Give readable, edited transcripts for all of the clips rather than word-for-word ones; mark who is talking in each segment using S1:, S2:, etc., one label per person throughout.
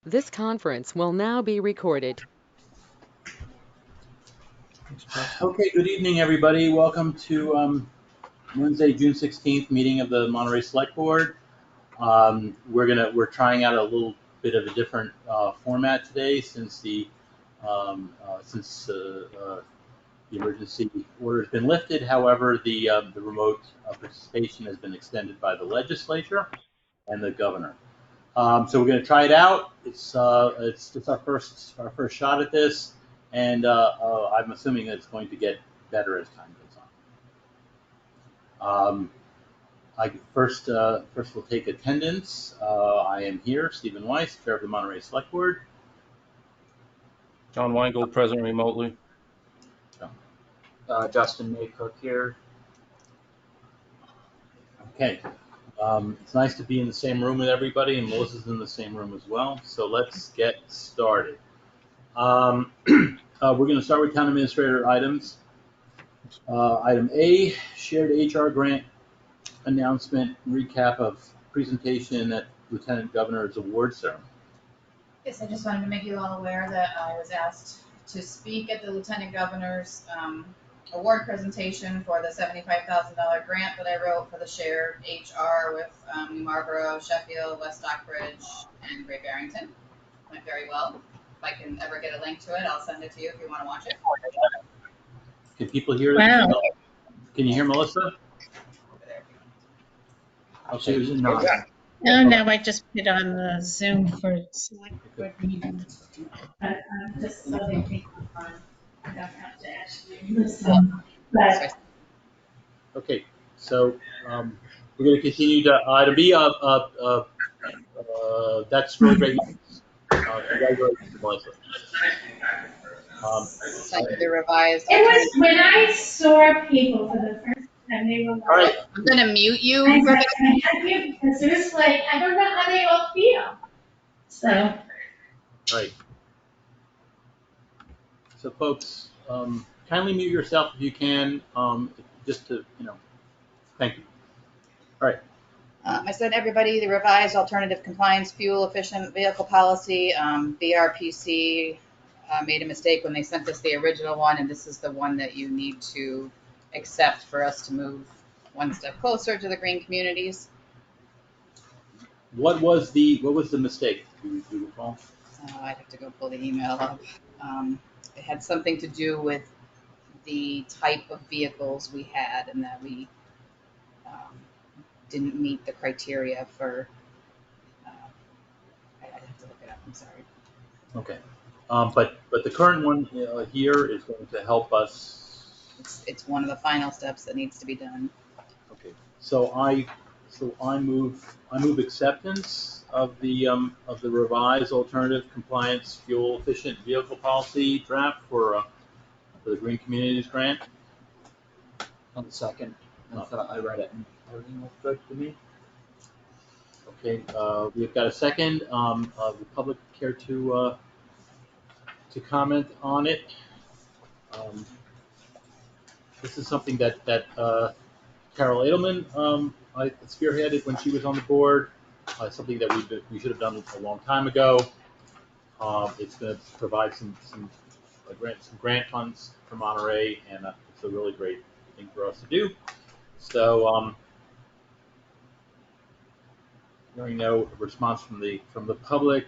S1: This conference will now be recorded.
S2: Okay, good evening, everybody. Welcome to Wednesday, June 16th meeting of the Monterey Select Board. We're trying out a little bit of a different format today since the emergency order has been lifted. However, the remote participation has been extended by the legislature and the governor. So we're going to try it out. It's just our first shot at this, and I'm assuming that it's going to get better as time goes on. First we'll take attendance. I am here, Stephen Weiss, Chair of the Monterey Select Board.
S3: John Weingold, present remotely.
S4: Justin Maycook here.
S2: Okay. It's nice to be in the same room with everybody, and Melissa's in the same room as well. So let's get started. We're going to start with town administrator items. Item A, shared HR grant announcement, recap of presentation at Lieutenant Governor's award ceremony.
S5: Yes, I just wanted to make you all aware that I was asked to speak at the Lieutenant Governor's award presentation for the $75,000 grant that I wrote for the shared HR with New Marlboro, Sheffield, West Stockbridge, and Great Barrington. Went very well. If I can ever get a link to it, I'll send it to you if you want to watch it.
S2: Can people hear?
S6: Wow.
S2: Can you hear Melissa?
S5: Over there.
S2: Okay.
S6: Oh, no, I just put on the Zoom for select board meetings. Just so they think I don't have to actually listen. But
S2: Okay, so we're going to continue to item B. That's really great news. Congratulations, Melissa.
S5: Send you the revised.
S6: it was when I saw people for the first time, they were
S2: All right.
S6: like,
S5: I'm gonna mute you.
S6: I said, can I have you? Because it was like, I don't know how they all feel. So,
S2: Right. So, folks, kindly mute yourself if you can, just to, thank you. All right.
S5: I sent everybody the revised alternative compliance fuel efficient vehicle policy. BRPC made a mistake when they sent us the original one, and this is the one that you need to accept for us to move one step closer to the green communities.
S2: What was the mistake? Do you recall?
S5: I'd have to go pull the email up. It had something to do with the type of vehicles we had, and that we didn't meet the criteria for. I'd have to look it up. I'm sorry.
S2: Okay. But the current one here is going to help us.
S5: It's one of the final steps that needs to be done.
S2: Okay. So I move acceptance of the revised alternative compliance fuel efficient vehicle policy draft for the Green Communities Grant.
S4: On the second. I read it and everything looked good to me.
S2: Okay. We've got a second. The public care to comment on it. This is something that Carol Edelman spearheaded when she was on the board. Something that we should have done a long time ago. It's going to provide some grant funds for Monterey, and it's a really great thing for us to do. So, hearing no response from the public.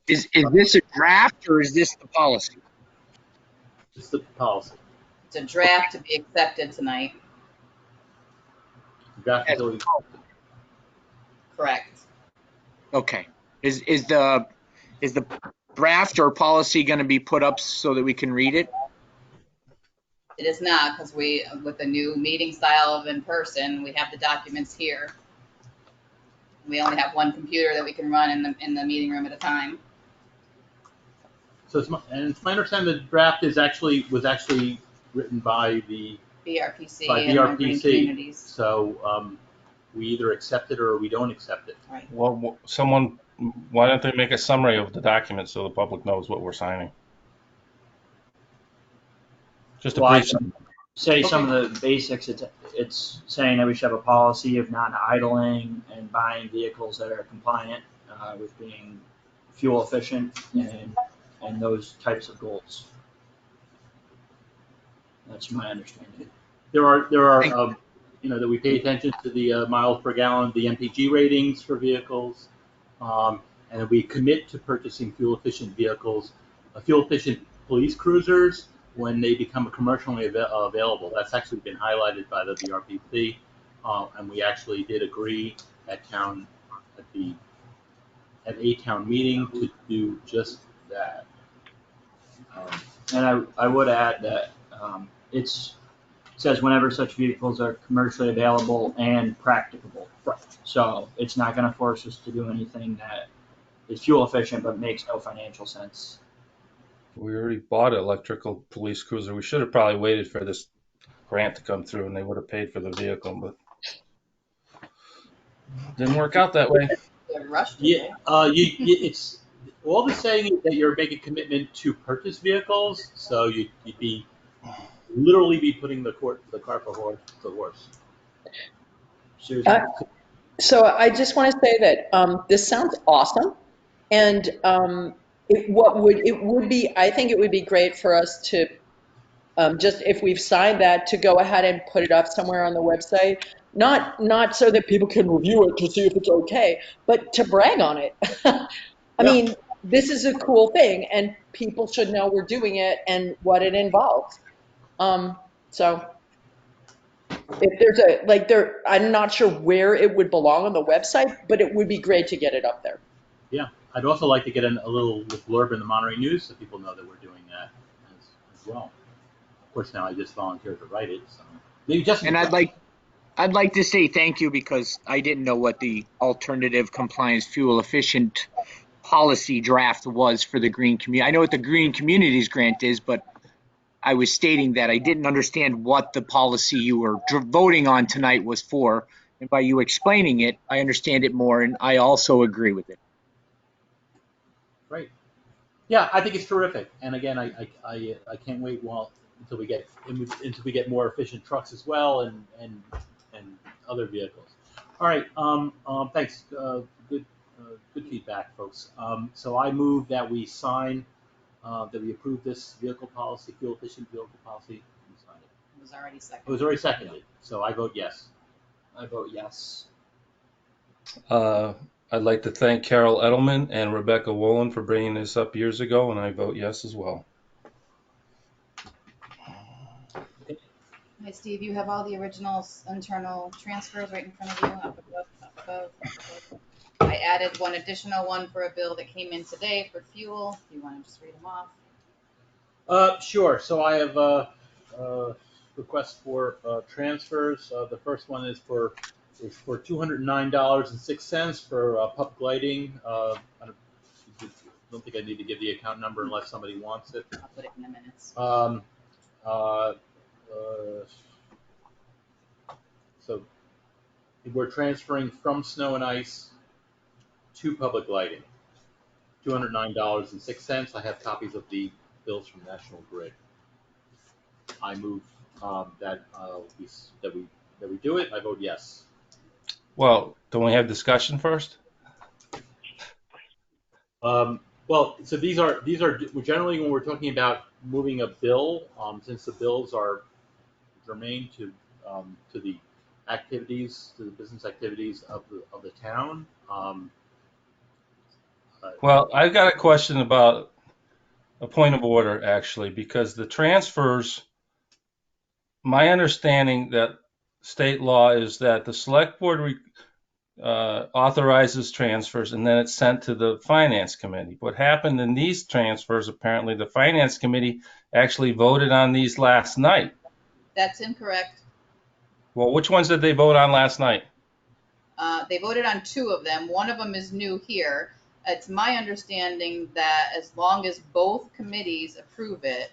S7: Is this a draft or is this the policy?
S2: It's the policy.
S5: It's a draft to be accepted tonight.
S2: Draft until
S5: Correct.
S7: Okay. Is the draft or policy going to be put up so that we can read it?
S5: It is not, because with the new meeting style of in person, we have the documents here. We only have one computer that we can run in the meeting room at a time.
S2: So it's my understanding the draft was actually written by the
S5: BRPC
S2: by
S5: and the Green
S2: BRPC.
S5: Communities.
S2: So we either accept it or we don't accept it.
S5: Right.
S3: Well, why don't they make a summary of the document so the public knows what we're signing? Just a brief summary.
S4: say some of the basics, it's saying that we should have a policy of not idling and buying vehicles that are compliant with being fuel efficient and those types of goals. That's my understanding.
S2: There are that we pay attention to the miles per gallon, the MPG ratings for vehicles, and that we commit to purchasing fuel-efficient vehicles, fuel-efficient police cruisers when they become commercially available. That's actually been highlighted by the BRPC, and we actually did agree at a town meeting to do just that.
S4: And I would add that it says whenever such vehicles are commercially available and practicable.
S2: Right.
S4: So it's not going to force us to do anything that is fuel efficient but makes no financial sense.
S3: We already bought an electrical police cruiser. We should have probably waited for this grant to come through, and they would have paid for the vehicle, but didn't work out that way.
S5: They're rushed.
S2: Yeah, it's all the saying is that you're making a commitment to purchase vehicles, so you'd be literally be putting the cart before the horse.
S4: Susan?
S8: So I just want to say that this sounds awesome, and I think it would be great for us to just if we've signed that to go ahead and put it up somewhere on the website, not so that people can review it to see if it's okay, but to brag on it. I mean, this is a cool thing, and people should know we're doing it and what it involves. So. If there's I'm not sure where it would belong on the website, but it would be great to get it up there.
S2: Yeah, I'd also like to get a little blurb in the Monterey News so people know that we're doing that as well. Of course, now I just volunteered to write it, so maybe just.
S7: And I'd like to say thank you because I didn't know what the alternative compliance fuel efficient policy draft was for the green community. I know what the green communities grant is, but I was stating that I didn't understand what the policy you were voting on tonight was for. And by you explaining it, I understand it more, and I also agree with it.
S2: Great. Yeah, I think it's terrific. And again, I can't wait until we get more efficient trucks as well and other vehicles. All right. Thanks. Good feedback, folks. So I move that we sign. That we approve this vehicle policy, fuel-efficient vehicle policy.
S5: It was already seconded.
S2: It was already seconded, so I vote yes.
S4: I vote yes.
S3: I'd like to thank Carol Edelman and Rebecca Wolin for bringing this up years ago, and I vote yes as well.
S5: Hi, Steve. You have all the original internal transfers right in front of you, up above. I added one additional one for a bill that came in today for fuel. Do you want to just read them off?
S2: Sure. So I have requests for transfers. The first one is for $209.06 for public lighting. I don't think I need to give the account number unless somebody wants it.
S5: I'll put it in the minutes.
S2: So we're transferring from snow and ice to public lighting, $209.06. I have copies of the bills from National Grid. I move that we do it. I vote yes.
S3: Well, don't we have discussion first?
S2: Well, so these are generally when we're talking about moving a bill, since the bills are germane to the activities, to the business activities of the town.
S3: Well, I've got a question about a point of order, actually, because the transfers, my understanding that state law is that the select board authorizes transfers and then it's sent to the finance committee. What happened in these transfers, apparently the finance committee actually voted on these last night.
S5: That's incorrect.
S3: Well, which ones did they vote on last night?
S5: They voted on two of them. One of them is new here. It's my understanding that as long as both committees approve it,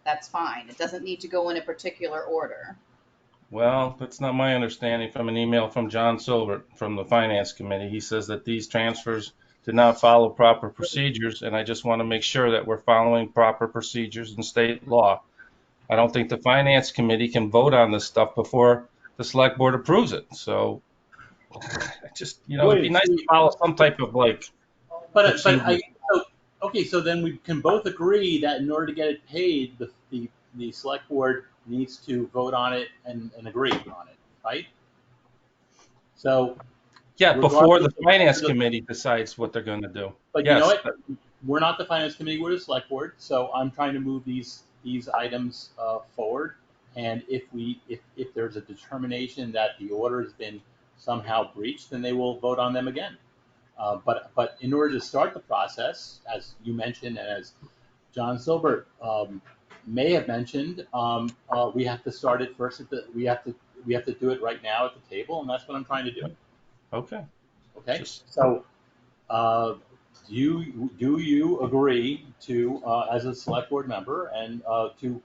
S5: that's fine. It doesn't need to go in a particular order.
S3: Well, that's not my understanding from an email from John Silbert from the Finance Committee. He says that these transfers did not follow proper procedures, and I just want to make sure that we're following proper procedures in state law. I don't think the finance committee can vote on this stuff before the select board approves it. So just, it'd be
S2: Wait,
S3: nice to follow some type of like
S2: but
S3: procedure.
S2: so, okay, so then we can both agree that in order to get it paid, the select board needs to vote on it and agree on it, right? So
S3: Yeah, before
S2: regardless
S3: the
S2: of
S3: finance
S2: whether
S3: committee decides what they're going to do.
S2: but you know
S3: Yes.
S2: what? We're not the finance committee, we're the select board, so I'm trying to move these items forward. And if there's a determination that the order has been somehow breached, then they will vote on them again. But in order to start the process, as you mentioned, and as John Silbert may have mentioned, we have to start it first. We have to do it right now at the table, and that's what I'm trying to do.
S3: Okay.
S2: Okay.
S3: Just
S2: So, do you agree to as a select board member and to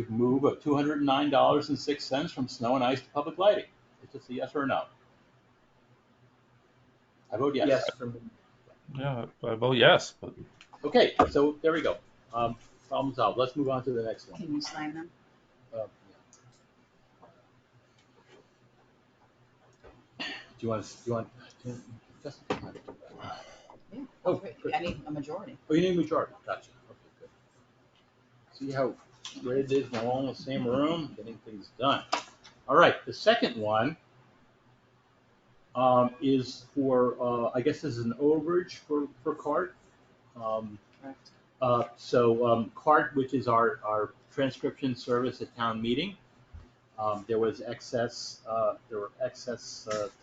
S2: move of $209.06 from snow and ice to public lighting? It's just a yes or a no. I vote yes.
S4: Yes, for me.
S3: yeah, I vote yes. But
S2: Okay, so there we go. Problem solved. Let's move on to the next one.
S5: Can you sign them?
S2: Uh, do you want? Just,
S5: Yeah.
S2: oh, good.
S5: I need a majority.
S2: Oh, you need a majority. Gotcha. Okay, good. See how great it is when we're all in the same room, getting things done. All right, the second one is for, I guess this is an overage for CART.
S5: Correct.
S2: CART, which is our transcription service at town meeting, there was excess,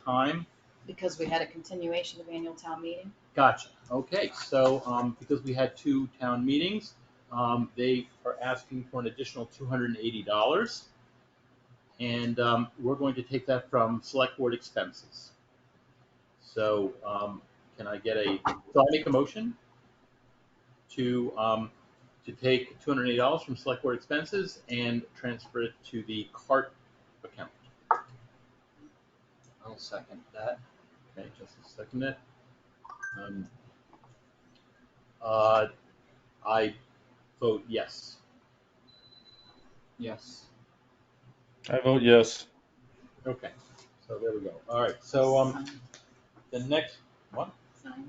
S2: time.
S5: Because we had a continuation of annual town meeting.
S2: Gotcha. Okay, so because we had two town meetings, they are asking for an additional $280, and we're going to take that from select board expenses. So can I get so I make a motion to take $280 from select board expenses and transfer it to the CART account.
S4: I'll second that.
S2: Okay, just a second. I vote yes.
S4: Yes.
S3: I vote yes.
S2: Okay, so there we go. All right, so the next one.
S5: Sign.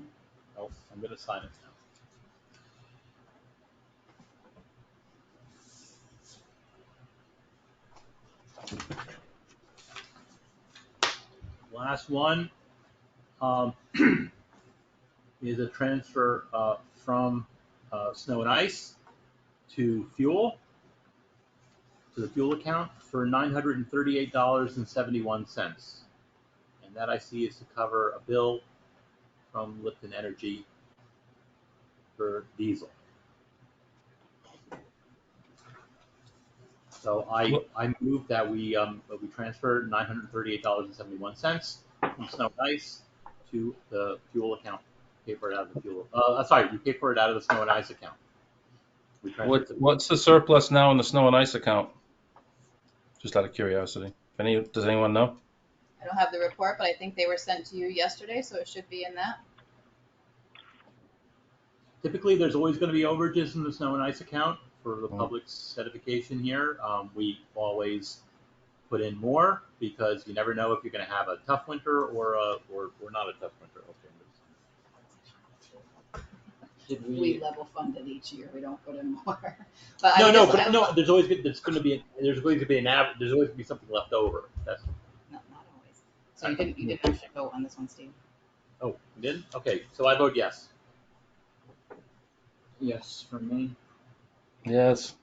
S2: Oh, I'm going to sign it now. Last one is a transfer from snow and ice to fuel, to the fuel account for $938.71. And that I see is to cover a bill from Lipton Energy for diesel. So I move that we transfer $938.71 from snow and ice to the fuel account. Pay for it out of the fuel. Sorry, we pay for it out of the snow and ice account. We transfer it to
S3: What's the surplus now in the snow and ice account? Just out of curiosity. Does anyone know?
S5: I don't have the report, but I think they were sent to you yesterday, so it should be in that.
S2: Typically, there's always going to be overages in the snow and ice account for the public's edification here. We always put in more because you never know if you're going to have a tough winter or not a tough winter. Okay.
S4: Did
S5: We level fund it each year. We don't put in more. But
S2: No. There's always going to be something left over. That's
S5: No, not always. So you didn't actually vote on this one, Steve.
S2: oh, you did? Okay, so I vote yes.
S4: Yes, for me.
S3: Yes.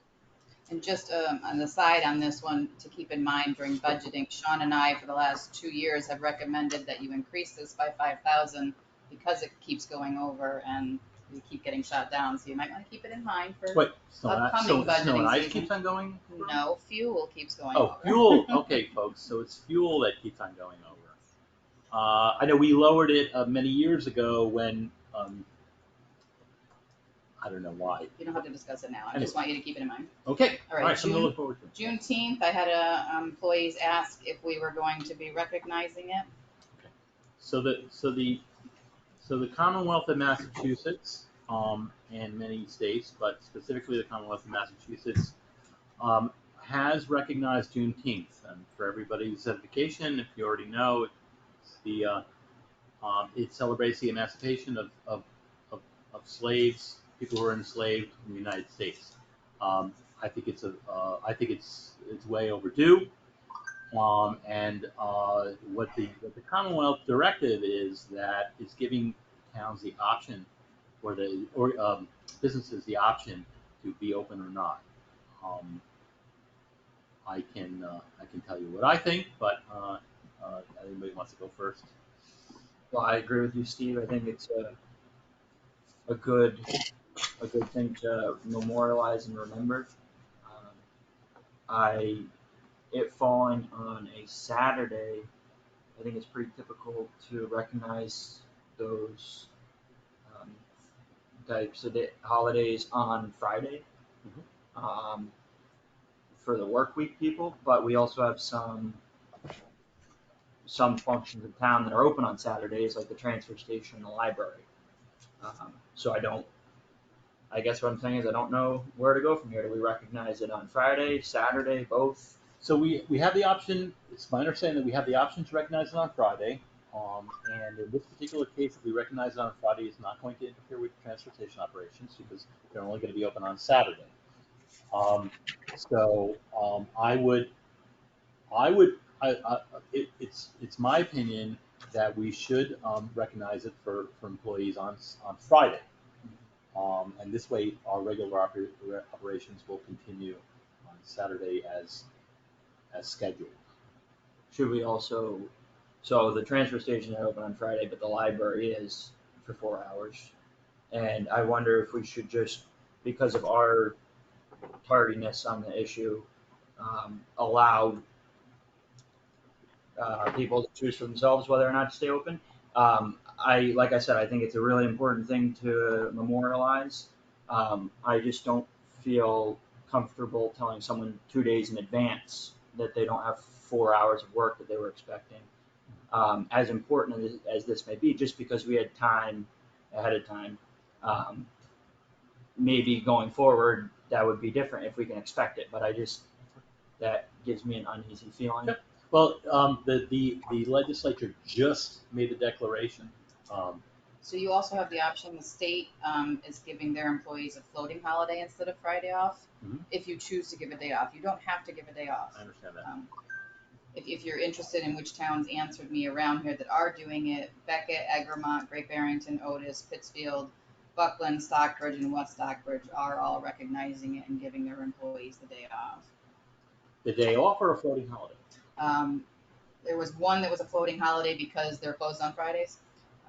S5: And just an aside on this one to keep in mind during budgeting, Sean and I for the last 2 years have recommended that you increase this by 5,000 because it keeps going over and we keep getting shot down. So you might want to keep it in mind for
S2: Wait,
S5: upcoming budgeting
S2: snow and ice
S5: season.
S2: keeps on going?
S5: No, fuel keeps going
S2: Oh,
S5: over.
S2: fuel. Okay, folks, so it's fuel that keeps on going over. I know we lowered it many years ago when I don't know why.
S5: You don't have to discuss it now. I
S2: Anyway.
S5: just want you to keep it in mind.
S2: Okay,
S5: All right,
S2: something to look forward to.
S5: Juneteenth, I had employees ask if we were going to be recognizing it.
S2: So the Commonwealth of Massachusetts and many states, but specifically the Commonwealth of Massachusetts, has recognized Juneteenth. And for everybody's edification, if you already know, it celebrates the emancipation of slaves, people who were enslaved in the United States. I think it's way overdue. And what the Commonwealth directive is that it's giving towns the option, or businesses the option to be open or not. I can tell you what I think, but anybody wants to go first?
S4: Well, I agree with you, Steve. I think it's a good thing to memorialize and remember. It falling on a Saturday, I think it's pretty typical to recognize those types of holidays on Friday. For the work week people, but we also have some functions in town that are open on Saturdays, like the transfer station and the library. So I guess what I'm saying is I don't know where to go from here. Do we recognize it on Friday, Saturday, both?
S2: So we have the option. It's my understanding that we have the option to recognize it on Friday. And in this particular case, if we recognize it on Friday, it's not going to interfere with transfer station operations because they're only going to be open on Saturday. It's my opinion that we should recognize it for employees on Friday. And this way, our regular operations will continue on Saturday as scheduled.
S4: Should we also, so the transfer station is open on Friday, but the library is for 4 hours. And I wonder if we should just, because of our tardiness on the issue, allow people to choose for themselves whether or not to stay open. Like I said, I think it's a really important thing to memorialize. I just don't feel comfortable telling someone 2 days in advance that they don't have 4 hours of work that they were expecting. As important as this may be, just because we had time ahead of time, maybe going forward that would be different if we can expect it. But that gives me an uneasy feeling.
S2: Yep. Well, the legislature just made a declaration.
S5: So you also have the option, the state is giving their employees a floating holiday instead of Friday off, if you choose to give a day off. You don't have to give a day off.
S2: I understand that.
S5: If you're interested in which towns answered me around here that are doing it, Beckett, Egremont, Great Barrington, Otis, Pittsfield, Buckland, Stockbridge, and West Stockbridge are all recognizing it and giving their employees the day off.
S2: The day off or a floating holiday?
S5: There was one that was a floating holiday because they're closed on Fridays,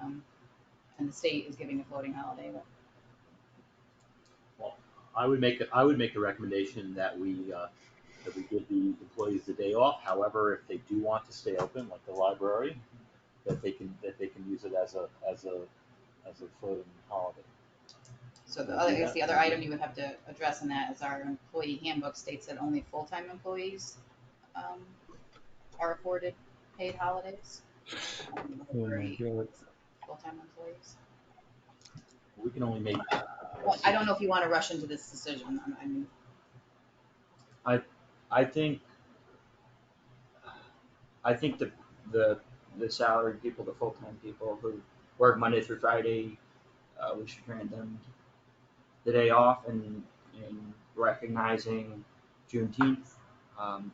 S5: and the state is giving a floating holiday. But...
S2: Well, I would make a recommendation that we give the employees the day off. However, if they do want to stay open, like the library, that they can use it as a floating holiday.
S5: So the other item you would have to address in that is our employee handbook states that only full-time employees are afforded paid holidays. Full-time employees.
S2: We can only make.
S5: Well, I don't know if you want to rush into this decision. I mean,
S4: I think the salaried people, the full-time people who work Monday through Friday, we should grant them the day off in recognizing Juneteenth,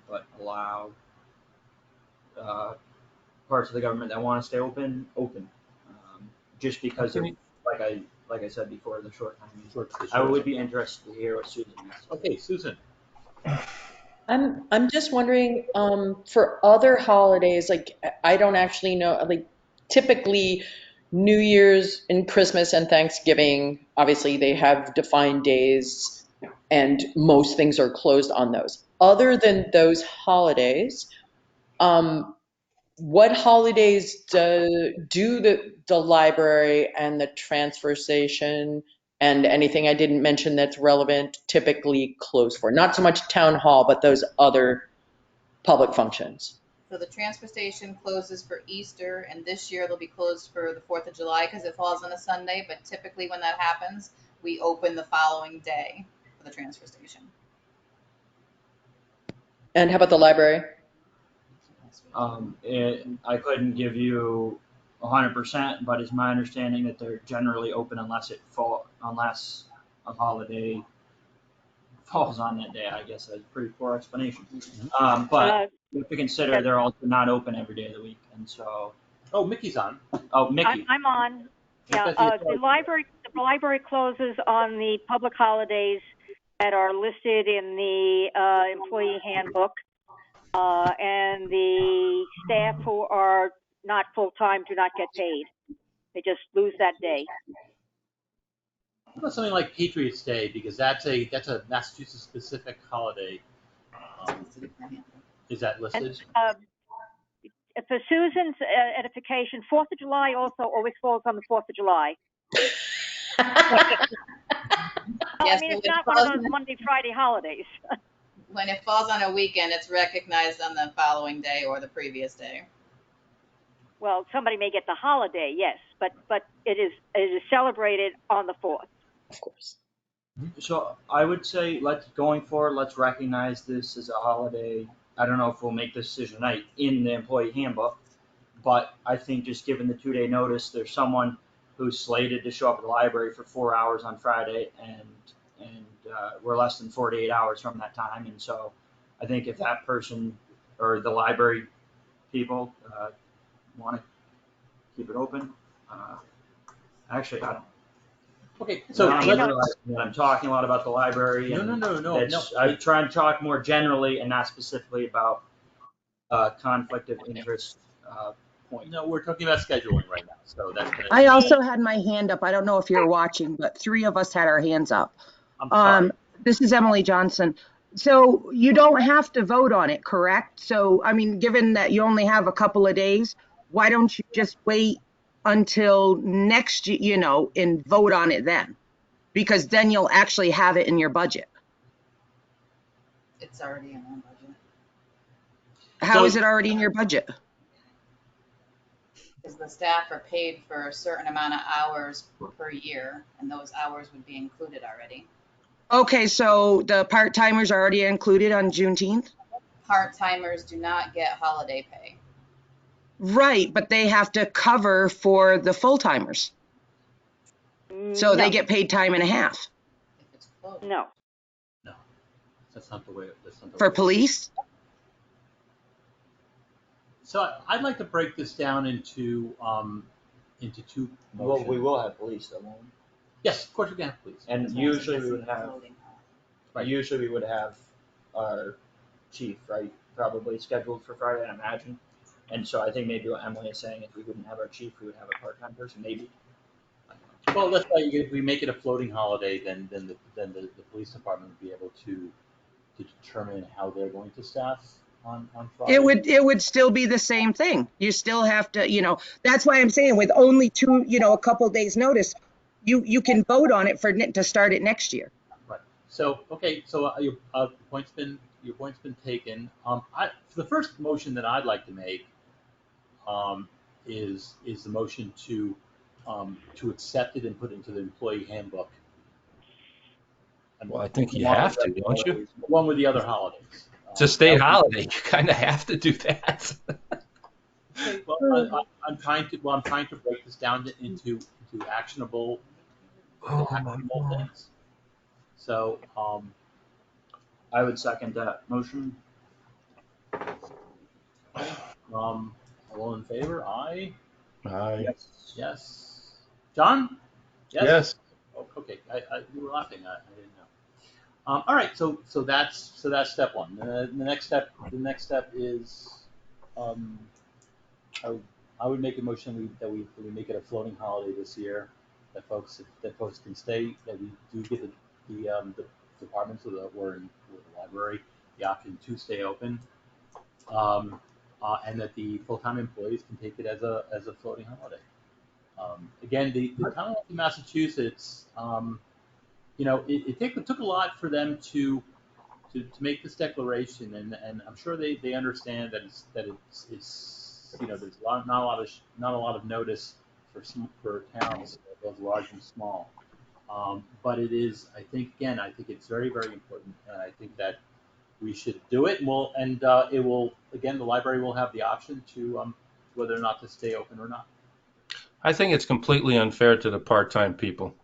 S4: but allow parts of the government that want to stay open, just because of, like I said before, the short timing. I would be interested to hear what Susan has.
S2: Okay, Susan.
S8: I'm just wondering, for other holidays, like I don't actually know, like typically New Year's and Christmas and Thanksgiving, obviously they have defined days and most things are closed on those. Other than those holidays, what holidays do the library and the transfer station and anything I didn't mention that's relevant typically close for? Not so much town hall, but those other public functions.
S5: so the transfer station closes for Easter, and this year they'll be closed for the 4th of July because it falls on a Sunday. But typically, when that happens, we open the following day for the transfer station.
S8: And how about the library?
S4: I couldn't give you 100%, but it's my understanding that they're generally open unless a holiday falls on that day. I guess that's a pretty poor explanation. But you have to consider they're also not open every day of the week, and so.
S2: Oh, Mickey's on.
S4: Oh, Mickey.
S9: I'm on. Yeah,
S2: Because
S9: the library closes on the public holidays that are listed in the employee handbook, and the staff who are not full-time do not get paid. They just lose that day.
S2: What about something like Patriots Day, because that's a Massachusetts specific holiday. Is that listed?
S9: For Susan's edification, 4th of July also always falls on the 4th of July.
S5: Yes,
S9: I mean,
S5: but
S9: it's not one of those Monday, Friday holidays.
S5: when it falls on a weekend, it's recognized on the following day or the previous day.
S9: Well, somebody may get the holiday, yes, but it is celebrated on the 4th.
S8: Of course.
S4: So I would say going forward, let's recognize this as a holiday. I don't know if we'll make this decision tonight in the employee handbook, but I think just given the 2-day notice, there's someone who's slated to show up at the library for 4 hours on Friday, and we're less than 48 hours from that time. And so I think if that person or the library people want to keep it open, actually, I don't.
S2: Okay, so
S4: I'm talking a lot about the library.
S2: No.
S4: I try and talk more generally and not specifically about conflict of interest point.
S2: No, we're talking about scheduling right now, so that's gonna.
S10: I also had my hand up. I don't know if you're watching, but 3 of us had our hands up.
S2: I'm sorry.
S10: This is Emily Johnson. So you don't have to vote on it, correct? So, I mean, given that you only have a couple of days, why don't you just wait until next, and vote on it then? Because then you'll actually have it in your budget.
S5: It's already in our budget.
S10: How is it already in your budget?
S5: Because the staff are paid for a certain amount of hours per year, and those hours would be included already.
S10: Okay, so the part-timers are already included on Juneteenth?
S5: Part-timers do not get holiday pay.
S10: Right, but they have to cover for the full-timers. So they get paid time and a half.
S5: If it's closed.
S9: No.
S2: That's not the way.
S10: For police?
S2: So I'd like to break this down into 2 motions.
S4: Well, we will have police though, won't we?
S2: Yes, of course we can have police.
S4: And usually we would have.
S2: Right.
S4: Usually we would have our chief, right? Probably scheduled for Friday, I imagine. And so I think maybe what Emily is saying is we wouldn't have our chief, we would have a part-time person, maybe.
S2: Well, that's why if we make it a floating holiday, then the police department would be able to determine how they're going to staff on Friday.
S10: It would still be the same thing. You still have to, that's why I'm saying with only 2, a couple days notice, you can vote on it to start it next year.
S2: Right. So okay. So your point's been taken. The first motion that I'd like to make is the motion to accept it and put it into the employee handbook.
S3: Well, I think you have to, don't you?
S2: Along with the other holidays.
S3: It's a state holiday. You kind of have to do that.
S2: Okay, well, I'm trying to break this down into actionable things. So,
S4: I would second that motion.
S2: all in favor? Aye.
S3: Aye.
S2: Yes. John?
S3: Yes.
S2: Oh, okay. You were laughing. I didn't know. All right. So that's step one. The next step is, I would make a motion that we make it a floating holiday this year. That folks can stay. That we do give the departments with the library the option to stay open, and that the full-time employees can take it as a floating holiday. Again, the Commonwealth of Massachusetts, it took a lot for them to make this declaration, and I'm sure they understand that it's there's not a lot of notice for towns both large and small, but it is I think it's very, very important, and I think that we should do it. And it will, again, the library will have the option to whether or not to stay open or not.
S3: I think it's completely unfair to the part-time people.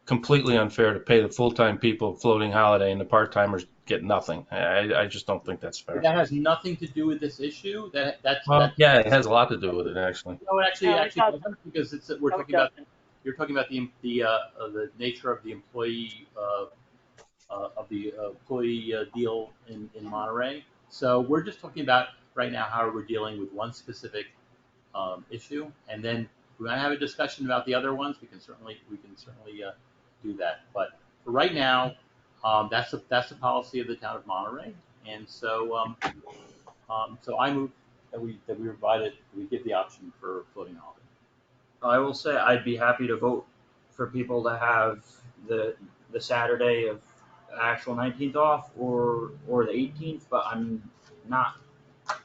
S3: Completely unfair to pay the full-time people floating holiday and the part-timers get nothing. I just don't think that's fair.
S2: That has nothing to do with this issue.
S3: Well, yeah, it has a lot to do with it, actually.
S2: No, it actually
S9: No, it
S2: actually
S9: doesn't.
S2: doesn't, because
S9: No, it doesn't.
S2: you're talking about the nature of the employee deal in Monterey. So we're just talking about right now how we're dealing with one specific issue, and then if we want to have a discussion about the other ones, we can certainly do that. But for right now, that's the policy of the town of Monterey, and so I move that we give the option for floating holiday.
S4: I will say I'd be happy to vote for people to have the Saturday of actual 19th off or the 18th, but I'm not.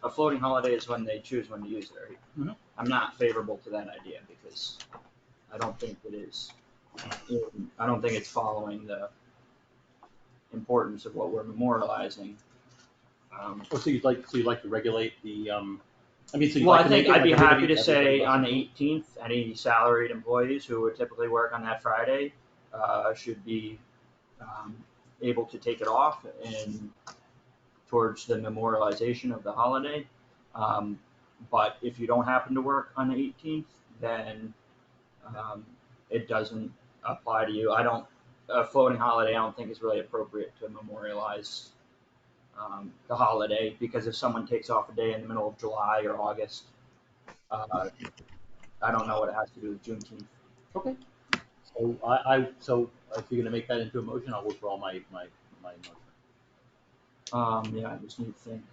S4: A floating holiday is when they choose when to use it, right?
S2: Mhm.
S4: I'm not favorable to that idea because I don't think it is. I don't think it's following the importance of what we're memorializing.
S2: So you'd like to regulate the so you'd
S4: Well,
S2: like
S4: I
S2: to
S4: think
S2: make it
S4: I'd be
S2: like
S4: happy to
S2: everybody
S4: say
S2: else
S4: on the
S2: is?
S4: 18th, any salaried employees who would typically work on that Friday should be able to take it off and towards the memorialization of the holiday. But if you don't happen to work on the 18th, then it doesn't apply to you. A floating holiday I don't think is really appropriate to memorialize the holiday, because if someone takes off a day in the middle of July or August, I don't know what it has to do with Juneteenth.
S2: Okay. So if you're going to make that into a motion, I'll withdraw my motion.
S4: Yeah, I just need to think.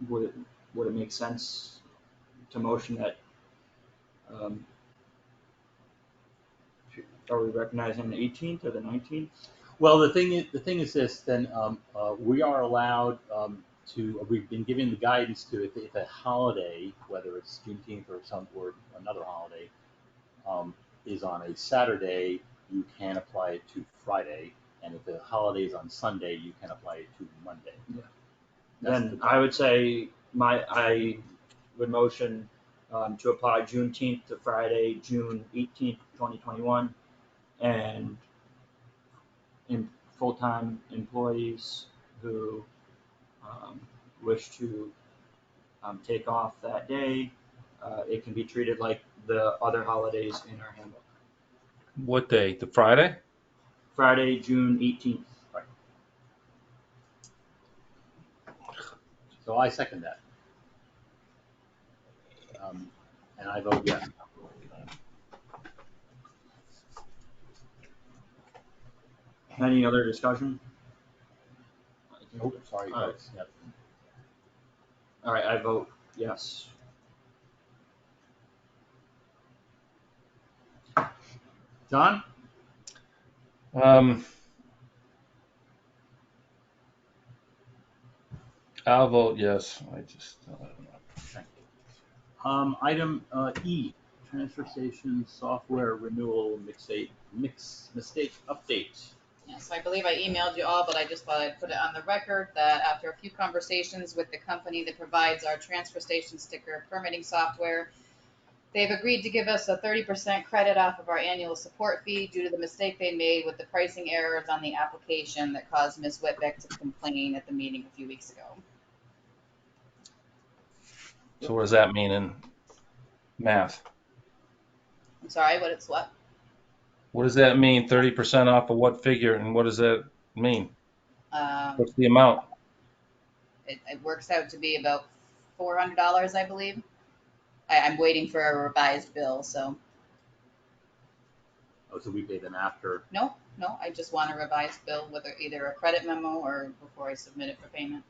S4: Would it make sense to motion that? Are we recognizing the 18th or the 19th?
S2: Well, the thing is this. Then we are allowed to. We've been given the guidance to if a holiday, whether it's Juneteenth or another holiday, is on a Saturday, you can apply it to Friday, and if the holiday is on Sunday, you can apply it to Monday.
S4: Yeah. Then I would say I would motion to apply Juneteenth to Friday, June 18th, 2021, and in full-time employees who wish to take off that day, it can be treated like the other holidays in our handbook.
S3: What day? The Friday?
S4: Friday, June 18th.
S2: Right. So I second that, and I vote yes.
S4: Any other discussion?
S2: Oh, sorry,
S4: All right.
S2: folks. Yep.
S4: All right, I vote yes.
S2: John?
S3: I'll vote yes. I don't know.
S2: Item E, transfer station software renewal mistake update.
S5: Yes, I believe I emailed you all, but I just thought I'd put it on the record that after a few conversations with the company that provides our transfer station sticker permitting software, they've agreed to give us a 30% credit off of our annual support fee due to the mistake they made with the pricing errors on the application that caused Ms. Whitbeck to complain at the meeting a few weeks ago.
S3: So what does that mean in math?
S5: I'm sorry, what?
S3: What does that mean? 30% off of what figure, and what does that mean? What's the amount?
S5: It works out to be about $400, I believe. I'm waiting for a revised bill, so.
S2: Oh, so we pay them after.
S5: No, I just want a revised bill with either a credit memo or before I submit it for payment.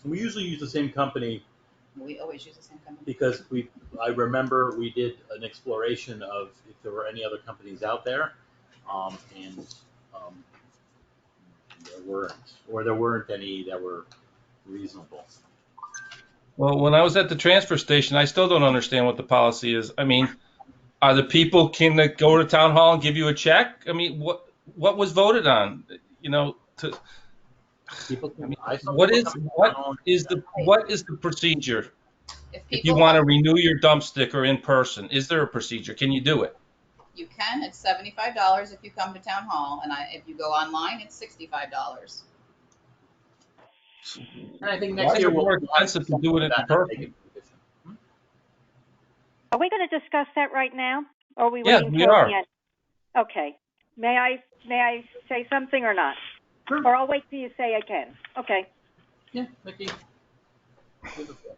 S2: We usually use the same company
S5: We always use the same company.
S2: because I remember we did an exploration of if there were any other companies out there, and there weren't any that were reasonable.
S3: Well, when I was at the transfer station, I still don't understand what the policy is. I mean, are the people can they go to town hall and give you a check? I mean, what what was voted on?
S2: People
S3: I
S2: can,
S3: mean,
S2: I saw people coming down.
S3: what is the procedure
S5: If
S3: if you
S5: people
S3: want to
S5: vote,
S3: renew your dump sticker in person? Is there a procedure? Can you do it?
S5: you can. It's $75 if you come to town hall, and if you go online, it's $65.
S2: And I think
S3: Why
S2: next
S3: is
S2: year
S3: it
S2: we'll
S3: more
S2: have
S3: expensive to
S2: something
S3: do it
S2: like
S3: in
S2: that and make
S3: person?
S2: it efficient.
S9: Are we going to discuss that right now? Or are we
S3: Yes,
S9: waiting
S3: we
S9: till
S3: are.
S9: the end? Okay. May I say something or not?
S2: Sure.
S9: Or I'll wait till you say I can. Okay.
S2: Yeah, Mickey. Beautiful.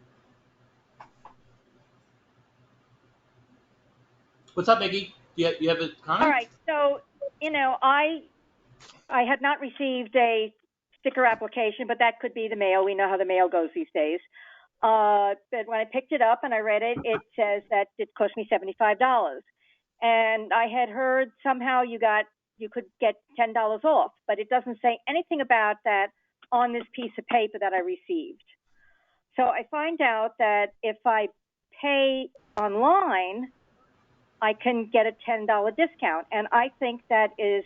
S2: What's up, Mickey? You have a comment?
S9: All right. So, I had not received a sticker application, but that could be the mail. We know how the mail goes these days. But when I picked it up and I read it, it says that it cost me $75. And I had heard somehow you could get $10 off, but it doesn't say anything about that on this piece of paper that I received. So I find out that if I pay online, I can get a $10 discount. And I think that is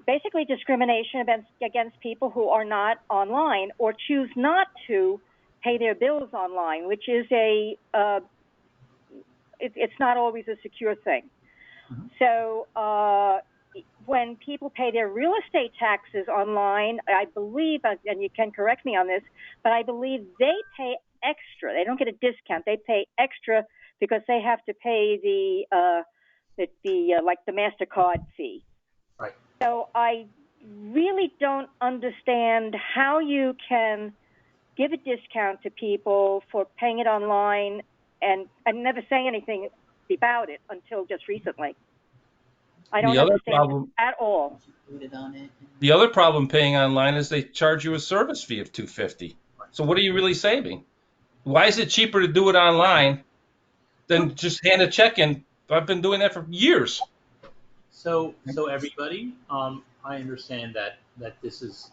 S9: basically discrimination against people who are not online or choose not to pay their bills online, which is it's not always a secure thing.
S2: Mhm.
S9: So when people pay their real estate taxes online, I believe, and you can correct me on this, but I believe they pay extra. They don't get a discount. They pay extra because they have to pay the like the MasterCard fee.
S2: Right.
S9: So I really don't understand how you can give a discount to people for paying it online and never say anything about it until just recently. I don't
S3: The other
S9: understand it
S3: problem,
S9: at all.
S5: Voted on it.
S3: the other problem paying online is they charge you a service fee of $250. So what are you really saving? Why is it cheaper to do it online than just hand a check in? I've been doing that for years.
S2: So everybody, I understand that this is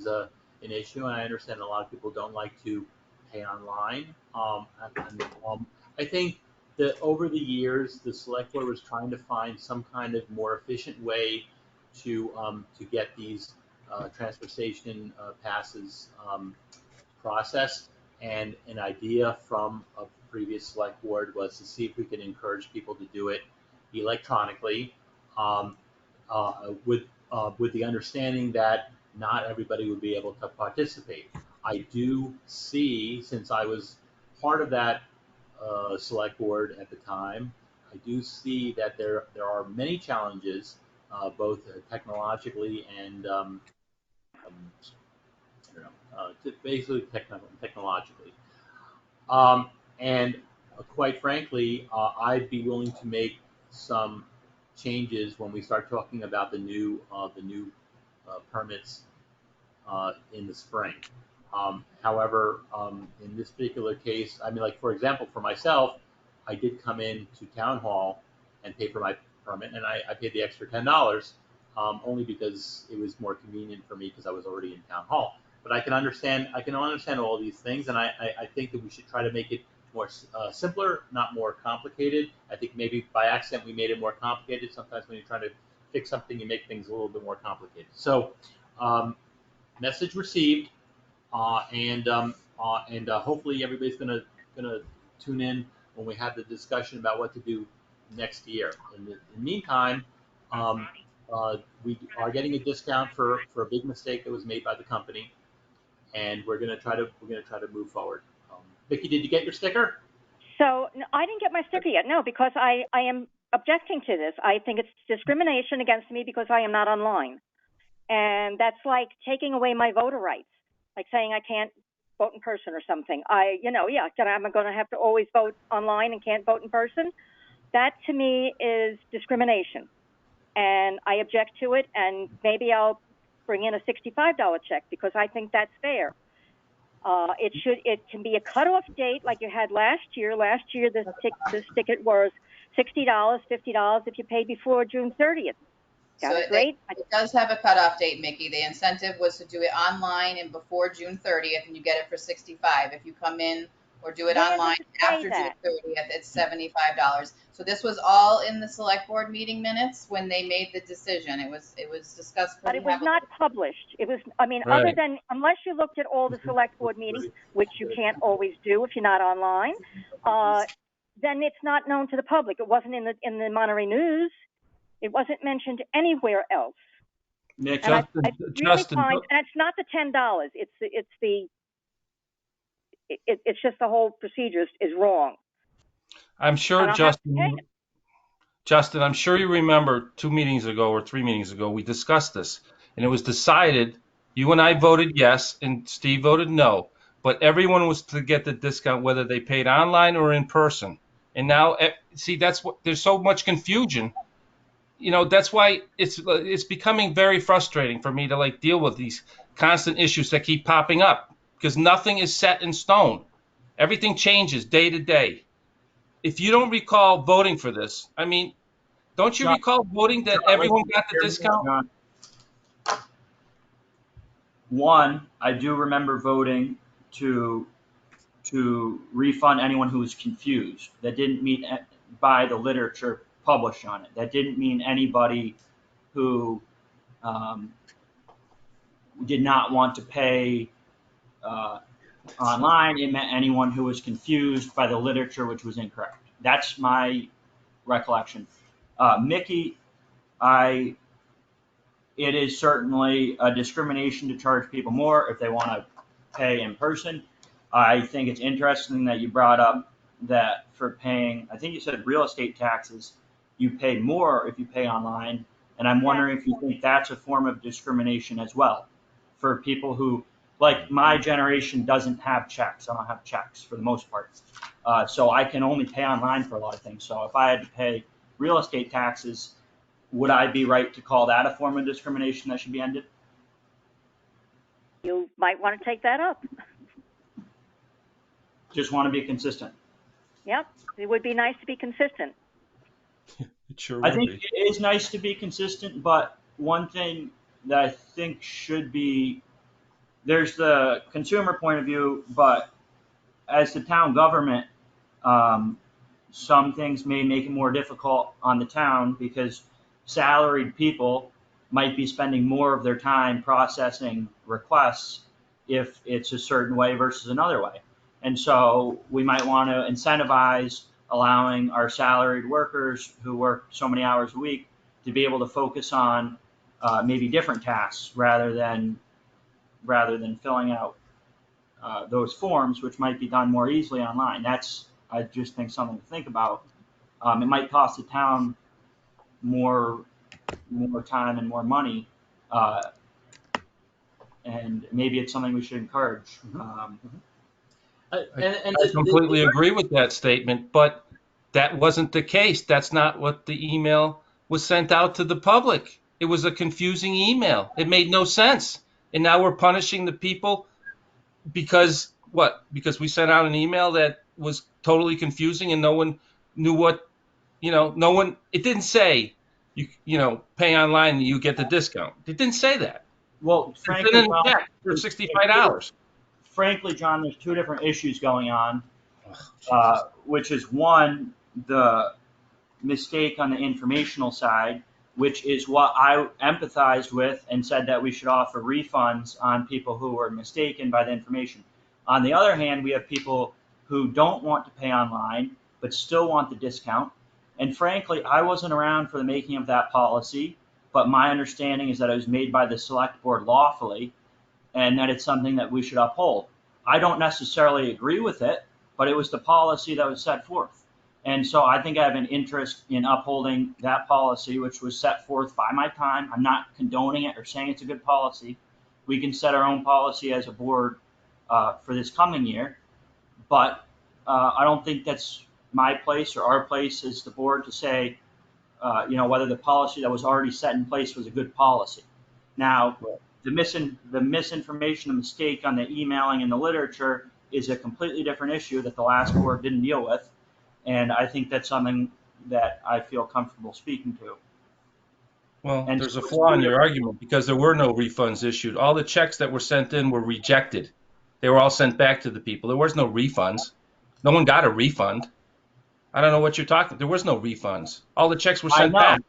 S2: an issue, and I understand a lot of people don't like to pay online. I think that over the years, the select board was trying to find some kind of more efficient way to get these transfer station passes processed. And an idea from a previous select board was to see if we could encourage people to do it electronically, um, with the understanding that not everybody would be able to participate. I do see, since I was part of that select board at the time, I do see that there are many challenges, both technologically and um, I don't know, basically technologically. And quite frankly, I'd be willing to make some changes when we start talking about the new permits in the spring. However, in this particular case, I mean, like for example, for myself, I did come in to town hall and pay for my permit, and I paid the extra $10 only because it was more convenient for me because I was already in town hall. But I can understand all these things, and I think that we should try to make it more simpler, not more complicated. I think maybe by accident we made it more complicated. Sometimes when you're trying to fix something, you make things a little bit more complicated. So. Message received, and hopefully everybody's gonna tune in when we have the discussion about what to do next year. In the meantime, um, we are getting a discount for a big mistake that was made by the company, and we're gonna try to move forward. Vicki, did you get your sticker?
S9: So no, I didn't get my sticker yet. No, because I am objecting to this. I think it's discrimination against me because I am not online. And that's like taking away my voter rights, like saying I can't vote in person or something. I'm going to have to always vote online and can't vote in person. That to me is discrimination. And I object to it. And maybe I'll bring in a $65 check because I think that's fair. It can be a cutoff date like you had last year. Last year, the ticket was $60, $50 if you paid before June 30th. Got it, great.
S5: It does have a cutoff date, Mickey. The incentive was to do it online and before June 30th, and you get it for $65. If you come in or do it
S9: Where does
S5: online
S9: it say
S5: after June
S9: that?
S5: 30th, it's $75. So this was all in the select board meeting minutes when they made the decision. It was discussed
S9: But
S5: pretty
S9: it was
S5: heavily.
S9: not published. It was, I mean, other
S3: Right.
S9: than, unless you looked at all the select board meetings, which you can't always do if you're not online, then it's not known to the public. It wasn't in the Monterey News. It wasn't mentioned anywhere else.
S4: Nick,
S9: And I really
S3: Justin,
S9: find, and it's not the $10. It's just the whole procedure is wrong.
S3: I'm sure,
S9: And I'll have to pay it.
S3: Justin, I'm sure you remember 2 meetings ago or 3 meetings ago, we discussed this, and it was decided, you and I voted yes, and Steve voted no, but everyone was to get the discount whether they paid online or in person. And now, see, that's what, there's so much confusion. That's why it's becoming very frustrating for me to like deal with these constant issues that keep popping up because nothing is set in stone. Everything changes day to day. If you don't recall voting for this, I mean, don't you
S4: John,
S3: recall voting that
S4: John,
S3: everyone
S4: listen,
S3: got the
S4: hear me,
S3: discount?
S4: John. One, I do remember voting to refund anyone who was confused. That didn't mean by the literature published on it. That didn't mean anybody who um, did not want to pay online. It meant anyone who was confused by the literature, which was incorrect. That's my recollection. Mickey, it is certainly a discrimination to charge people more if they want to pay in person. I think it's interesting that you brought up that for paying, I think you said real estate taxes, you pay more if you pay online. And I'm wondering if you think that's a form of discrimination as well for people who, like my generation, doesn't have checks. I don't have checks for the most part. So I can only pay online for a lot of things. So if I had to pay real estate taxes, would I be right to call that a form of discrimination that should be ended?
S9: You might want to take that up.
S4: Just want to be consistent.
S9: Yep. It would be nice to be consistent.
S3: It sure
S4: I
S3: would
S4: think
S3: be.
S4: it is nice to be consistent, but one thing that I think should be, there's the consumer point of view, but as the town government, some things may make it more difficult on the town because salaried people might be spending more of their time processing requests if it's a certain way versus another way. And so we might want to incentivize allowing our salaried workers who work so many hours a week to be able to focus on maybe different tasks rather than filling out those forms, which might be done more easily online. I just think, something to think about. It might cost the town more time and more money, uh, and maybe it's something we should encourage.
S3: I completely agree with that statement, but that wasn't the case. That's not what the email was sent out to the public. It was a confusing email. It made no sense. And now we're punishing the people because what? Because we sent out an email that was totally confusing and no one knew what, no one, it didn't say pay online and you get the discount. It didn't say that.
S4: Well,
S3: It's in
S4: frankly,
S3: a
S4: John,
S3: check for $65.
S4: There's two different issues going on,
S3: Oh,
S4: which is one, the mistake on the informational side, which is what I empathized with and said that we should offer refunds on people who were mistaken by the information. On the other hand, we have people who don't want to pay online but still want the discount. And frankly, I wasn't around for the making of that policy, but my understanding is that it was made by the select board lawfully and that it's something that we should uphold. I don't necessarily agree with it, but it was the policy that was set forth. And so I think I have an interest in upholding that policy, which was set forth by my time. I'm not condoning it or saying it's a good policy. We can set our own policy as a board for this coming year, but I don't think that's my place or our place as the board to say, whether the policy that was already set in place was a good policy. Now, the misinformation, the mistake on the emailing and the literature is a completely different issue that the last board didn't deal with. And I think that's something that I feel comfortable speaking to.
S3: well,
S4: And
S3: there's
S4: so
S3: a
S4: it's
S3: flaw in
S4: two
S3: your
S4: different,
S3: argument because there were no refunds issued. All the checks that were sent in were rejected. They were all sent back to the people. There was no refunds. No one got a refund. I don't know what you're talking. There was no refunds. All the checks were
S4: I
S3: sent
S4: know.
S3: back.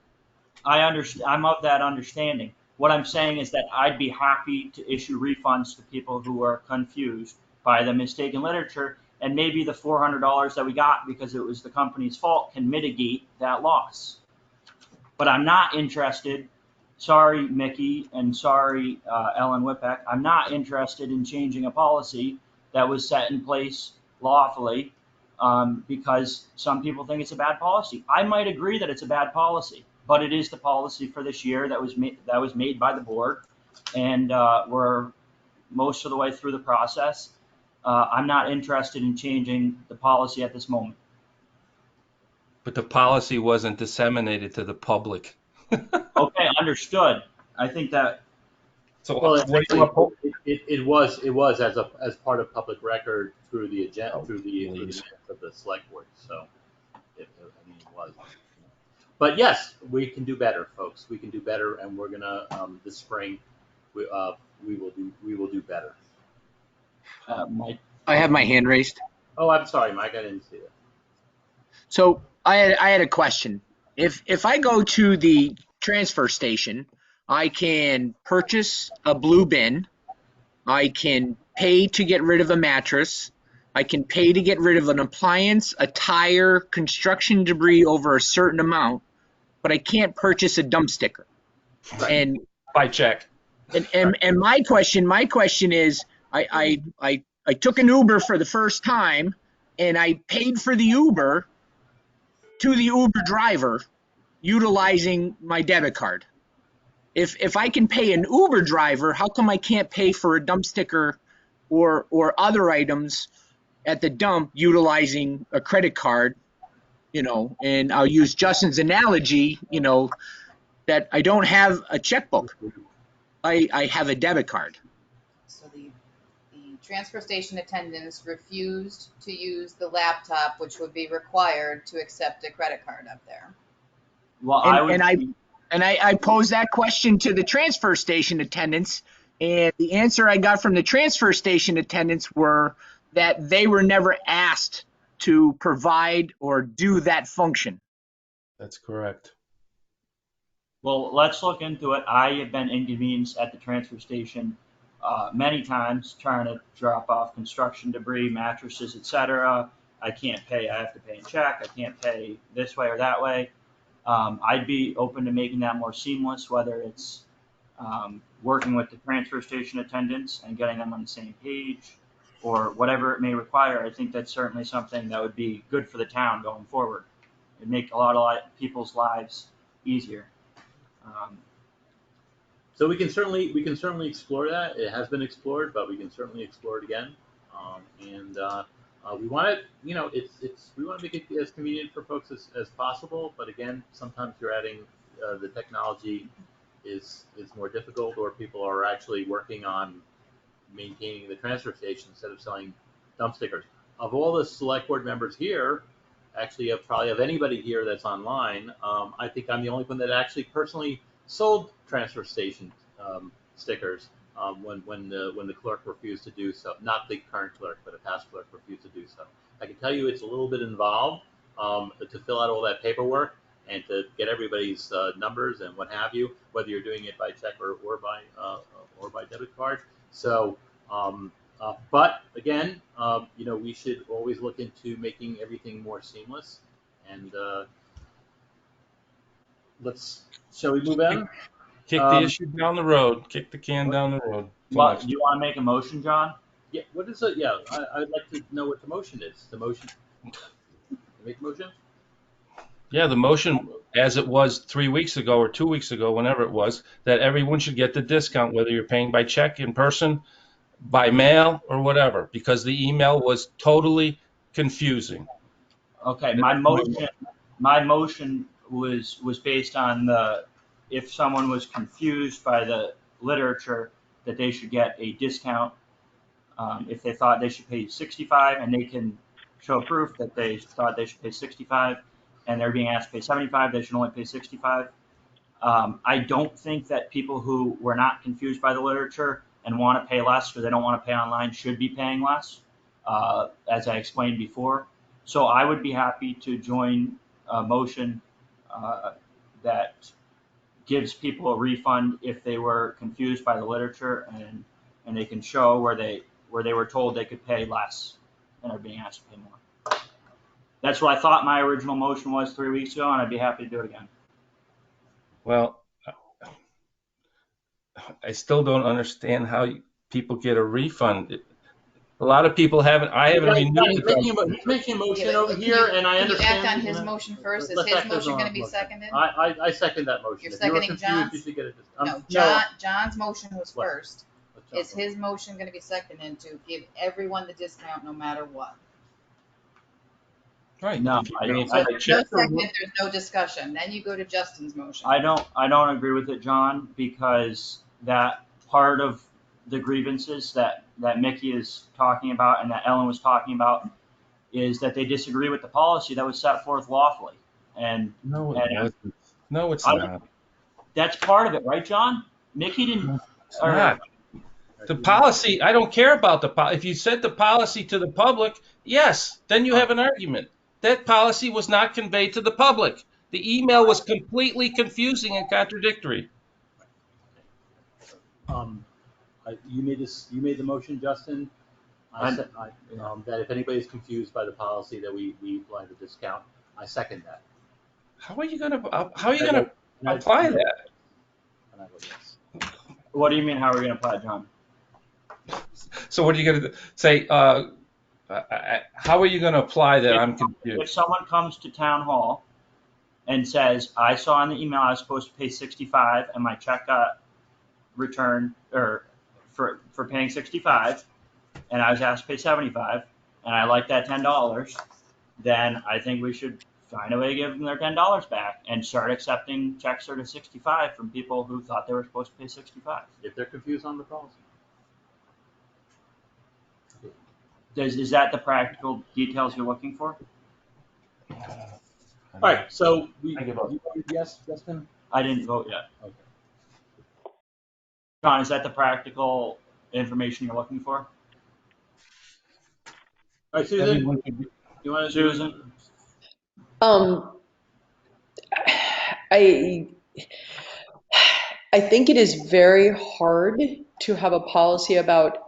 S4: I understand. I'm of that understanding. What I'm saying is that I'd be happy to issue refunds to people who are confused by the mistaken literature, and maybe the $400 that we got because it was the company's fault can mitigate that loss. But I'm not interested. Sorry, Mickey, and sorry, Ellen Whippeck. I'm not interested in changing a policy that was set in place lawfully because some people think it's a bad policy. I might agree that it's a bad policy, but it is the policy for this year that was made by the board, and we're most of the way through the process. I'm not interested in changing the policy at this moment.
S3: But the policy wasn't disseminated to the public.
S4: Okay, understood. I think that
S3: So
S2: Well,
S3: what do you want?
S2: it was as part of public record through the agenda, through the minutes of the select board. So, I mean, it was. But yes, we can do better, folks. We can do better, and we're gonna this spring, we will do better.
S4: Mike.
S7: I have my hand raised.
S2: Oh, I'm sorry, Mike. I didn't see that.
S7: So I had a question. If I go to the transfer station, I can purchase a blue bin. I can pay to get rid of a mattress. I can pay to get rid of an appliance, a tire, construction debris over a certain amount, but I can't purchase a dump sticker.
S2: Right.
S7: And
S3: By check.
S7: and my question is, I took an Uber for the first time, and I paid for the Uber to the Uber driver utilizing my debit card. If I can pay an Uber driver, how come I can't pay for a dump sticker or other items at the dump utilizing a credit card? And I'll use Justin's analogy, that I don't have a checkbook. I have a debit card.
S5: So the transfer station attendants refused to use the laptop, which would be required to accept a credit card up there.
S4: Well,
S7: I posed that question to the transfer station attendants, and the answer I got from the transfer station attendants were that they were never asked to provide or do that function.
S3: That's correct.
S4: Well, let's look into it. I have been inconvenienced at the transfer station many times trying to drop off construction debris, mattresses, etc. I can't pay. I have to pay in check. I can't pay this way or that way. I'd be open to making that more seamless, whether it's working with the transfer station attendants and getting them on the same page or whatever it may require. I think that's certainly something that would be good for the town going forward. It'd make a lot of people's lives easier.
S2: So we can certainly explore that. It has been explored, but we can certainly explore it again. We want it, we want to make it as convenient for folks as possible. But again, sometimes you're adding the technology is more difficult, or people are actually working on maintaining the transfer station instead of selling dump stickers. Of all the select board members here, actually, probably of anybody here that's online, I think I'm the only one that actually personally sold transfer station stickers when the clerk refused to do so. Not the current clerk, but a past clerk refused to do so. I can tell you it's a little bit involved to fill out all that paperwork and to get everybody's numbers and what have you, whether you're doing it by check or by debit card. So, but again, we should always look into making everything more seamless. And shall we move on?
S3: Kick the issue down the road. Kick the can down the road.
S4: Do you want to make a motion, John?
S2: Yeah. What is it? Yeah, I'd like to know what the motion is. The motion. Make a motion.
S3: Yeah, the motion, as it was 3 weeks ago or 2 weeks ago, whenever it was, that everyone should get the discount, whether you're paying by check, in person, by mail, or whatever, because the email was totally confusing.
S4: Okay, my motion was based on if someone was confused by the literature, that they should get a discount. If they thought they should pay $65 and they can show proof that they thought they should pay $65 and they're being asked to pay $75, they should only pay $65. I don't think that people who were not confused by the literature and want to pay less because they don't want to pay online should be paying less. as I explained before. So I would be happy to join a motion that gives people a refund if they were confused by the literature and they can show where they were told they could pay less and are being asked to pay more. That's what I thought my original motion was 3 weeks ago, and I'd be happy to do it again.
S3: Well, I still don't understand how people get a refund. A lot of people haven't. I haven't renewed.
S2: He's making a motion over here, and I
S5: Can you
S2: understand.
S5: act on his motion first? Is
S2: Let's
S5: his
S2: act as
S5: motion
S2: on
S5: gonna be
S2: motion.
S5: seconded?
S2: I second that motion.
S5: You're
S2: If you were
S5: seconding
S2: confused,
S5: John's?
S2: you should get it.
S5: No, John's motion was
S2: What?
S5: first.
S2: Let's
S5: Is his motion gonna be seconded to give everyone the discount no matter what?
S3: Right.
S4: No,
S3: If you
S4: I
S3: pay
S4: don't.
S3: inside
S5: So
S3: a
S5: there's no
S3: check or
S5: second,
S3: what-
S5: there's no discussion. Then you go to Justin's motion.
S4: I don't agree with it, John, because that part of the grievances that Mickey is talking about and that Ellen was talking about is that they disagree with the policy that was set forth lawfully. And
S3: No, it
S4: and
S3: wasn't. No, it's
S4: I-
S3: not.
S4: that's part of it, right, John? Mickey didn't.
S3: It's not. The policy, I don't care about the policy. If you said the policy to the public, yes, then you have an argument. That policy was not conveyed to the public. The email was completely confusing and contradictory.
S2: You made the motion, Justin. That if anybody's confused by the policy that we apply the discount, I second that.
S3: How are you gonna apply that?
S2: And I vote yes.
S4: What do you mean? How are we going to apply it, John?
S3: So what are you gonna say? How are you gonna apply that? I'm
S4: If
S3: confused.
S4: someone comes to town hall and says, "I saw in the email I was supposed to pay 65, and my check got returned or for paying 65, and I was asked to pay 75, and I like that $10," then I think we should find a way to give them their $10 back and start accepting checks that are 65 from people who thought they were supposed to pay 65.
S2: If they're confused on the policy.
S4: Is that the practical details you're looking for?
S2: All right, so you
S3: I give up.
S2: voted yes, Justin?
S4: I didn't vote yet.
S2: Okay.
S4: John, is that the practical information you're looking for?
S2: All right, Susan,
S3: Everyone can be-
S2: you want to
S4: Susan?
S8: I think it is very hard to have a policy about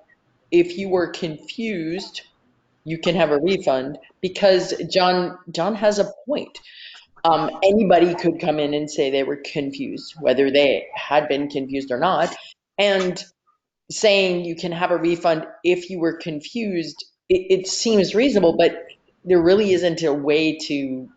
S8: if you were confused, you can have a refund, because John has a point. Anybody could come in and say they were confused, whether they had been confused or not. And saying you can have a refund if you were confused, it seems reasonable, but there really isn't a way to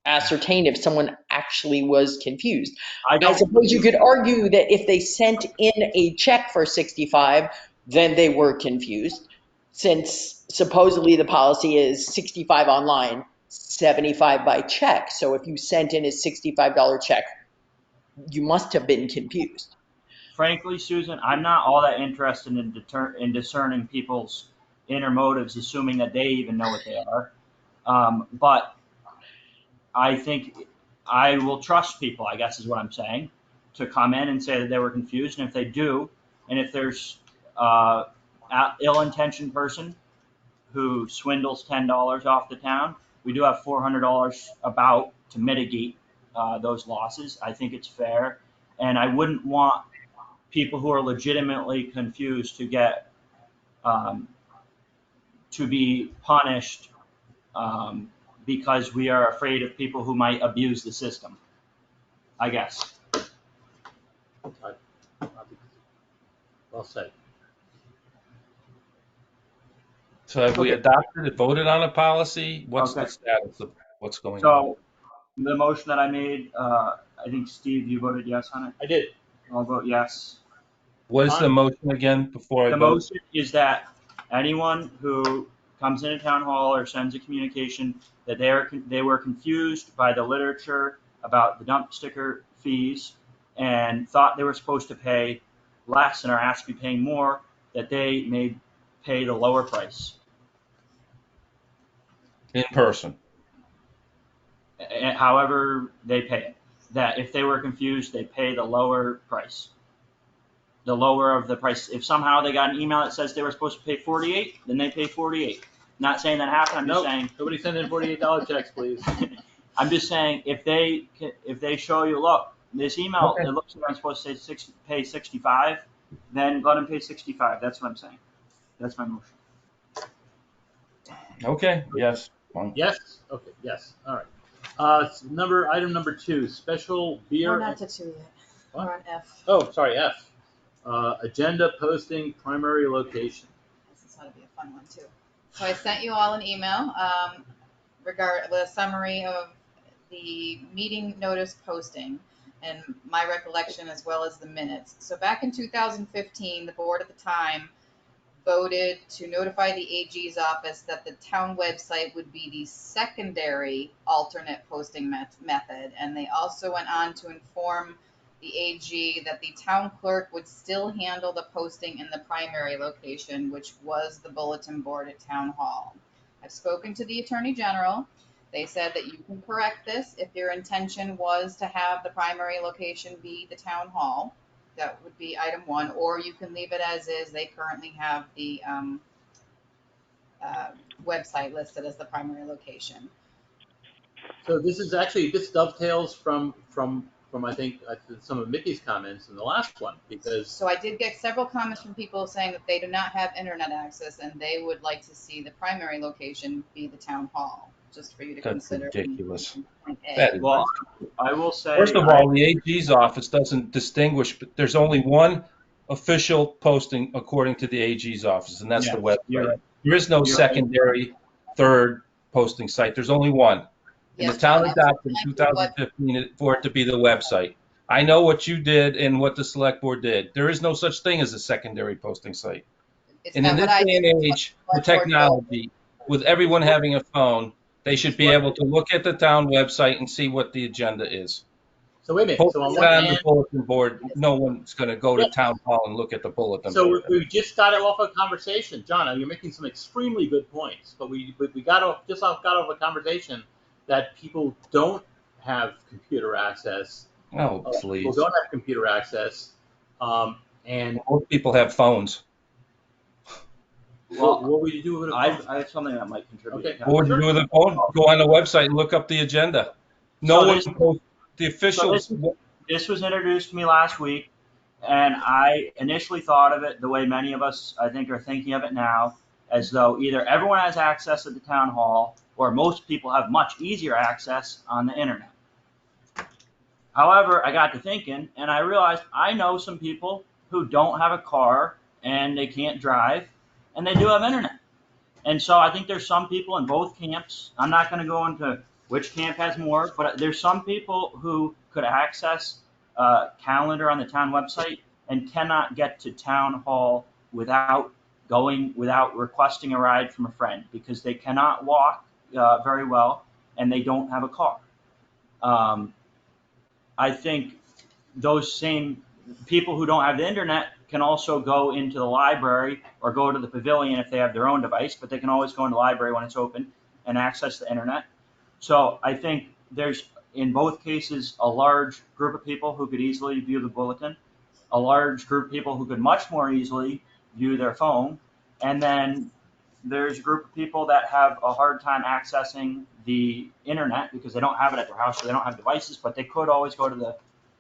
S8: ascertain if someone actually was confused. I suppose you could argue that if they sent in a check for 65, then they were confused, since supposedly the policy is 65 online, 75 by check. So if you sent in a $65 check, you must have been confused.
S4: Frankly, Susan, I'm not all that interested in discerning people's inner motives, assuming that they even know what they are. But I think I will trust people, I guess is what I'm saying, to come in and say that they were confused. And if they do, and if there's an ill-intentioned person who swindles $10 off the town, we do have $400 about to mitigate those losses. I think it's fair. And I wouldn't want people who are legitimately confused to get to be punished because we are afraid of people who might abuse the system, I guess.
S2: Well said.
S3: So have we adopted and voted on a policy? What's
S4: Okay.
S3: the status of what's going on?
S4: So the motion that I made, I think Steve, you voted yes on it.
S2: I did.
S4: I'll vote yes.
S3: What is the motion again before I
S4: The
S3: vote?
S4: motion is that anyone who comes into town hall or sends a communication that they were confused by the literature about the dump sticker fees and thought they were supposed to pay less and are asked to be paying more, that they may pay the lower price.
S3: In person.
S4: However they pay it. That if they were confused, they pay the lower price. the lower of the price. If somehow they got an email that says they were supposed to pay 48, then they pay 48. Not saying that happened. I'm just saying.
S2: Nobody send in $48 checks, please.
S4: I'm just saying if they show you, look, this email,
S3: Okay.
S4: it looks like I'm supposed to say pay 65, then let them pay 65. That's what I'm saying. That's my motion.
S3: Okay, yes. Fine.
S2: Yes? Okay, yes, all right. Item number 2, special beer.
S5: We're not to 2 yet.
S2: What?
S5: We're on F.
S2: Oh, sorry, F. Agenda posting primary location.
S5: This is going to be a fun one too. So I sent you all an email with a summary of the meeting notice posting and my recollection as well as the minutes. So back in 2015, the board at the time voted to notify the AG's office that the town website would be the secondary alternate posting method. And they also went on to inform the AG that the town clerk would still handle the posting in the primary location, which was the bulletin board at town hall. I've spoken to the attorney general. They said that you can correct this if your intention was to have the primary location be the town hall. That would be item 1, or you can leave it as is. They currently have the website listed as the primary location.
S2: So this dovetails from I think some of Mickey's comments in the last one, because
S5: So I did get several comments from people saying that they do not have internet access and they would like to see the primary location be the town hall, just for you to
S3: That's
S5: consider.
S3: ridiculous.
S5: Point A.
S3: That is
S4: Well, I will say.
S3: First of all, the AG's office doesn't distinguish, but there's only one official posting according to the AG's office, and that's
S4: Yeah,
S3: the website.
S4: you're right.
S3: There is no
S4: You're right.
S3: secondary, third posting site. There's only one. And
S5: Yes,
S3: the town
S5: John,
S3: adopted in
S5: that's what-
S3: 2015 for it to be the website. I know what you did and what the select board did. There is no such thing as a secondary posting site.
S5: It's
S3: And
S5: not
S3: in this
S5: what I
S3: day and
S5: did, it's
S3: age,
S5: what
S3: with
S5: the board told me.
S3: technology, with everyone having a phone, they should be able to look at the town website and see what the agenda is.
S2: so wait a minute.
S3: Post
S2: So on
S3: it
S2: one
S3: on the
S2: hand,
S3: bulletin board. No one's going to go to
S2: Yeah.
S3: town hall and look at the bulletin
S2: so
S3: board.
S2: we just got off a conversation, John. You're making some extremely good points, but we got off a conversation that people don't have computer access.
S3: Oh,
S2: People
S3: please.
S2: don't have computer access, and
S3: Most people have phones.
S2: what would you do with a phone?
S4: I have something that might contribute.
S2: Okay.
S3: What would you do with a phone? Go on the website and look up the agenda. No
S4: So
S3: one
S4: this-
S3: posts the officials.
S4: This was introduced to me last week, and I initially thought of it the way many of us, I think, are thinking of it now, as though either everyone has access at the town hall, or most people have much easier access on the internet. However, I got to thinking, and I realized I know some people who don't have a car and they can't drive, and they do have internet. And so I think there's some people in both camps. I'm not going to go into which camp has more, but there's some people who could access a calendar on the town website and cannot get to town hall without requesting a ride from a friend, because they cannot walk very well and they don't have a car. I think those same people who don't have the internet can also go into the library or go to the pavilion if they have their own device, but they can always go in the library when it's open and access the internet. So I think there's, in both cases, a large group of people who could easily view the bulletin, a large group of people who could much more easily view their phone, and then there's a group of people that have a hard time accessing the internet because they don't have it at their house, or they don't have devices, but they could always go to the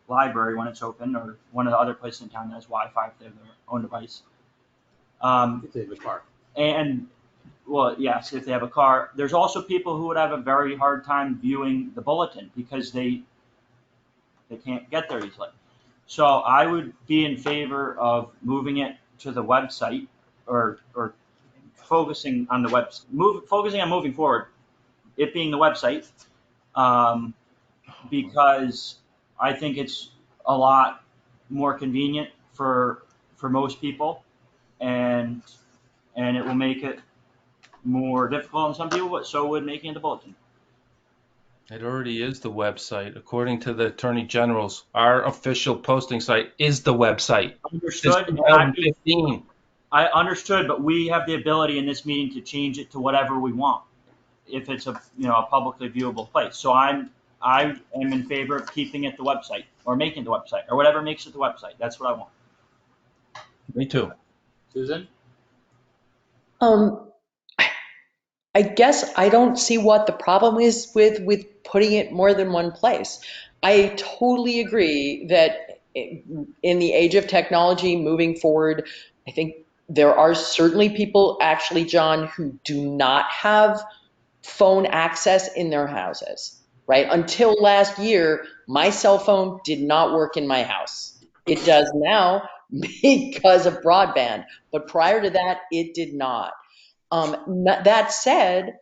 S4: library when it's open, or one of the other places in town that has Wi-Fi if they have their own device.
S2: If they have a car.
S4: And, well, yes, if they have a car. There's also people who would have a very hard time viewing the bulletin because they can't get there easily. So I would be in favor of moving it to the website, or focusing on the focusing on moving forward, it being the website, because I think it's a lot more convenient for most people, and it will make it more difficult on some people, but so would making it the bulletin.
S3: It already is the website. According to the Attorney General's, our official posting site is the website.
S4: Understood.
S3: Since 2015.
S4: I understood, but we have the ability in this meeting to change it to whatever we want, if it's a publicly viewable place. So I am in favor of keeping it the website, or making it the website, or whatever makes it the website. That's what I want.
S3: Me too.
S2: Susan?
S8: Um, I guess I don't see what the problem is with putting it more than one place. I totally agree that in the age of technology moving forward, I think there are certainly people actually, John, who do not have phone access in their houses, right? Until last year, my cell phone did not work in my house. It does now because of broadband, but prior to that, it did not. That said,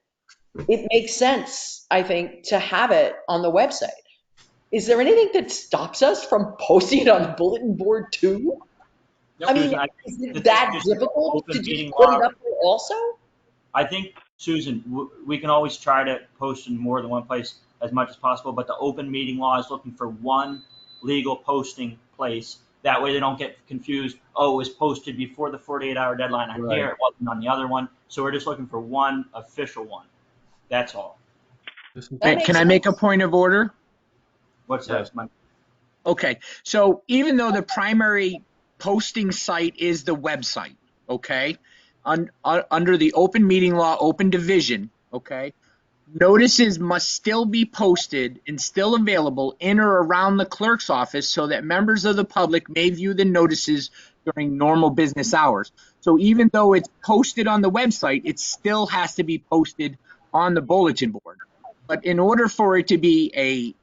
S8: it makes sense, I think, to have it on the website. Is there anything that stops us from posting it on the bulletin board too?
S2: Nope.
S8: I mean,
S4: Susan, I
S8: is
S4: think
S8: it
S4: that
S8: that
S4: just
S8: difficult to
S4: open
S8: just
S4: meeting
S8: put
S4: law.
S8: it up there also?
S4: I think, Susan, we can always try to post in more than one place as much as possible, but the open meeting law is looking for one legal posting place. That way they don't get confused. Oh, it was posted before the 48-hour deadline on
S3: Right.
S4: here, it wasn't on the other one. So we're just looking for one official one. That's all.
S8: That makes
S7: Can I make a
S8: sense.
S7: point of order?
S4: What's
S3: Yes.
S4: that, Mike?
S7: Okay, so even though the primary posting site is the website, okay, under the open meeting law, open division, okay, notices must still be posted and still available in or around the clerk's office so that members of the public may view the notices during normal business hours. So even though it's posted on the website, it still has to be posted on the bulletin board. But in order for it to be a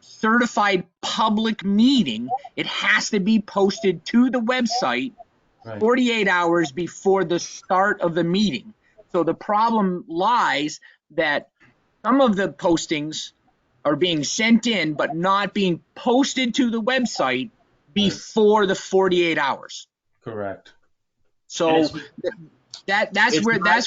S7: certified public meeting, it has to be posted to the website
S3: Right.
S7: 48 hours before the start of the meeting. So the problem lies that some of the postings are being sent in but not being posted to the website before the 48 hours.
S3: Correct.
S4: And
S7: So that's
S4: it's
S7: where
S4: not,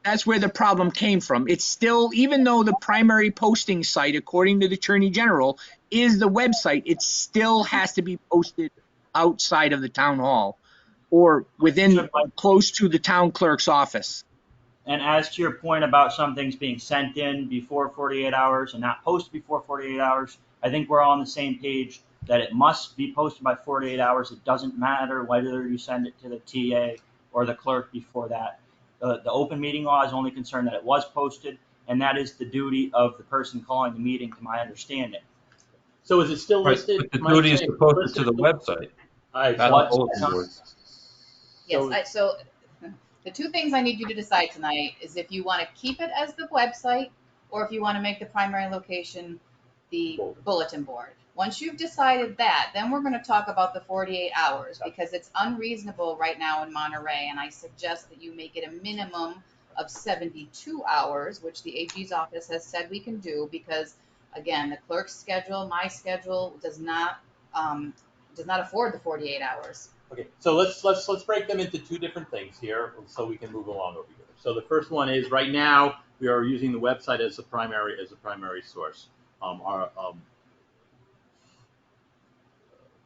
S7: that's where the problem came from. It's still, even though the primary posting site, according to the Attorney General, is the website, it still has to be posted outside of the town hall or within close to the town clerk's office.
S4: and as to your point about some things being sent in before 48 hours and not posted before 48 hours, I think we're all on the same page that it must be posted by 48 hours. It doesn't matter whether you send it to the TA or the clerk before that. The open meeting law is only concerned that it was posted, and that is the duty of the person calling the meeting, to my understanding.
S2: So is it still
S3: Right.
S2: listed?
S3: But the
S2: Mike,
S3: duty is
S2: say
S3: to post it
S2: listed
S3: to the website,
S2: All right,
S3: not
S2: so
S3: on the
S4: What's
S3: bulletin
S4: that?
S3: board.
S5: Yes, so the two things I need you to decide tonight is if you want to keep it as the website or if you want to make the primary location the bulletin board. Once you've decided that, then we're going to talk about the 48 hours because it's unreasonable right now in Monterey, and I suggest that you make it a minimum of 72 hours, which the AG's office has said we can do because, again, the clerk's schedule, my schedule does not afford the 48 hours.
S2: Okay, so let's break them into two different things here, so we can move along over here. So the first one is right now we are using the website as a primary source.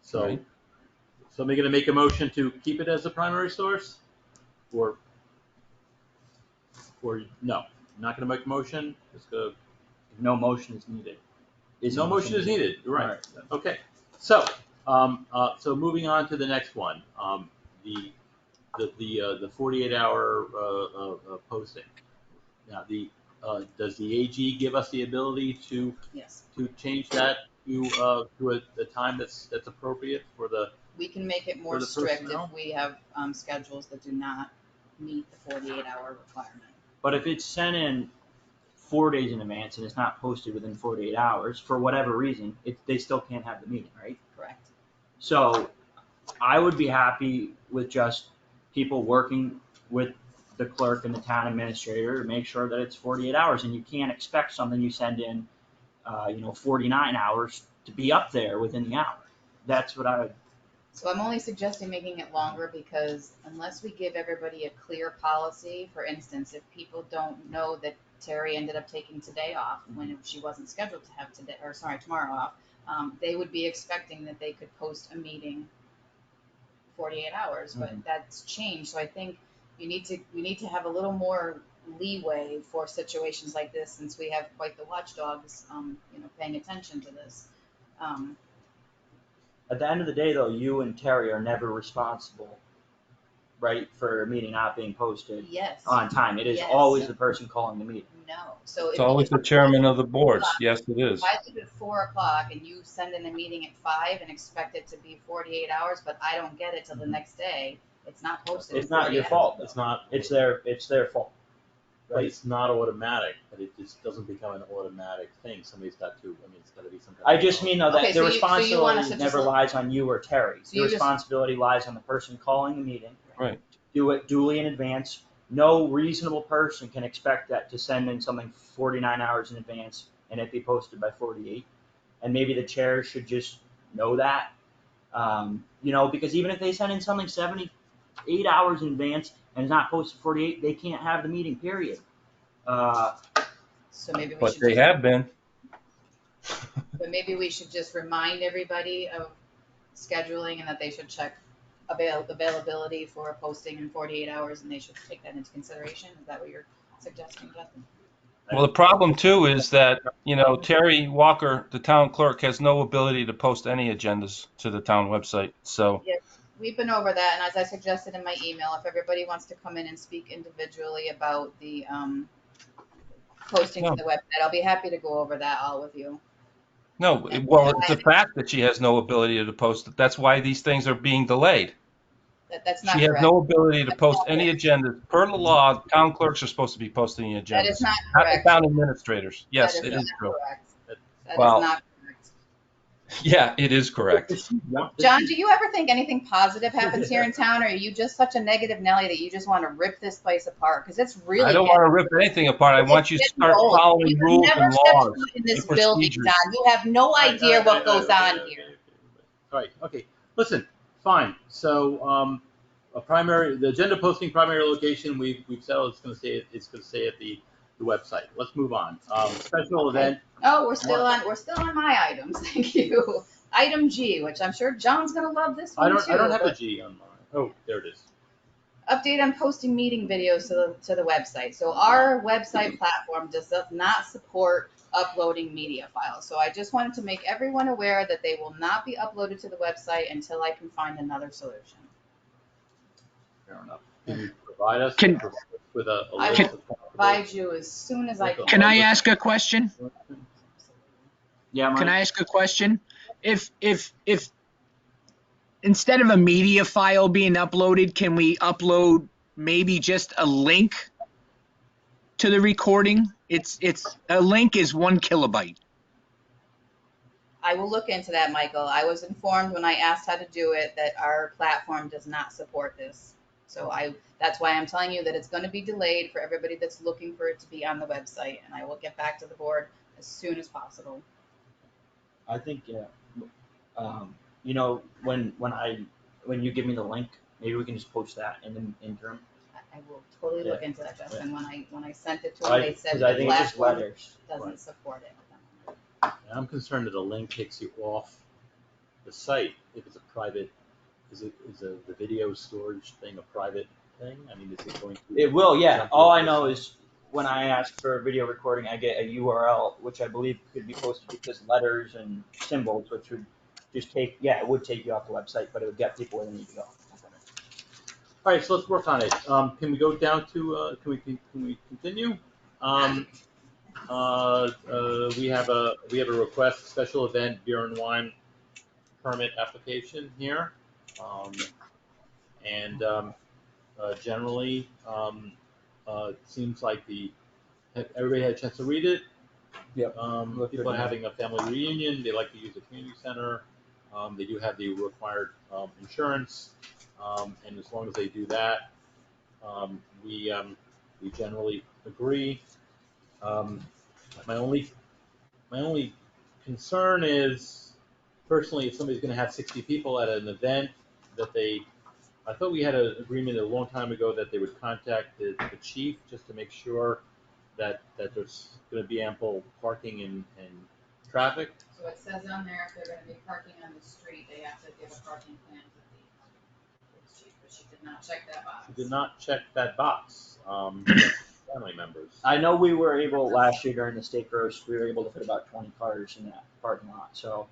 S2: So
S3: Right.
S2: somebody going to make a motion to keep it as a primary source, or no? Not going to make a motion. Just go.
S4: No motion is needed.
S2: No motion is needed. You're right.
S4: All right.
S2: Okay. So so moving on to the next one. The 48-hour posting. Now, does the AG give us the ability to
S5: Yes.
S2: change that to a time that's appropriate for the
S5: We can make it more
S2: For the
S5: strict
S2: personnel?
S5: if we have schedules that do not meet the 48-hour requirement.
S4: But if it's sent in 4 days in advance and it's not posted within 48 hours, for whatever reason, they still can't have the meeting, right?
S5: Correct.
S4: So I would be happy with just people working with the clerk and the town administrator to make sure that it's 48 hours, and you can't expect something you send in, 49 hours to be up there within the hour. That's what I would.
S5: So I'm only suggesting making it longer because unless we give everybody a clear policy, for instance, if people don't know that Terry ended up taking today off when she wasn't scheduled to have tomorrow off, they would be expecting that they could post a meeting 48 hours, but that's changed. So I think we need to have a little more leeway for situations like this, since we have quite the watchdogs, paying attention to this.
S4: At the end of the day, though, you and Terry are never responsible, right, for a meeting not being posted
S5: Yes.
S4: on time. It is
S5: Yes.
S4: always the person calling the meeting.
S5: No. So
S3: It's
S5: if
S3: always the chairman of the boards. Yes, it is.
S5: if I leave at 4 o'clock and you send in a meeting at 5 and expect it to be 48 hours, but I don't get it till the next day, it's not posted.
S4: It's
S5: in
S4: not
S5: 48
S4: your
S5: hours.
S4: fault.
S2: It's not,
S4: It's their fault.
S2: but
S4: Right.
S2: it's not automatic, but it just doesn't become an automatic thing. Somebody's got to, I mean, it's gotta be some kind
S4: I
S2: of.
S4: just mean though that
S5: Okay,
S4: the
S5: so you want
S4: responsibility
S5: us to just
S4: never
S5: look-
S4: lies on you or Terry.
S5: So
S4: The
S5: you just-
S4: responsibility lies on the person calling the meeting.
S3: Right.
S4: Do it duly in advance. No reasonable person can expect that to send in something 49 hours in advance and it be posted by 48. And maybe the chair should just know that. Because even if they send in something 78 hours in advance and it's not posted 48, they can't have the meeting, period.
S5: So maybe we
S3: But
S5: should
S3: they
S5: just,
S3: have been.
S5: but maybe we should just remind everybody of scheduling and that they should check availability for posting in 48 hours and they should take that into consideration. Is that what you're suggesting, Justin?
S3: Well, the problem too is that, Terry Walker, the town clerk, has no ability to post any agendas to the town website. So,
S5: Yes, we've been over that, and as I suggested in my email, if everybody wants to come in and speak individually about the posting to the website, I'll be happy to go over that all with you.
S3: no, well, it's the fact that she has no ability to post it. That's why these things are being delayed.
S5: That's not
S3: She has
S5: correct.
S3: no ability to
S5: That's
S3: post
S5: not
S3: any
S5: correct.
S3: agendas. Per the law, town clerks are supposed to be posting the agendas.
S5: That is not
S3: Not
S5: correct.
S3: the town administrators. Yes,
S5: That is
S3: it
S5: not
S3: is true.
S5: correct. That
S3: Well,
S5: is not correct.
S3: Yeah, it is correct.
S5: John, do you ever think anything positive happens here in town, or are you just such a negative Nelly that you just want to rip this place apart? Because it's really
S3: I don't want to rip anything apart. I want you to start following
S5: You've
S3: rules
S5: never
S3: and
S5: stepped
S3: laws
S5: foot in this
S3: and
S5: building,
S3: procedures.
S5: John. You have no idea what goes on here.
S2: All right, okay, listen, fine, so, the agenda posting primary location, we've settled, it's gonna stay at the website. Let's move on. Special
S5: Okay.
S2: event,
S5: Oh, we're still on my items. Thank you. Item G, which I'm sure John's gonna love this
S2: I
S5: one
S2: don't
S5: too.
S2: have a
S5: but
S2: G on mine. Oh, there it is.
S5: Update on posting meeting videos to the website. So our website platform does not support uploading media files. So I just wanted to make everyone aware that they will not be uploaded to the website until I can find another solution.
S2: Fair enough. Can you provide us with a
S5: I
S2: list
S5: will
S2: of
S5: provide you as soon as I can.
S7: Can I ask a question?
S4: Yeah,
S7: Can I ask a question? If instead of a media file being uploaded, can we upload maybe just a link to the recording? It's a link is 1 kilobyte.
S5: I will look into that, Michael. I was informed when I asked how to do it that our platform does not support this. So that's why I'm telling you that it's going to be delayed for everybody that's looking for it to be on the website, and I will get back to the board as soon as possible.
S4: I think when you give me the link, maybe we can just post that in the interim.
S5: I will totally look into that, Justin. When I sent it to them,
S4: I
S5: they said
S4: think it's just
S5: platform
S4: letters.
S5: doesn't support it.
S2: And I'm concerned that a link takes you off the site if it's a private, is the video storage thing a private thing? I mean, is it going to?
S4: It will, yeah.
S2: jump
S4: All
S2: over
S4: I
S2: the
S4: know
S2: site?
S4: is when I ask for a video recording, I get a URL, which I believe could be posted because letters and symbols, which would just it would take you off the website, but it would get people where they need to go.
S2: All right, so let's work on it. Can we go down to, can we continue? We have a request, special event beer and wine permit application here. Generally, it seems like everybody had a chance to read it.
S4: Yep.
S2: People are having a family reunion. They like to use the community center. They do have the required insurance, and as long as they do that, we generally agree. My only concern is, personally, if somebody's going to have 60 people at an event, I thought we had an agreement a long time ago that they would contact the chief just to make sure that there's going to be ample parking and traffic.
S5: So it says on there if they're going to be parking on the street, they have to give a parking plan to the chief, but she did not check that box.
S2: She did not check that box. Family members.
S4: I know we were able last year during the state roast, we were able to fit about 20 cars in that parking lot. So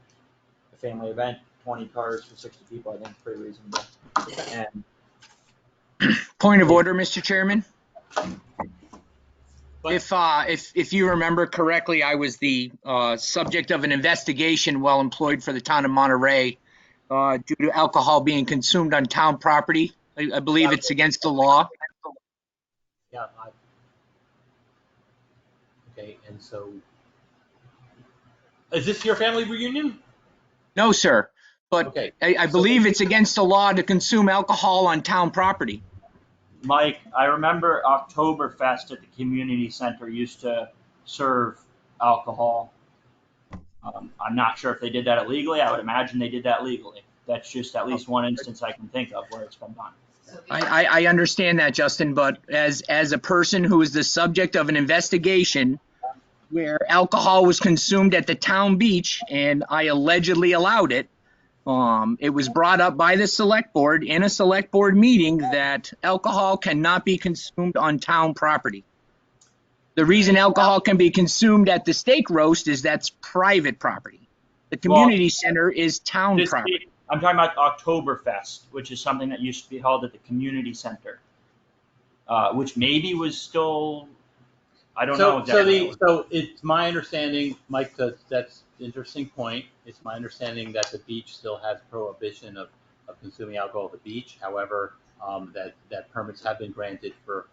S4: a family event, 20 cars for 60 people, I think is pretty reasonable. And
S7: Point of order, Mr. Chairman.
S2: But-
S7: If you remember correctly, I was the subject of an investigation while employed for the town of Monterey due to alcohol being consumed on town property. I believe it's against the law.
S2: Yeah. Okay, and so, is this your family reunion?
S7: No, sir. But
S2: Okay.
S7: I believe it's against the law to consume alcohol on town property.
S4: Mike, I remember Oktoberfest at the community center used to serve alcohol. I'm not sure if they did that illegally. I would imagine they did that legally. That's just at least one instance I can think of where it's been done.
S5: So
S7: I understand that, Justin, but as a person who is the subject of an investigation where alcohol was consumed at the town beach and I allegedly allowed it, it was brought up by the select board in a select board meeting that alcohol cannot be consumed on town property. The reason alcohol can be consumed at the steak roast is that's private property. The community center is town property.
S4: I'm talking about Oktoberfest, which is something that used to be held at the community center, which maybe was still, I don't know exactly.
S2: So it's my understanding, Mike, that's an interesting point. It's my understanding that the beach still has prohibition of consuming alcohol at the beach. However, that permits have been granted for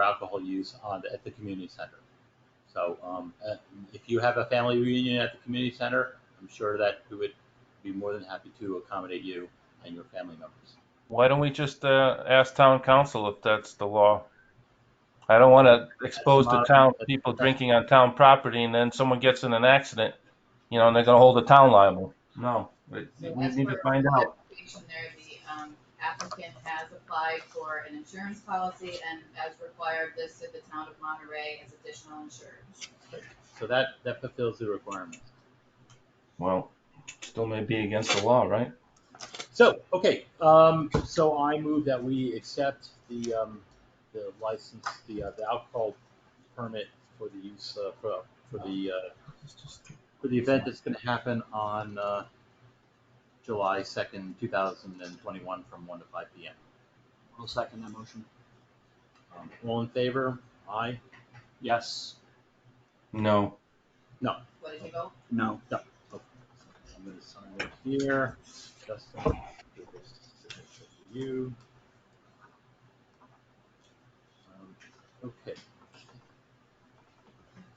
S2: alcohol use at the community center. So if you have a family reunion at the community center, I'm sure that we would be more than happy to accommodate you and your family members.
S3: Why don't we just ask town council if that's the law? I don't want to expose the town people drinking on town property, and then someone gets in an accident, and they're going to hold the town liable. No, we need to find out.
S5: There, the applicant has applied for an insurance policy, and as required, listed the town of Monterey as additional insurance.
S2: So that fulfills the requirements.
S3: Well, still may be against the law, right?
S2: So, okay, so I move that we accept the license, the alcohol permit for the use for the event that's going to happen on July 2nd, 2021, from 1 to 5 p.m.
S4: I'll second that motion.
S2: All in favor? Aye.
S4: Yes.
S3: No.
S2: No.
S5: What did you vote?
S4: No.
S2: No. Okay. I'm going to sign it here. Justin, give this signature to you. Okay.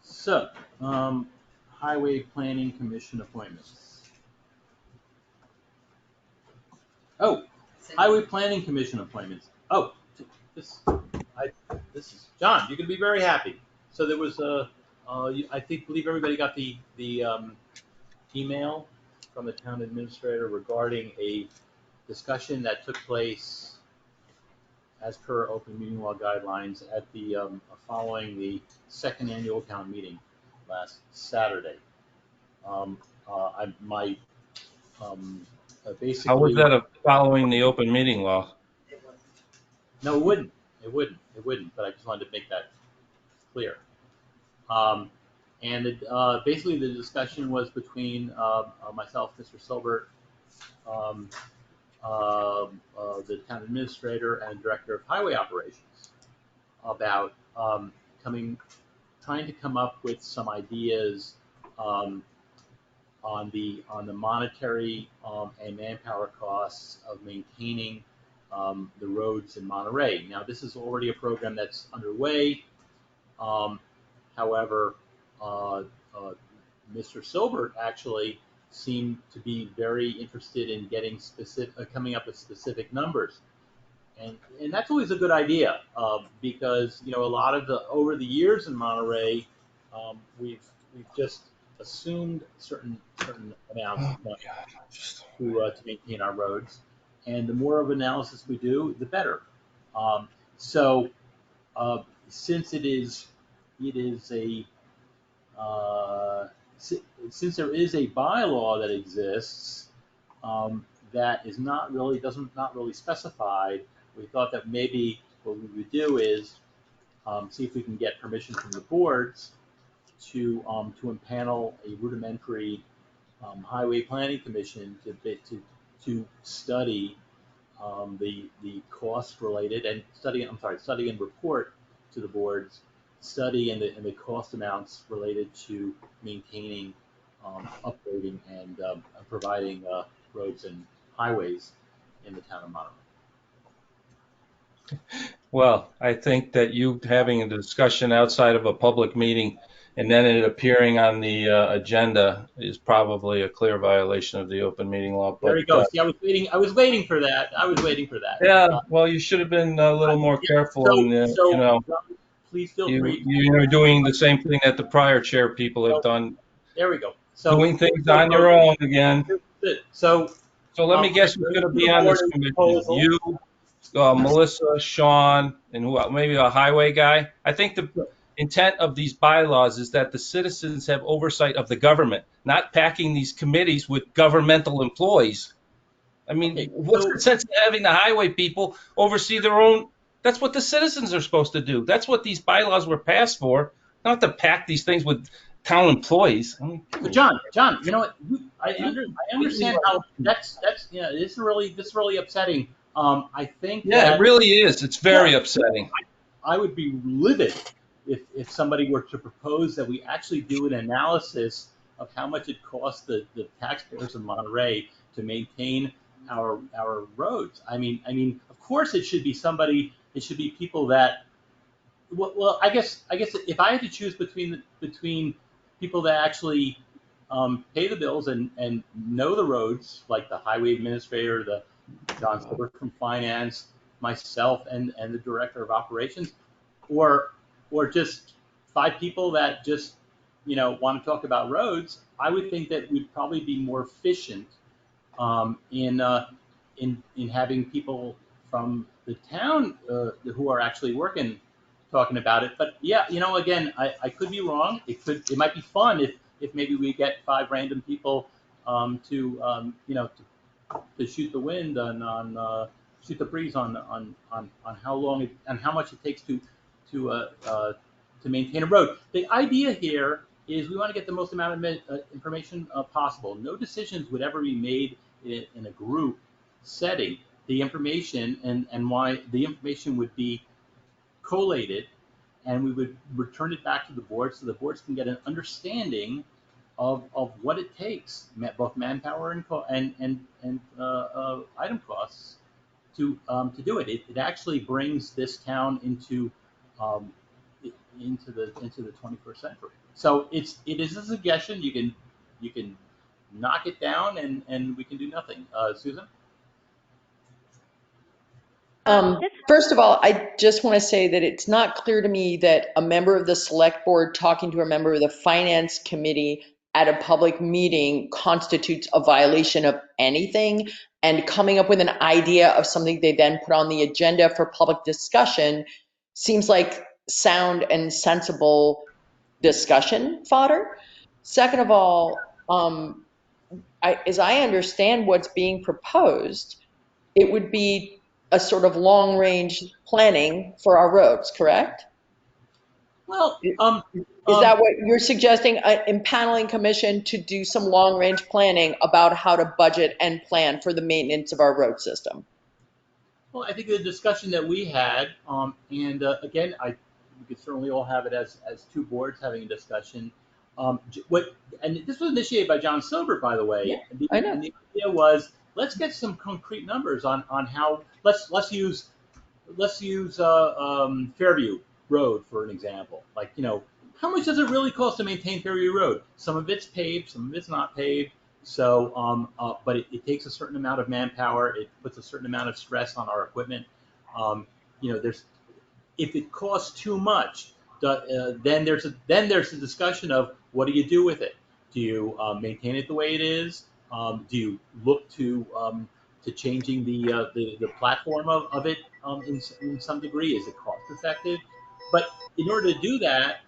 S2: So, Highway Planning Commission appointments. Oh, Highway Planning Commission appointments. Oh, this is John. You can be very happy. So there was believe everybody got the email from the town administrator regarding a discussion that took place as per open meeting law guidelines at the following the second annual town meeting last Saturday. Basically.
S3: How was that following the open meeting law?
S2: No, it wouldn't. It wouldn't. But I just wanted to make that clear. Basically, the discussion was between myself, Mr. Silbert, the town administrator, and director of highway operations about trying to come up with some ideas on the monetary and manpower costs of maintaining the roads in Monterey. Now, this is already a program that's underway. However, Mr. Silbert actually seemed to be very interested in getting coming up with specific numbers, and that's always a good idea because a lot of over the years in Monterey, we've just assumed certain amounts of money to maintain our roads, and the more of analysis we do, the better. Since it is a since there is a bylaw that exists that is not really specified, we thought that maybe what we would do is see if we can get permission from the boards to impanel a rudimentary highway planning commission to to study the cost related and study and report to the boards, study and the cost amounts related to maintaining, upgrading, and providing roads and highways in the town of Monterey.
S3: Well, I think that you having a discussion outside of a public meeting and then it appearing on the agenda is probably a clear violation of the open meeting law.
S2: There
S3: But
S2: you go. See, I was waiting. I was waiting for that.
S3: yeah, well, you should have been a little more
S2: Yeah,
S3: careful,
S2: so,
S3: and
S2: so
S3: you know,
S2: John, please feel free.
S3: you're doing the same thing that the prior chair people have
S2: So,
S3: done,
S2: there we go. So,
S3: doing things on your own again.
S2: so
S3: So let me
S2: I'm
S3: guess
S2: going
S3: who's
S2: to
S3: going to
S2: bring
S3: be
S2: to the
S3: on
S2: board
S3: this
S2: a
S3: commission?
S2: proposal.
S3: You, Melissa, Sean, and who? Maybe a highway guy. I think the intent of these bylaws is that the citizens have oversight of the government, not packing these committees with governmental employees. I mean,
S2: Okay,
S3: what's
S2: so
S3: the sense of having the highway people oversee their own? That's what the citizens are supposed to do. That's what these bylaws were passed for, not to pack these things with town employees. I mean,
S2: So John, you know what? I
S3: you
S2: understand how that's this is really upsetting. I think
S3: yeah, it
S2: that
S3: really is. It's
S2: yeah,
S3: very upsetting.
S2: I would be livid if somebody were to propose that we actually do an analysis of how much it costs the taxpayers of Monterey to maintain our roads. Of course, it should be somebody. It should be people that. Well, I guess if I had to choose between people that actually pay the bills and know the roads, like the highway administrator, the John Silver from finance, myself, and the director of operations, or just five people that just want to talk about roads, I would think that we'd probably be more efficient in having people from the town who are actually working talking about it. But yeah, again, I could be wrong. It might be fun if maybe we get five random people to shoot the wind shoot the breeze on how long and how much it takes to to maintain a road. The idea here is we want to get the most amount of information possible. No decisions would ever be made in a group setting. The information and why the information would be collated, and we would return it back to the board so the boards can get an understanding of what it takes, both manpower and item costs to do it. It actually brings this town um, into the 21st century. So it is a suggestion. You can knock it down and we can do nothing. Susan.
S9: This
S8: First of all, I just want to say that it's not clear to me that a member of the select board talking to a member of the finance committee at a public meeting constitutes a violation of anything, and coming up with an idea of something they then put on the agenda for public discussion seems like sound and sensible discussion fodder. Second of all, as I understand what's being proposed, it would be a sort of long range planning for our roads, correct?
S2: Well,
S8: Is that what you're suggesting, impaneling commission to do some long range planning about how to budget and plan for the maintenance of our road system?
S2: Well, I think the discussion that we had, and again, we could certainly all have it as two boards having a discussion. And this was initiated by John Silver, by the way.
S8: Yeah,
S2: And the,
S8: I know.
S2: and the idea was let's get some concrete numbers on how let's use Fairview Road for an example. Like how much does it really cost to maintain Fairview Road? Some of it's paved, some of it's not paved. So, but it takes a certain amount of manpower. It puts a certain amount of stress on our equipment. There's if it costs too much, then there's a discussion of what do you do with it? Do you maintain it the way it is? Do you look to changing the platform of it in some degree? Is it cost effective? But in order to do that,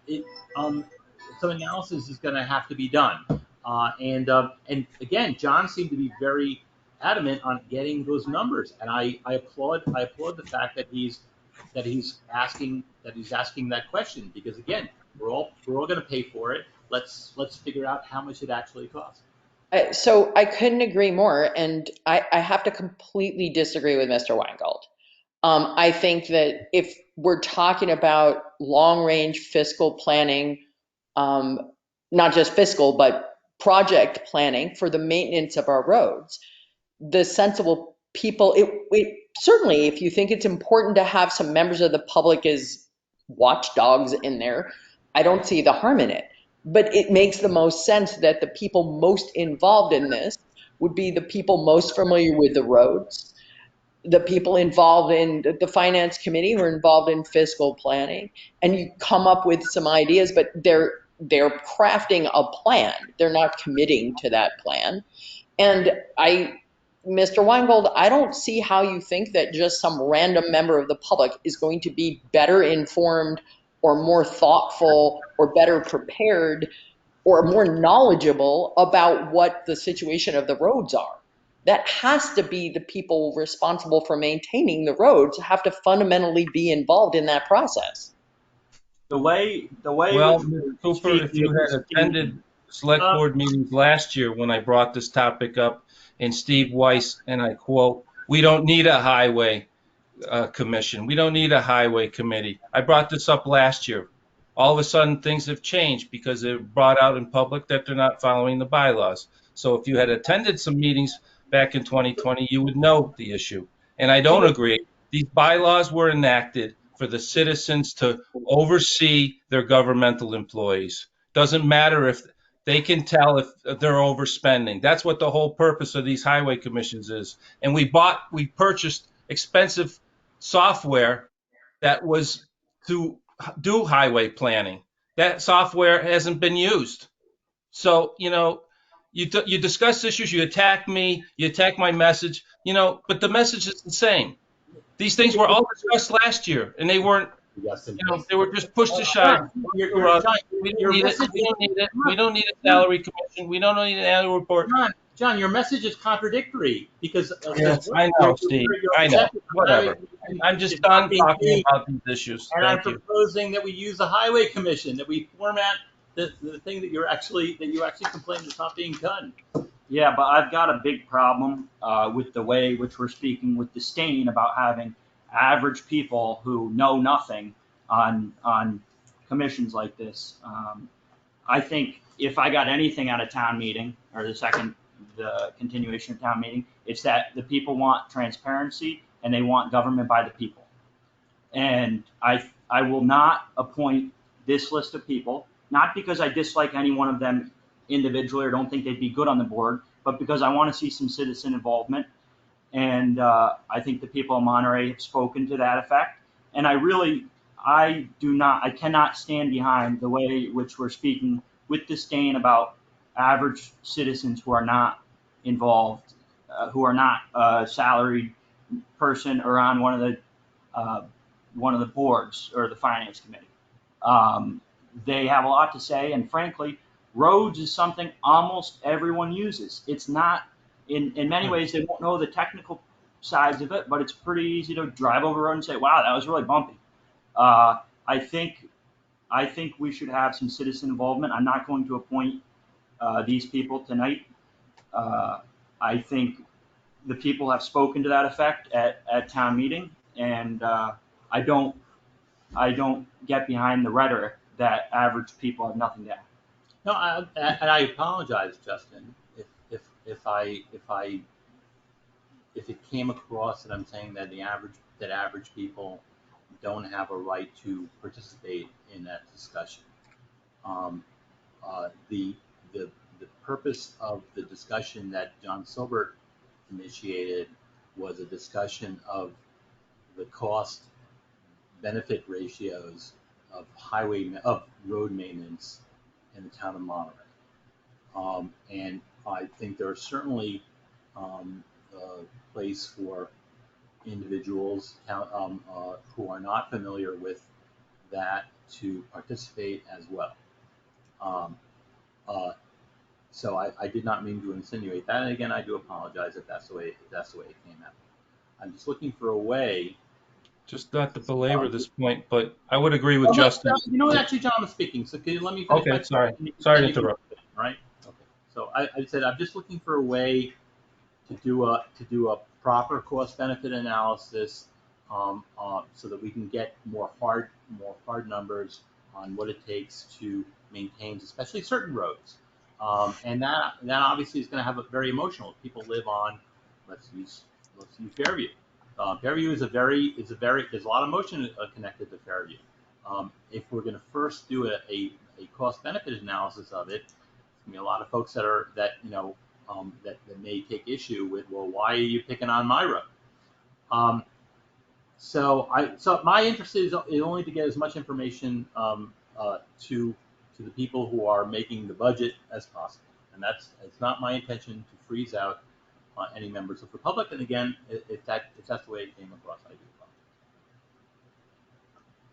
S2: some analysis is going to have to be done. And again, John seemed to be very adamant on getting those numbers, and I applaud the fact that he's asking that question, because again, we're all going to pay for it. Let's figure out how much it actually costs.
S8: So I couldn't agree more, and I have to completely disagree with Mr. Weingold. I think that if we're talking about long-range fiscal planning, not just fiscal, but project planning for the maintenance of our roads, the sensible people, certainly, if you think it's important to have some members of the public as watchdogs in there, I don't see the harm in it. But it makes the most sense that the people most involved in this would be the people most familiar with the roads, the people involved in the finance committee who are involved in fiscal planning, and you come up with some ideas, but they're crafting a plan. They're not committing to that plan. And Mr. Weingold, I don't see how you think that just some random member of the public is going to be better informed or more thoughtful or better prepared or more knowledgeable about what the situation of the roads are. That has to be the people responsible for maintaining the roads have to fundamentally be involved in that process.
S4: The way
S3: Well,
S4: which
S3: Mr.
S4: we're
S3: Cooper, if
S4: speaking
S3: you
S4: with
S3: had
S4: the state,
S3: attended select
S4: uh,
S3: board meetings last year when I brought this topic up, and Steve Weiss, and I quote, "We don't need a highway commission. We don't need a highway committee." I brought this up last year. All of a sudden, things have changed because they're brought out in public that they're not following the bylaws. So if you had attended some meetings back in 2020, you would know the issue. And I don't agree. These bylaws were enacted for the citizens to oversee their governmental employees. Doesn't matter if they can tell if they're overspending. That's what the whole purpose of these highway commissions is. And we purchased expensive software that was to do highway planning. That software hasn't been used. So, you discuss issues, you attack me, you attack my message, but the message is the same. These things were all discussed last year, and they weren't,
S2: Justin.
S3: they were just pushed aside.
S2: John,
S3: We don't
S2: your
S3: need it.
S2: message,
S3: We don't need it. We don't need a salary commission. We don't need an annual report.
S2: John, your message is contradictory because
S3: Yes, I know, Steve. I know. Whatever. I'm just done talking about these issues.
S2: And I'm
S3: Thank you.
S2: proposing that we use the highway commission, that we format the thing that you actually complain is not being done.
S4: yeah, but I've got a big problem with the way which we're speaking with disdain about having average people who know nothing on commissions like this. I think if I got anything out of town meeting or the continuation of town meeting, it's that the people want transparency and they want government by the people. And I will not appoint this list of people, not because I dislike any one of them individually or don't think they'd be good on the board, but because I want to see some citizen involvement. And I think the people of Monterey have spoken to that effect. And I cannot stand behind the way which we're speaking with disdain about average citizens who are not involved, who are not a salaried person or on one of the boards or the finance committee. They have a lot to say, and frankly, roads is something almost everyone uses. It's not, in many ways, they won't know the technical sides of it, but it's pretty easy to drive over a road and say, wow, that was really bumpy. I think we should have some citizen involvement. I'm not going to appoint these people tonight. I think the people have spoken to that effect at town meeting, and I don't get behind the rhetoric that average people have nothing to add.
S2: No, and I apologize, Justin, if it came across that I'm saying that average people don't have a right to participate in that discussion. The purpose of the discussion that John Silbert initiated was a discussion of the cost benefit ratios of road maintenance in the town of Monterey. And I think there are certainly a place for individuals who are not familiar with that to participate as well. So I did not mean to insinuate that. And again, I do apologize if that's the way it came out. I'm just looking for a way.
S3: Just not to belabor this point, but I would agree with Justin.
S2: Actually, John was speaking, so can you let me finish?
S3: Okay, sorry to interrupt.
S2: Right? Okay. So I said I'm just looking for a way to do a proper cost benefit analysis, so that we can get more hard numbers on what it takes to maintain, especially certain roads. And that obviously is going to have a very emotional. People live on, let's use Fairview. Fairview is there's a lot of emotion connected to Fairview. If we're going to first do a cost benefit analysis of it, there's going to be a lot of folks that may take issue with, well, why are you picking on my road? So my interest is only to get as much information to the people who are making the budget as possible, and it's not my intention to freeze out any members of the public. And again, if that's the way it came across, I do.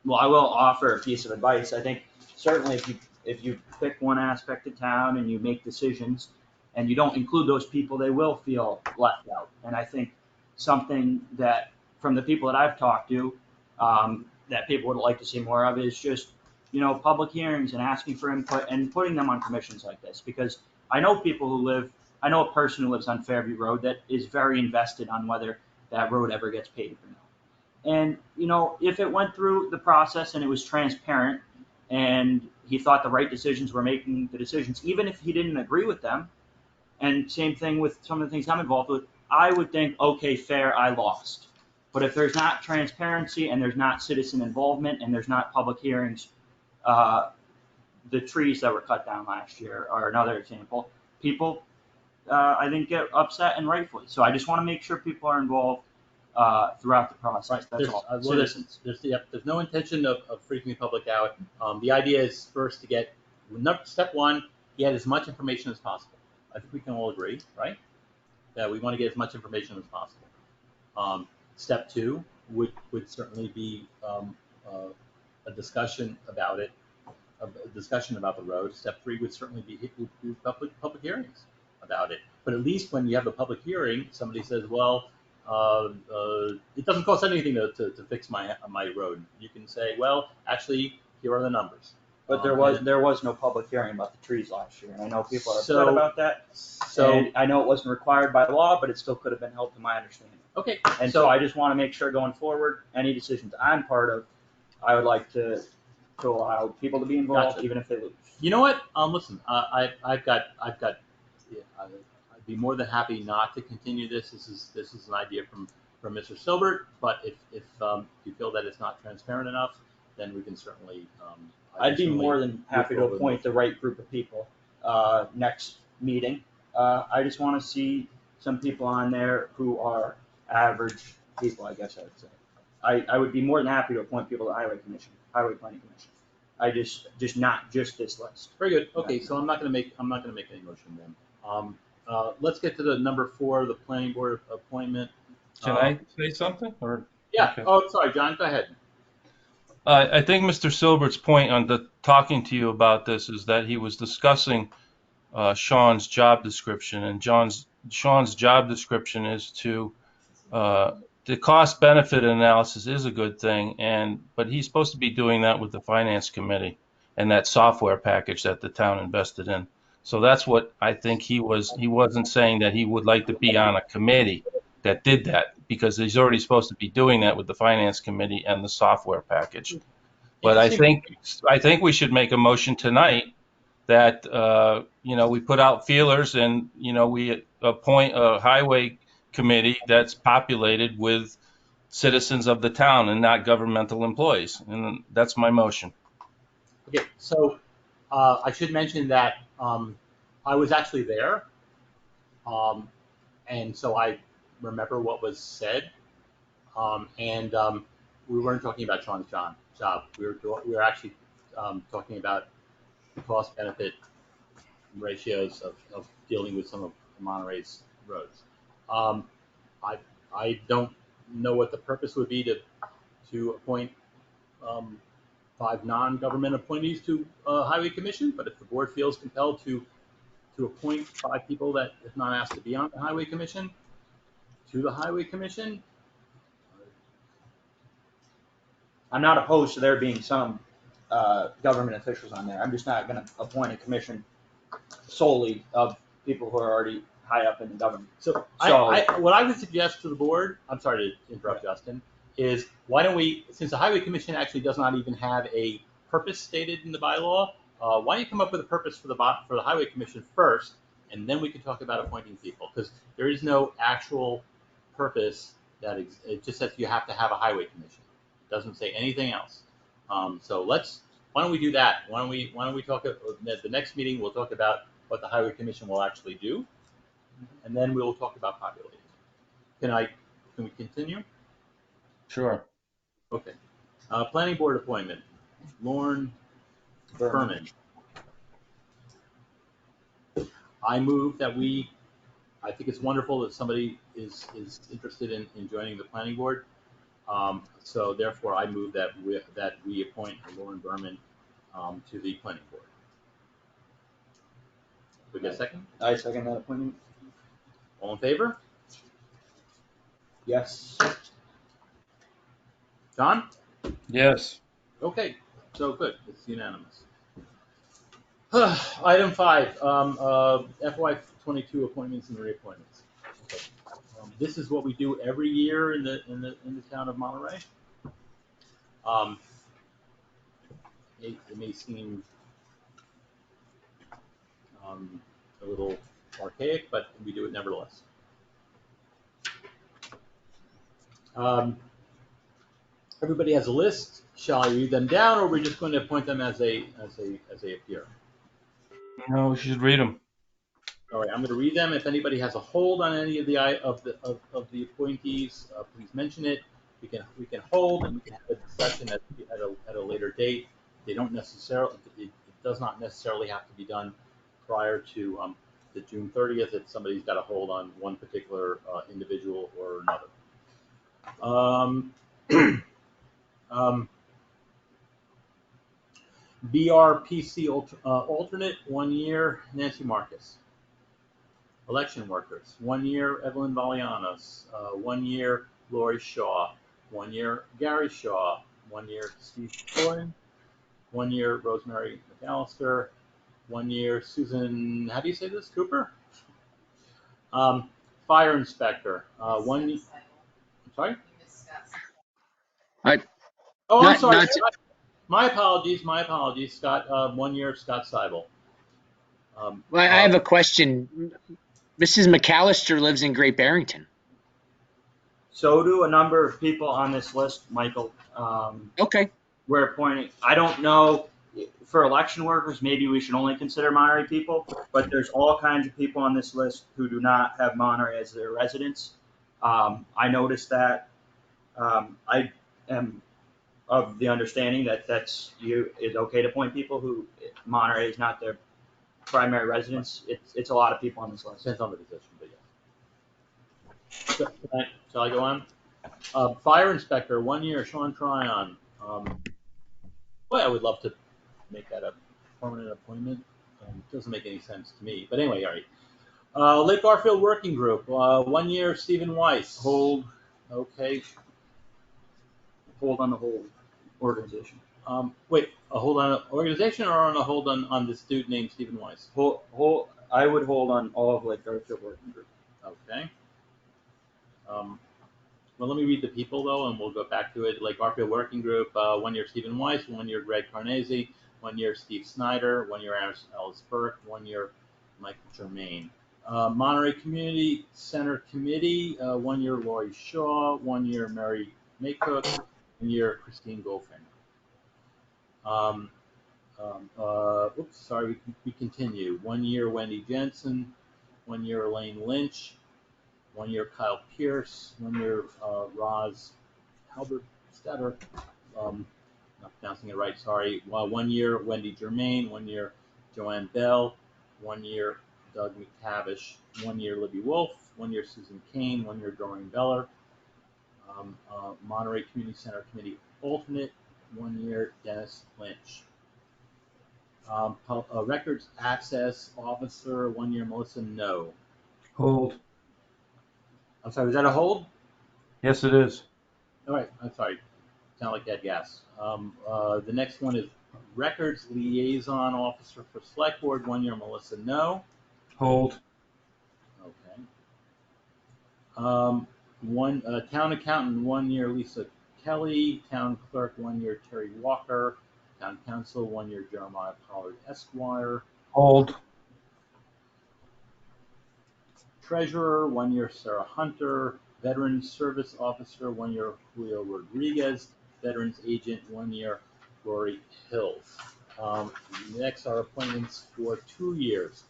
S4: Well, I will offer a piece of advice. I think certainly if you pick one aspect of town and you make decisions and you don't include those people, they will feel left out. And I think something that from the people that I've talked to, that people would like to see more of is just, public hearings and asking for input and putting them on commissions like this. Because I know a person who lives on Fairview Road that is very invested on whether that road ever gets paved or not. And, if it went through the process and it was transparent and he thought the right decisions were making the decisions, even if he didn't agree with them, and same thing with some of the things I'm involved with, I would think, okay, fair, I lost. But if there's not transparency and there's not citizen involvement and there's not public hearings, the trees that were cut down last year are another example. People, I think, get upset and rightfully. So I just want to make sure people are involved throughout the process. That's all. Citizens.
S2: There's no intention of freaking the public out. The idea is first to get step one, get as much information as possible. I think we can all agree, right? That we want to get as much information as possible. Step two would certainly be a discussion about it, a discussion about the road. Step three would certainly be public hearings about it. But at least when you have a public hearing, somebody says, well, it doesn't cost anything to fix my road. You can say, well, actually, here are the numbers.
S4: But there was no public hearing about the trees last year, and I know people are upset about that. And I know it wasn't required by law, but it still could have been held to my understanding.
S2: Okay.
S4: And so I just want to make sure going forward, any decisions I'm part of, I would like to allow people to be involved,
S2: Gotcha.
S4: even if they lose.
S2: You know what? Listen, I'd be more than happy not to continue this. This is an idea from Mr. Silbert, but if you feel that it's not transparent enough, then we can certainly.
S4: I'd be more than happy to appoint the right group of people next meeting. I just want to see some people on there who are average people, I guess I would say. I would be more than happy to appoint people to Highway Planning Commission. I just not just this list.
S2: Very good. Okay, so I'm not going to make any motion then. Let's get to the number 4, the planning board appointment.
S3: Can I say something? Or
S2: yeah.
S3: okay.
S2: Oh, sorry, John. Go ahead.
S3: I think Mr. Silbert's point on talking to you about this is that he was discussing Sean's job description, and Sean's job description is to the cost benefit analysis is a good thing, but he's supposed to be doing that with the finance committee and that software package that the town invested in. So that's what I think he wasn't saying that he would like to be on a committee that did that, because he's already supposed to be doing that with the finance committee and the software package. But I think we should make a motion tonight that we put out feelers and we appoint a highway committee that's populated with citizens of the town and not governmental employees. And that's my motion.
S2: Okay, so I should mention that I was actually there, and so I remember what was said, and we weren't talking about Sean's job. We were actually talking about the cost benefit ratios of dealing with some of Monterey's roads. I don't know what the purpose would be to appoint 5 non-government appointees to a highway commission, but if the board feels compelled to appoint 5 people that if not asked to be on the highway commission to the highway commission.
S4: I'm not opposed to there being some government officials on there. I'm just not going to appoint a commission solely of people who are already high up in the government.
S2: So,
S4: So-
S2: what I would suggest to the board, I'm sorry to interrupt, Justin, is why don't we, since the Highway Commission actually does not even have a purpose stated in the bylaw, why don't you come up with a purpose for the Highway Commission first, and then we can talk about appointing people, because there is no actual purpose it just says you have to have a Highway Commission. It doesn't say anything else. So why don't we do that? Why don't we talk at the next meeting? We'll talk about what the Highway Commission will actually do, and then we'll talk about population. Can we continue?
S3: Sure.
S2: Okay. Planning board appointment, Lauren Berman. I move that I think it's wonderful that somebody is interested in joining the planning board. So therefore, I move that we appoint Lauren Berman to the planning board. We get a second?
S4: I second that appointment.
S2: All in favor?
S4: Yes.
S2: John?
S3: Yes.
S2: Okay, so good. It's unanimous. Item 5, FY22 appointments and reappointments. Okay. This is what we do every year in the town of Monterey. It may seem a little archaic, but we do it nevertheless. Everybody has a list. Shall I read them down, or are we just going to appoint them as they appear?
S3: No, we should read them.
S2: All right, I'm going to read them. If anybody has a hold on any of the appointees, please mention it. We can hold and we can have a discussion at a later date. They don't necessarily. It does not necessarily have to be done prior to the June 30th if somebody's got a hold on one particular individual or another. BRPC alternate, 1 year, Nancy Marcus. Election workers, 1 year, Evelyn Valianos. 1 year, Lori Shaw. 1 year, Gary Shaw. 1 year, Steve Coyne. 1 year, Rosemary McAllister. 1 year, Susan, how do you say this, Cooper? Fire inspector, I'm sorry? Oh, I'm sorry. My apologies. Scott, 1 year, Scott Seibel.
S7: Well, I have a question. Mrs. McAllister lives in Great Barrington.
S4: So do a number of people on this list, Michael.
S7: Okay.
S4: We're appointing, I don't know, for election workers, maybe we should only consider Monterey people, but there's all kinds of people on this list who do not have Monterey as their residence. I noticed that. I am of the understanding that it's okay to appoint people who Monterey is not their primary residence. It's a lot of people on this list.
S2: Depends on the position, but yeah. Shall I go on? Fire inspector, 1 year, Sean Tryon. Well, I would love to make that a permanent appointment. Doesn't make any sense to me. But anyway, all right. Lake Garfield Working Group, 1 year, Stephen Weiss.
S4: Hold.
S2: Okay.
S4: Hold on the whole organization.
S2: Wait, a hold on an organization or on a hold on this dude named Stephen Weiss?
S4: I would hold on all of Lake Garfield Working Group.
S2: Okay. Well, let me read the people, though, and we'll go back to it. Lake Garfield Working Group, 1 year, Stephen Weiss. 1 year, Greg Carnesi. 1 year, Steve Snyder. 1 year, Alice Burke. 1 year, Mike Germain. Monterey Community Center Committee, 1 year, Lori Shaw. 1 year, Mary Maycook. 1 year, Christine Goldfinger. Oops, sorry, we continue. 1 year, Wendy Jensen. 1 year, Elaine Lynch. 1 year, Kyle Pierce. 1 year, Roz Halberstetter. Not pronouncing it right, sorry. 1 year, Wendy Germain. 1 year, Joanne Bell. 1 year, Doug McTavish. 1 year, Libby Wolf. 1 year, Susan Kane. 1 year, Doreen Beller. Monterey Community Center Committee alternate. 1 year, Dennis Lynch. Records Access Officer, 1 year, Melissa No.
S3: Hold.
S2: I'm sorry, was that a hold?
S3: Yes, it is.
S2: All right, I'm sorry. Sound like that gas. The next one is Records Liaison Officer for Select Board, 1 year, Melissa No.
S3: Hold.
S2: One town accountant, 1 year Lisa Kelly. Town clerk, 1 year Terry Walker. Town council, 1 year Jeremiah Pollard Esquire.
S3: Hold.
S2: Treasurer, 1 year Sarah Hunter. Veteran Service Officer, 1 year Julio Rodriguez. Veterans Agent, 1 year Lori Hills. Next are appointments for 2 years.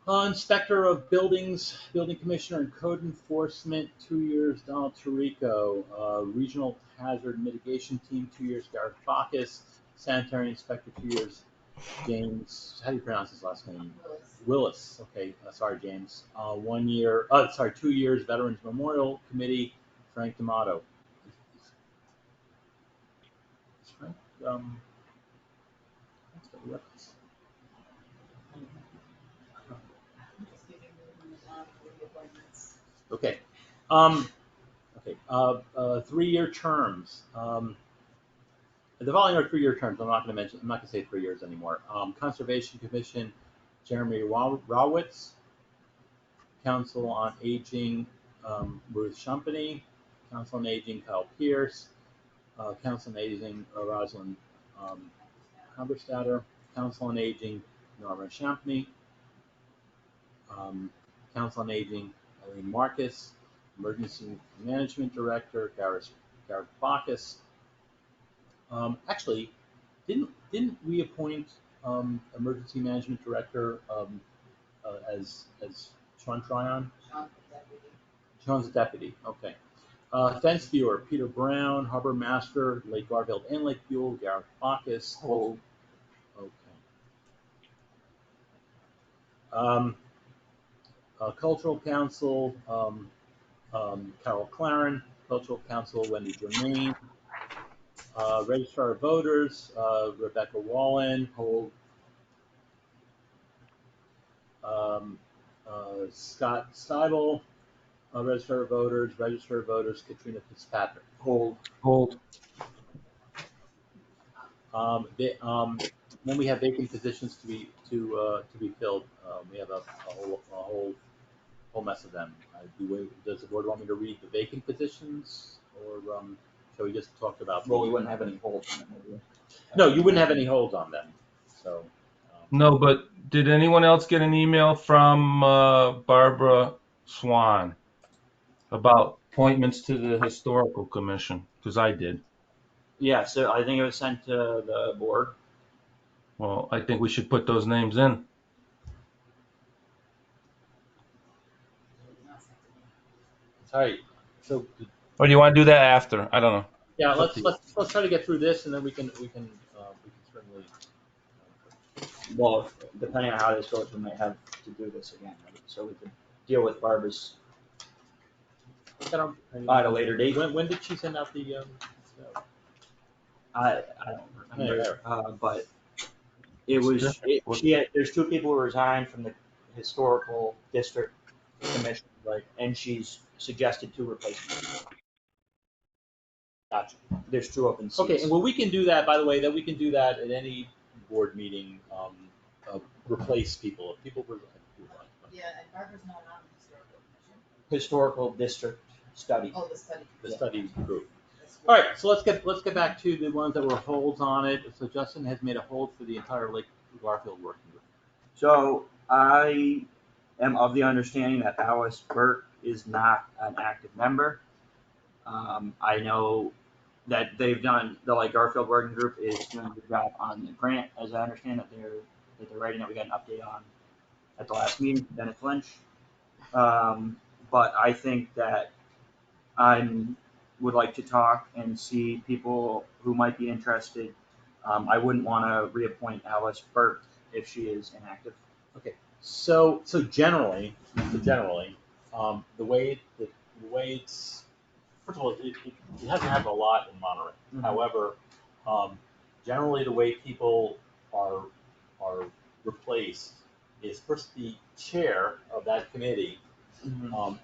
S2: Inspector of Buildings, Building Commissioner and Code Enforcement, 2 years, Donald Tirico. Regional Hazard Mitigation Team, 2 years, Garrett Bacchus. Sanitary Inspector, 2 years, James, how do you pronounce his last name? Willis. Okay, sorry, James. 1 year, 2 years, Veterans Memorial Committee, Frank D'Amato. Is Frank, what's the reference? Okay. Okay. 3-year terms. The following are 3-year terms. I'm not going to say 3 years anymore. Conservation Commission, Jeremy Rawitz. Council on Aging, Ruth Shumpany. Council on Aging, Kyle Pierce. Council on Aging, Rosalind Haberstatter. Council on Aging, Norma Champney. Council on Aging, Eileen Marcus. Emergency Management Director, Garrett Bacchus. Actually, didn't we appoint Emergency Management Director as Sean Tryon? Sean's a deputy. Okay. Fence viewer, Peter Brown. Harbor Master, Lake Garfield and Lake Buell, Garrett Bacchus.
S4: Hold.
S2: Okay. Cultural Council, Carol Claren. Cultural Council, Wendy Germain. Registrar of Voters, Rebecca Wallen. Hold. Scott Steibel. Registrar of Voters, Katrina Fitzpatrick.
S4: Hold.
S3: Hold.
S2: When we have vacant positions to be filled, we have a whole mess of them. Does the board want me to read the vacant positions, or shall we just talk about?
S4: Well, we wouldn't have any holds on it, would we?
S2: No, you wouldn't have any holds on them. So.
S3: No, but did anyone else get an email from Barbara Swan about appointments to the Historical Commission? Because I did.
S4: Yeah, so I think it was sent to the board.
S3: Well, I think we should put those names in.
S2: Sorry. So.
S3: Or do you want to do that after? I don't know.
S2: Yeah, let's try to get through this, and then we can certainly.
S4: Well, depending on how this goes, we might have to do this again, right? So we could deal with Barbara's at a later date.
S2: When did she send out the?
S4: I don't remember, but it was. There's 2 people who resigned from the historical district commission, right? And she's suggested 2 replacements.
S2: Gotcha.
S4: There's 2 open seats.
S2: Okay, and well, we can do that. By the way, that we can do that at any board meeting. Replace people if people were.
S5: Yeah, and Barbara's not on the historical commission.
S4: Historical district study.
S5: Oh, the study.
S2: The study group. All right, so let's get back to the ones that were holds on it. So Justin has made a hold for the entire Lake Garfield working group.
S4: So I am of the understanding that Alice Burke is not an active member. I know that they've done, the Lake Garfield working group is doing a good job on the grant, as I understand that they're writing, that we got an update on at the last meeting, Dennis Lynch. But I think that I would like to talk and see people who might be interested. I wouldn't want to reappoint Alice Burke if she is inactive.
S2: Okay, so generally, the way it's, first of all, it hasn't happened a lot in Monterey.
S4: Mm-hmm.
S2: However, generally the way people are replaced is first the chair of that committee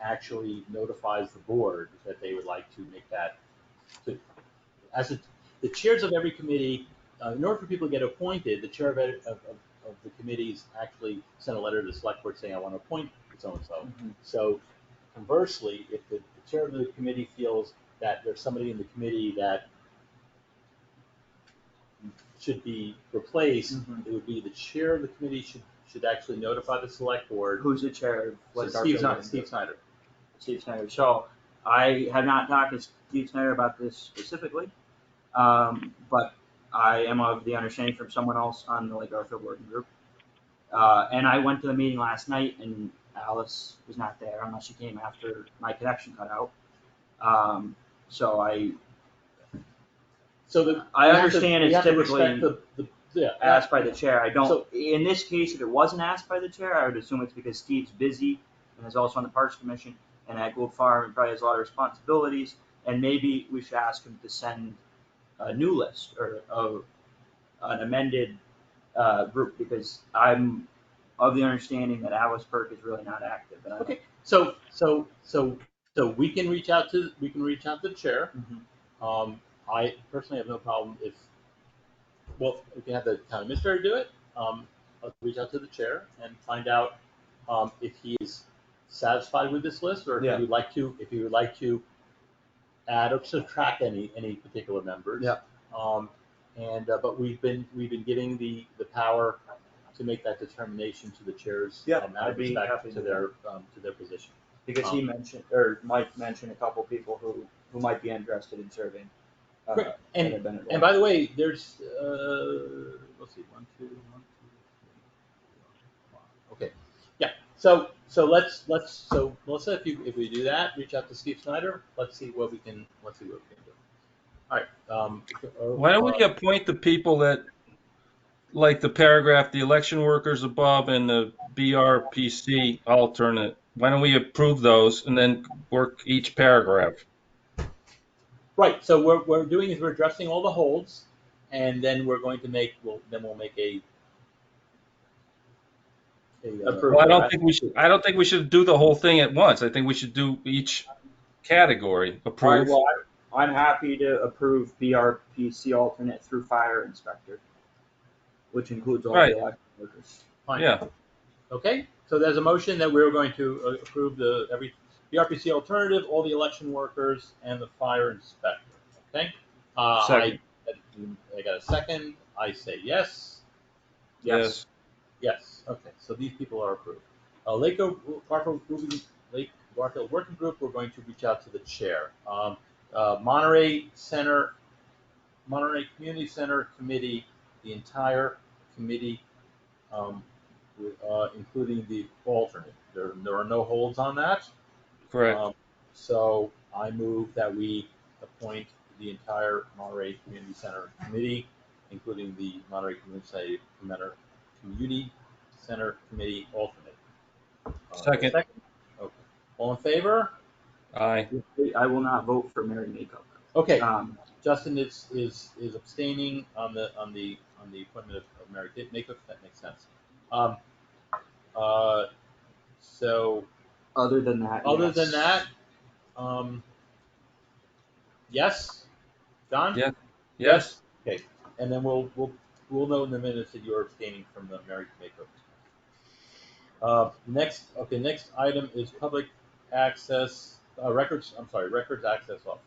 S2: actually notifies the board that they would like to make that. The chairs of every committee, in order for people to get appointed, the chair of the committees actually send a letter to the select board saying, I want to appoint so-and-so. So conversely, if the chair of the committee feels that there's somebody in the committee that should be replaced, it would be the chair of the committee should actually notify the select board.
S4: Who's the chair?
S2: So Steve Snyder.
S4: Steve Snyder. So I have not talked to Steve Snyder about this specifically, but I am of the understanding from someone else on the Lake Garfield working group. And I went to the meeting last night, and Alice was not there unless she came after my connection cut out. So I understand it's typically asked by the chair. I don't. So, in this case, if it wasn't asked by the chair, I would assume it's because Steve's busy and is also on the Parks Commission, and at Gold Farm probably has a lot of responsibilities. And maybe we should ask him to send a new list or an amended group, because I'm of the understanding that Alice Perk is really not active. And
S2: okay. So we can reach out to the chair. I personally have no problem if we can have the town administrator do it. I'll reach out to the chair and find out if he is satisfied with this list, or if he would like to add or subtract any particular members.
S4: Yeah.
S2: But we've been giving the power to make that determination to the chairs. Out of respect to their position.
S4: Because he mentioned, Mike mentioned a couple people who might be interested in serving.
S2: Great. And by the way, there's let's see, 1, 2, 3, 4. Okay. Yeah. So let's Melissa, if we do that, reach out to Steve Snyder. Let's see what we can do. All right.
S3: Why don't we appoint the people that, like the paragraph, the election workers above and the BRPC alternate? Why don't we approve those and then work each paragraph?
S2: Right. So what we're doing is we're addressing all the holds, and then we're going to make we'll make a
S3: well, I don't think we should do the whole thing at once. I think we should do each category. Approve.
S4: All right, well, I'm happy to approve BRPC alternate through fire inspector, which includes all the election workers.
S2: Fine.
S3: Yeah.
S2: Okay. So there's a motion that we're going to approve every BRPC alternative, all the election workers, and the fire inspector. Okay.
S3: Second.
S2: I got a second. I say yes.
S3: Yes.
S2: Yes. Okay. So these people are approved. Lake Garfield Working Group. We're going to reach out to the chair. Monterey Community Center Committee. The entire committee, including the alternate. There are no holds on that.
S3: Correct.
S2: So I move that we appoint the entire Monterey Community Center Committee, including the Monterey Community Center Committee alternate.
S3: Second.
S2: Okay. All in favor?
S3: Aye.
S4: I will not vote for Mary Makeup.
S2: Okay. Justin is abstaining on the appointment of Mary Makeup. That makes sense. So.
S4: Other than that,
S2: yes. Don?
S3: Yeah. Yes.
S2: Okay. And then we'll know in the minutes that you're abstaining from the Mary Makeup. Next item is public access records. I'm sorry, records access officer.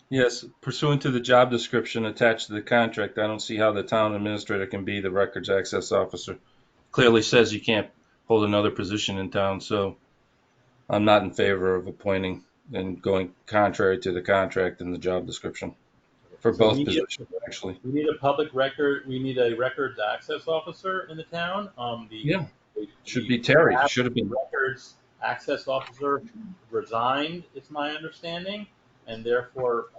S3: Yes, pursuant to the job description attached to the contract, I don't see how the town administrator can be the records access officer. Clearly says you can't hold another position in town, so I'm not in favor of appointing and going contrary to the contract and the job description for both positions, actually.
S2: We need a public record. We need a records access officer in the town.
S3: Should be Terry. Should have been.
S2: Records access officer resigned, it's my understanding, and therefore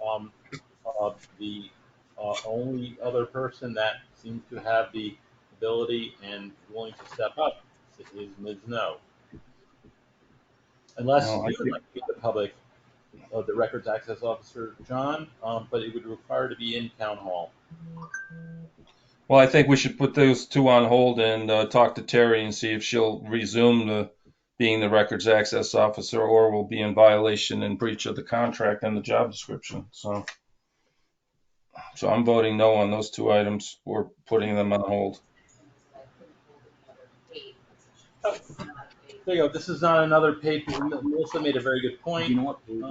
S2: the only other person that seems to have the ability and willing to step up is Ms. No. Unless you would like to be the records access officer, John, but it would require to be in town hall.
S3: Well, I think we should put those two on hold and talk to Terry and see if she'll resume being the records access officer, or will be in violation and breach of the contract and the job description. So I'm voting no on those two items. We're putting them on hold.
S2: there you go. This is not another paid. Melissa made a very good point.
S4: You know what page?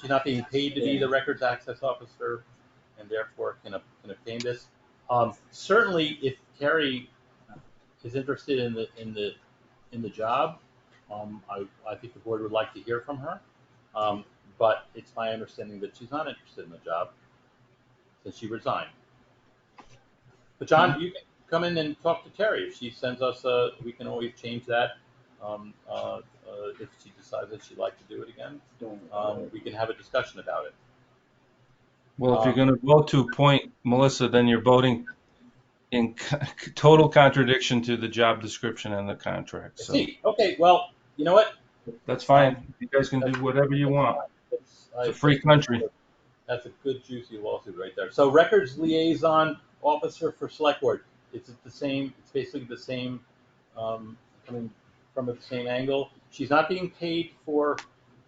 S2: She's not being paid to be the records access officer, and therefore can obtain this. Certainly, if Carrie is interested in the job, I think the board would like to hear from her. But it's my understanding that she's not interested in the job since she resigned. But John, you can come in and talk to Carrie. If she sends us we can always change that. If she decides that she'd like to do it again, we can have a discussion about it.
S3: Well, if you're going to vote to appoint Melissa, then you're voting in total contradiction to the job description and the contract. So
S2: See, okay, well, you know what?
S3: that's fine. You guys can do whatever you want. It's a free country.
S2: That's a good juicy lawsuit right there. So records liaison officer for select board. It's the same. It's basically the same, coming from the same angle. She's not being paid for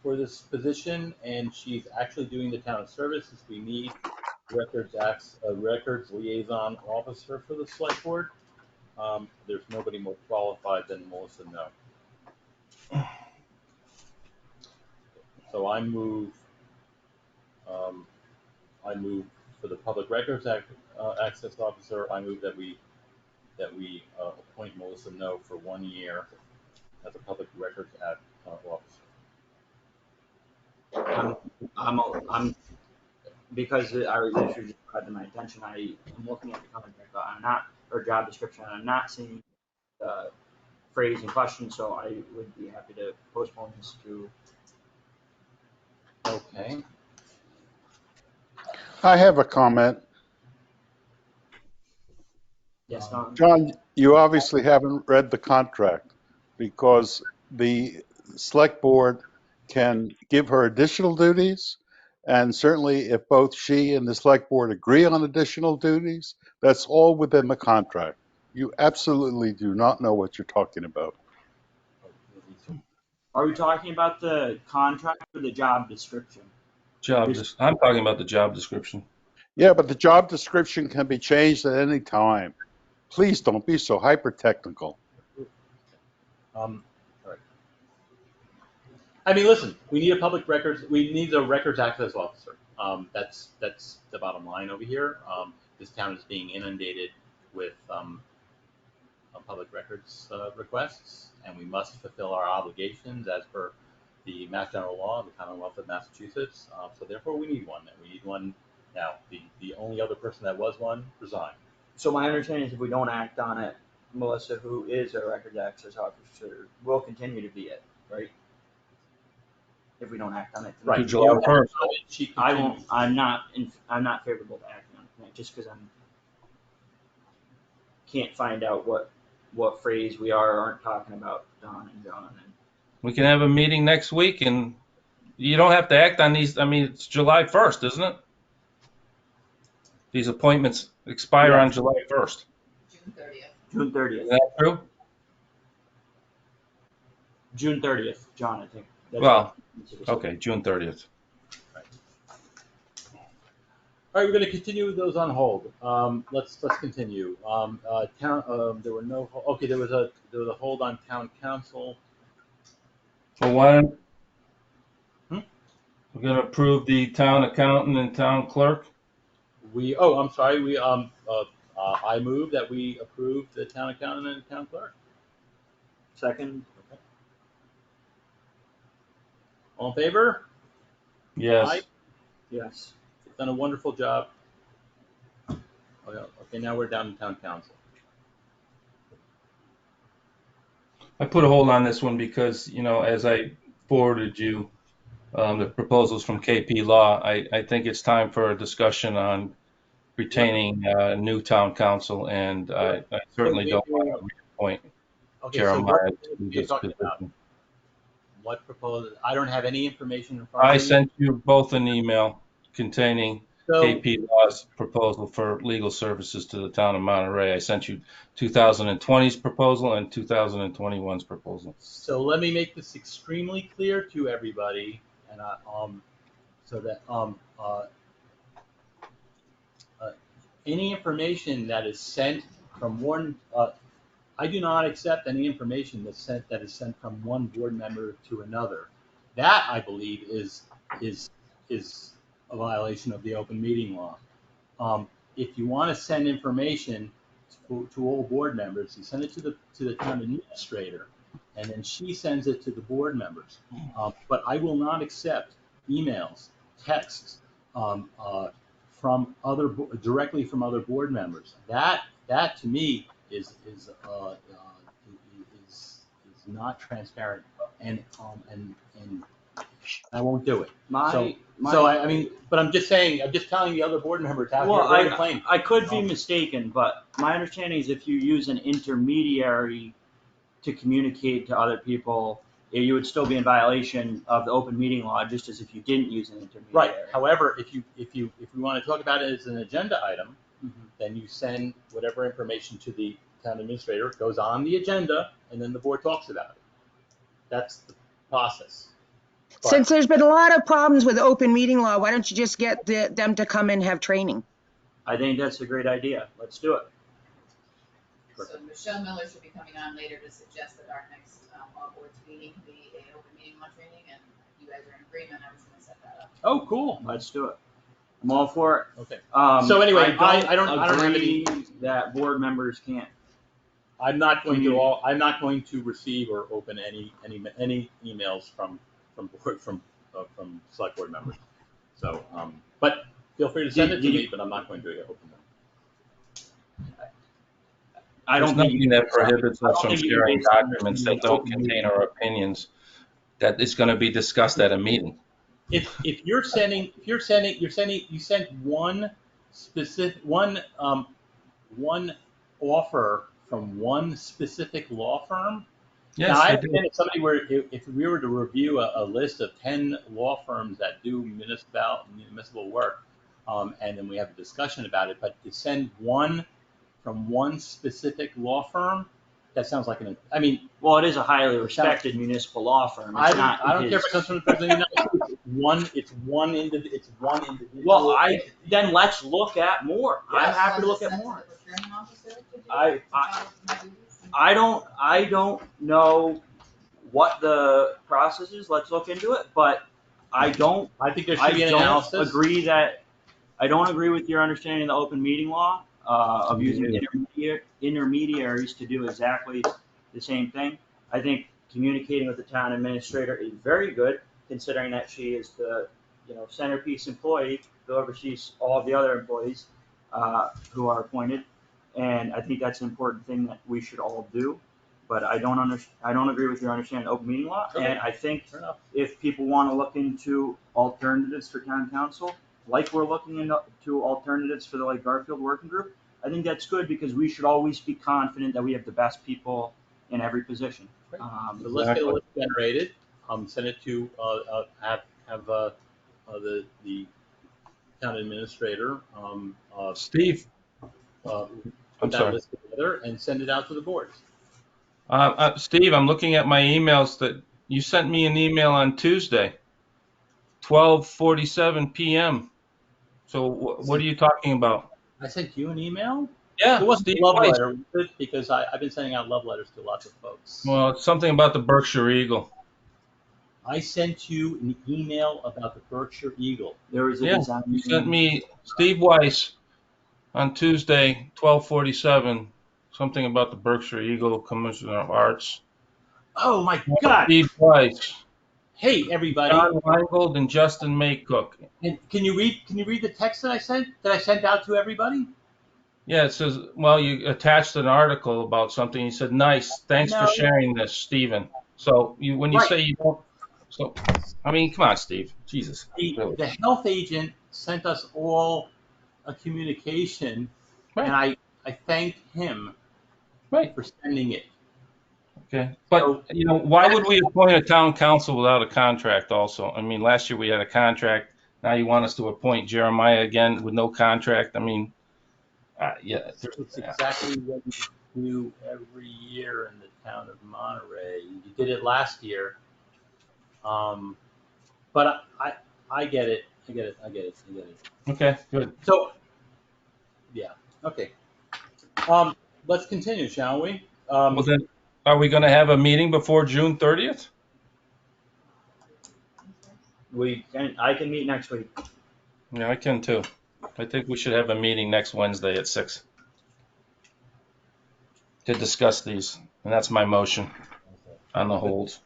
S2: this position, and she's actually doing the town of services. We need records liaison officer for the select board. There's nobody more qualified than Melissa No. So I move for the public records access officer. I move that we appoint Melissa No for 1 year as a public records officer.
S4: I'm because our issue just brought to my attention. I am looking at the contract, but I'm not, or job description. I'm not seeing the phrase in question, so I would be happy to postpone this to.
S2: Okay.
S11: I have a comment.
S4: Yes, Don.
S11: John, you obviously haven't read the contract because the select board can give her additional duties. And certainly if both she and the select board agree on additional duties, that's all within the contract. You absolutely do not know what you're talking about.
S4: Are we talking about the contract or the job description?
S3: I'm talking about the job description.
S11: Yeah, but the job description can be changed at any time. Please don't be so hyper technical.
S2: All right. I mean, listen, we need we need a records access officer. That's the bottom line over here. This town is being inundated with public records requests, and we must fulfill our obligations as per the Mass General Law, the Commonwealth of Massachusetts. So therefore, we need one. And we need one now. The only other person that was one resigned.
S4: So my understanding is if we don't act on it, Melissa, who is a records access officer, will continue to be it, right? If we don't act on it,
S2: Right.
S3: July 1st.
S4: I won't. I'm not favorable to acting on it just because can't find out what phrase we are or aren't talking about, Don and John. And
S3: We can have a meeting next week, and you don't have to act on these. I mean, it's July 1st, isn't it? These appointments expire on July 1st.
S5: June 30th.
S4: June 30th.
S3: Is that true?
S4: June 30th, John, I think.
S3: Well, okay, June 30th.
S2: All right, we're going to continue with those on hold. Let's continue. There were no. Okay, there was a hold on town council.
S3: For one, we're going to approve the town accountant and town clerk.
S2: I'm sorry. I move that we approve the town accountant and town clerk.
S4: Second.
S2: Okay. All in favor?
S3: Yes.
S2: Aye.
S4: Yes.
S2: Done a wonderful job. Okay, now we're down to town council.
S3: I put a hold on this one because, as I forwarded you the proposals from KP Law, I think it's time for a discussion on retaining new town council, and I certainly don't want to reappoint Jeremiah to this position.
S2: What proposal? I don't have any information in front of me.
S3: I sent you both an email containing KP Law's proposal for legal services to the town of Monterey. I sent you 2020's proposal and 2021's proposal.
S2: So let me make this extremely clear to everybody, and so that any information that is sent from one I do not accept any information that is sent from one board member to another. That, I believe, is a violation of the open meeting law. If you want to send information to all board members, you send it to the town administrator, and then she sends it to the board members. But I will not accept emails, texts from directly from other board members. That to me is not transparent, and I won't do it. I mean, but I'm just saying, I'm just telling the other board members out
S4: Well,
S2: here, very plain.
S4: I could be mistaken, but my understanding is if you use an intermediary to communicate to other people, you would still be in violation of the open meeting law, just as if you didn't use an intermediary.
S2: Right. However, if we want to talk about it as an agenda item, then you send whatever information to the town administrator, it goes on the agenda, and then the board talks about it. That's the process. But
S10: Since there's been a lot of problems with open meeting law, why don't you just get them to come and have training?
S4: I think that's a great idea. Let's do it.
S5: So Michelle Miller should be coming on later to suggest that our next all boards meeting be a open meeting law training, and you guys are in agreement. I was going to set that up.
S2: Oh, cool.
S4: Let's do it. I'm all for it.
S2: Okay. So anyway, I don't have
S4: agree
S2: any.
S4: that board members can't.
S2: I'm not going to receive or open any emails from select board members. So, but feel free to send it to me, but I'm not going to open them.
S3: There's nothing that prohibits us from sharing documents that don't contain our opinions that is going to be discussed at a meeting.
S2: If you sent one specific one offer from one specific law firm.
S3: Yes,
S2: now, I
S3: I
S2: understand if we were to review a list of 10 law firms that do municipal work, and then we have a discussion about it, but to send one from one specific law firm, that sounds like
S4: well, it is a highly respected municipal law firm.
S2: I don't care if it comes from the President of the United States. It's one individual.
S4: Well, then let's look at more.
S2: Yes.
S4: I'm happy to look at more. I don't know what the process is. Let's look into it, but I
S2: think there should be an analysis.
S4: I don't agree with your understanding of the open meeting law of using intermediaries to do exactly the same thing. I think communicating with the town administrator is very good, considering that she is the centerpiece employee who oversees all of the other employees who are appointed. And I think that's an important thing that we should all do. But I don't agree with your understanding of open meeting law.
S2: Okay.
S4: And I think if people want to look into alternatives for town council, like we're looking into alternatives for the Lake Garfield working group, I think that's good because we should always be confident that we have the best people in every position.
S2: So let's get a list generated. Send it to have the town administrator.
S3: Steve.
S2: Put that list together and send it out to the boards.
S3: Steve, I'm looking at my emails that you sent me an email on Tuesday, 12:47 p.m. So what are you talking about?
S2: I sent you an email?
S3: Yeah.
S2: It wasn't
S3: Steve
S2: a love
S3: Weiss.
S2: letter, because I've been sending out love letters to lots of folks.
S3: Well, it's something about the Berkshire Eagle.
S2: I sent you an email about the Berkshire Eagle.
S4: There was a design.
S3: You sent me Steve Weiss on Tuesday, 12:47, something about the Berkshire Eagle Commissioner of Arts.
S2: Oh my God!
S3: Steve Weiss.
S2: Hey everybody!
S3: John Weingold and Justin Maycook.
S2: And can you read the text that I sent out to everybody?
S3: Yeah, it says, well, you attached an article about something. You said, nice, thanks for sharing this, Stephen. So when you say you don't, so I mean, come on, Steve, Jesus.
S2: The health agent sent us all a communication, and I thanked him for sending it.
S3: Okay, but why would we appoint a town council without a contract? Also, I mean, last year we had a contract. Now you want us to appoint Jeremiah again with no contract? I mean,
S2: it's exactly what we do every year in the town of Monterey. You did it last year, but I get it. I get it.
S3: Okay, good.
S2: So, yeah, okay. Let's continue, shall we?
S3: Well, then, are we going to have a meeting before June 30th?
S4: I can meet next week.
S3: Yeah, I can too. I think we should have a meeting next Wednesday at 6 to discuss these. And that's my motion on the holds.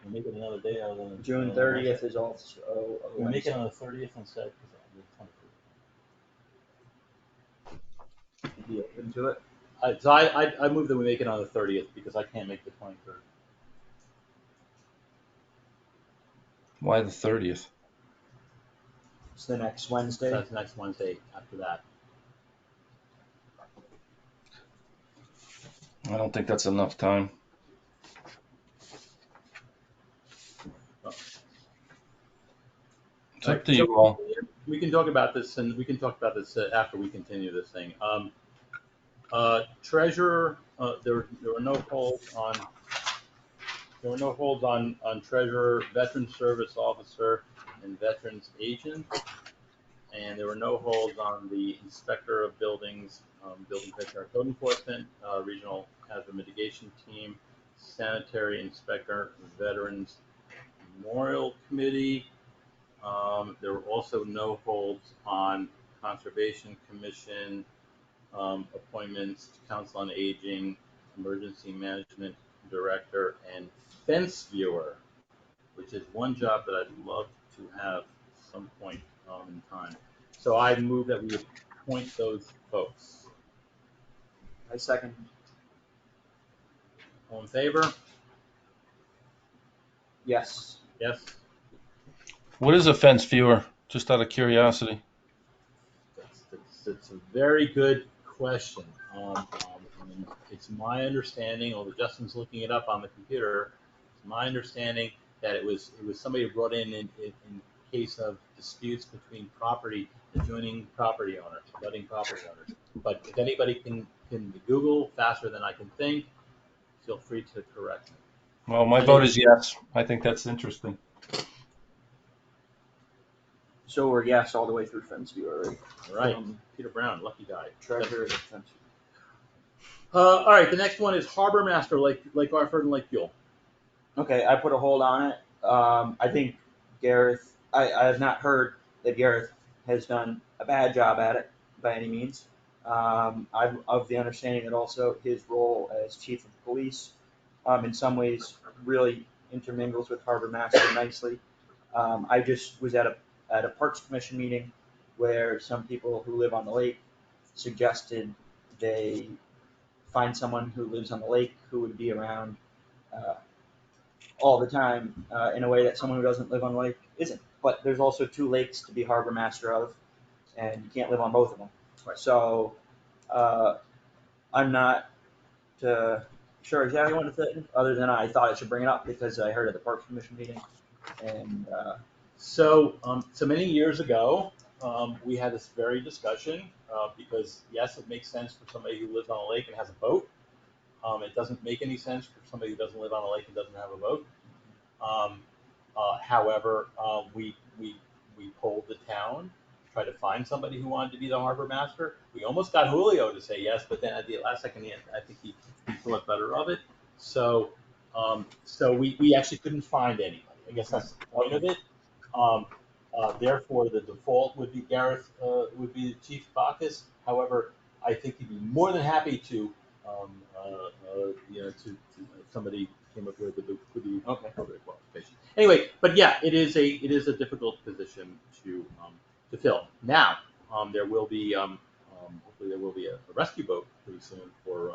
S2: We'll make it another day other than.
S4: June 30th is also.
S2: We'll make it on the 30th instead.
S4: Be open to it.
S2: So I move that we make it on the 30th because I can't make the 23rd.
S3: Why the 30th?
S4: It's the next Wednesday.
S2: So that's next Wednesday after that.
S3: I don't think that's enough time. It's up to you all.
S2: We can talk about this, and we can talk about this after we continue this thing. Treasurer, there were no holds on. There were no holds on treasurer, veteran service officer, and veterans agent, and there were no holds on the inspector of buildings, building commissioner, code enforcement, regional hazard mitigation team, sanitary inspector, veterans memorial committee. There were also no holds on conservation commission, appointments to council on aging, emergency management director, and fence viewer, which is one job that I'd love to have at some point in time. So I move that we appoint those folks.
S4: I second.
S2: All in favor?
S4: Yes.
S2: Yes.
S3: What is a fence viewer? Just out of curiosity.
S2: It's a very good question. It's my understanding, although Justin's looking it up on the computer, it's my understanding that it was somebody who brought in case of disputes between adjoining property owners, budding property owners. But if anybody can Google faster than I can think, feel free to correct me.
S3: Well, my vote is yes. I think that's interesting.
S4: So we're yes all the way through fence viewer, right?
S2: All right, Peter Brown, lucky guy.
S4: Treasurer and fence viewer.
S2: All right, the next one is Harbor Master, Lake Garford and Lake Buell.
S4: Okay, I put a hold on it. I think Gareth, I have not heard that Gareth has done a bad job at it by any means. I'm of the understanding that also his role as chief of police, in some ways, really intermingles with Harbor Master nicely. I just was at a Parks Commission meeting where some people who live on the lake suggested they find someone who lives on the lake who would be around all the time in a way that someone who doesn't live on the lake isn't. But there's also 2 lakes to be harbor master of, and you can't live on both of them.
S2: Right.
S4: So I'm not sure exactly what to think, other than I thought I should bring it up because I heard at the Parks Commission meeting. And
S2: so many years ago, we had this very discussion because yes, it makes sense for somebody who lives on a lake and has a boat. It doesn't make any sense for somebody who doesn't live on a lake and doesn't have a boat. However, we polled the town, tried to find somebody who wanted to be the harbor master. We almost got Julio to say yes, but then at the last second, I think he thought better of it. So we actually couldn't find anybody. I guess that's the point of it. Therefore, the default would be Gareth would be Chief Bacchus. However, I think he'd be more than happy to somebody came up with the appropriate qualification. Anyway, but yeah, it is a difficult position to fill. Now, there will be hopefully there will be a rescue boat pretty soon for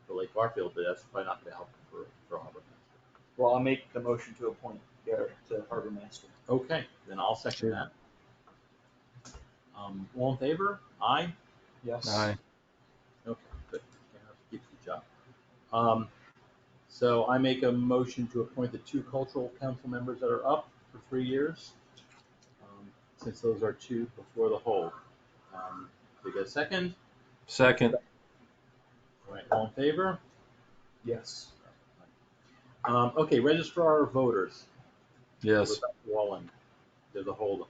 S2: Lake Garfield, but that's probably not going to help for harbor master.
S4: well, I'll make the motion to appoint Gareth to harbor master.
S2: Okay, then I'll second that. All in favor? Aye.
S4: Yes.
S3: Aye.
S2: Okay, good. Keep the job. So I make a motion to appoint the 2 cultural council members that are up for 3 years, since those are 2 before the hold. Do you get a second?
S3: Second.
S2: All right, all in favor?
S4: Yes.
S2: Okay, registrar of voters.
S3: Yes.
S2: Rebecca Wallen. There's a hold.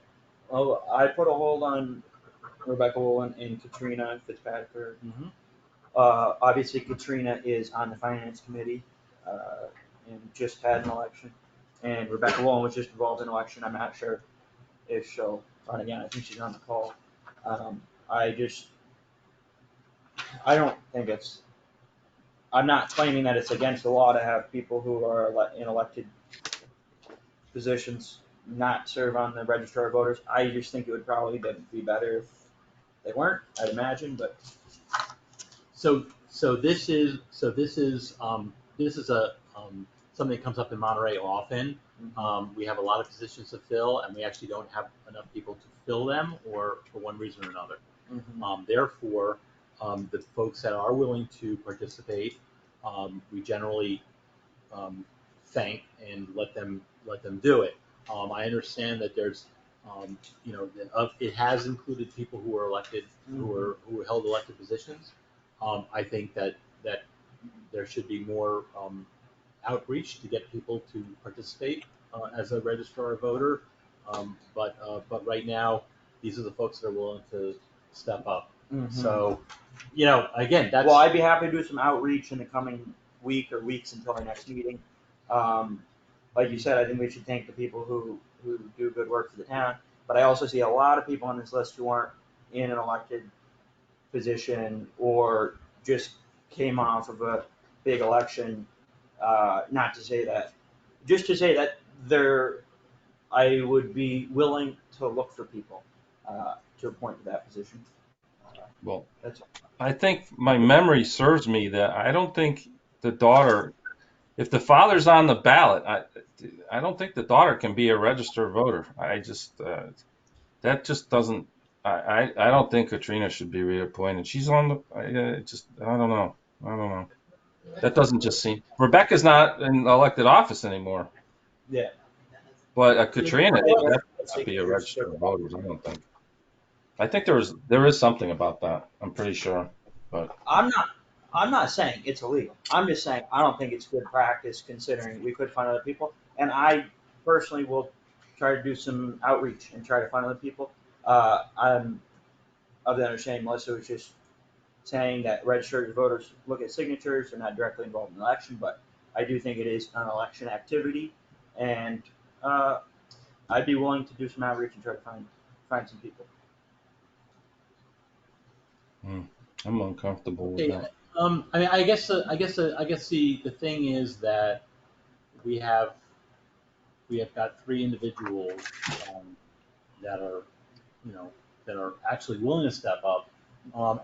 S4: Oh, I put a hold on Rebecca Wolin and Katrina Fitzpatrick.
S2: Mm-hmm.
S4: Obviously Katrina is on the finance committee, and just had an election. And Rebecca Wallen was just involved in an election. I'm not sure if she'll run again. I think she's on the call. I don't think I'm not claiming that it's against the law to have people who are in elected positions not serve on the register of voters. I just think it would probably be better if they weren't, I'd imagine, but.
S2: So this is a something that comes up in Monterey often. We have a lot of positions to fill, and we actually don't have enough people to fill them, or for one reason or another. Therefore, the folks that are willing to participate, we generally thank and let them do it. I understand that there's, it has included people who are elected, who held elected positions. I think that there should be more outreach to get people to participate as a registrar voter. But right now, these are the folks that are willing to step up. So, again, that's.
S4: Well, I'd be happy to do some outreach in the coming week or weeks until our next meeting. Like you said, I think we should thank the people who do good work for the town. But I also see a lot of people on this list who aren't in an elected position or just came off of a big election. Not to say that, just to say that I would be willing to look for people to appoint to that position.
S3: Well,
S4: That's
S3: I think my memory serves me that I don't think the daughter, if the father's on the ballot, I don't think the daughter can be a registered voter. I just, that just doesn't, I don't think Katrina should be reappointed. She's on the, I don't know. That doesn't just seem, Rebecca's not in elected office anymore.
S4: Yeah.
S3: But Katrina should definitely not be a registered voter, I don't think. I think there is something about that. I'm pretty sure, but
S4: I'm not saying it's illegal. I'm just saying I don't think it's good practice considering we could find other people. And I personally will try to do some outreach and try to find other people. I'm of the understanding Melissa was just saying that registered voters look at signatures. They're not directly involved in the election, but I do think it is an election activity, and I'd be willing to do some outreach and try to find some people.
S3: I'm uncomfortable with
S2: Okay,
S3: that.
S2: I guess the thing is that we have got three individuals that are, that are actually willing to step up,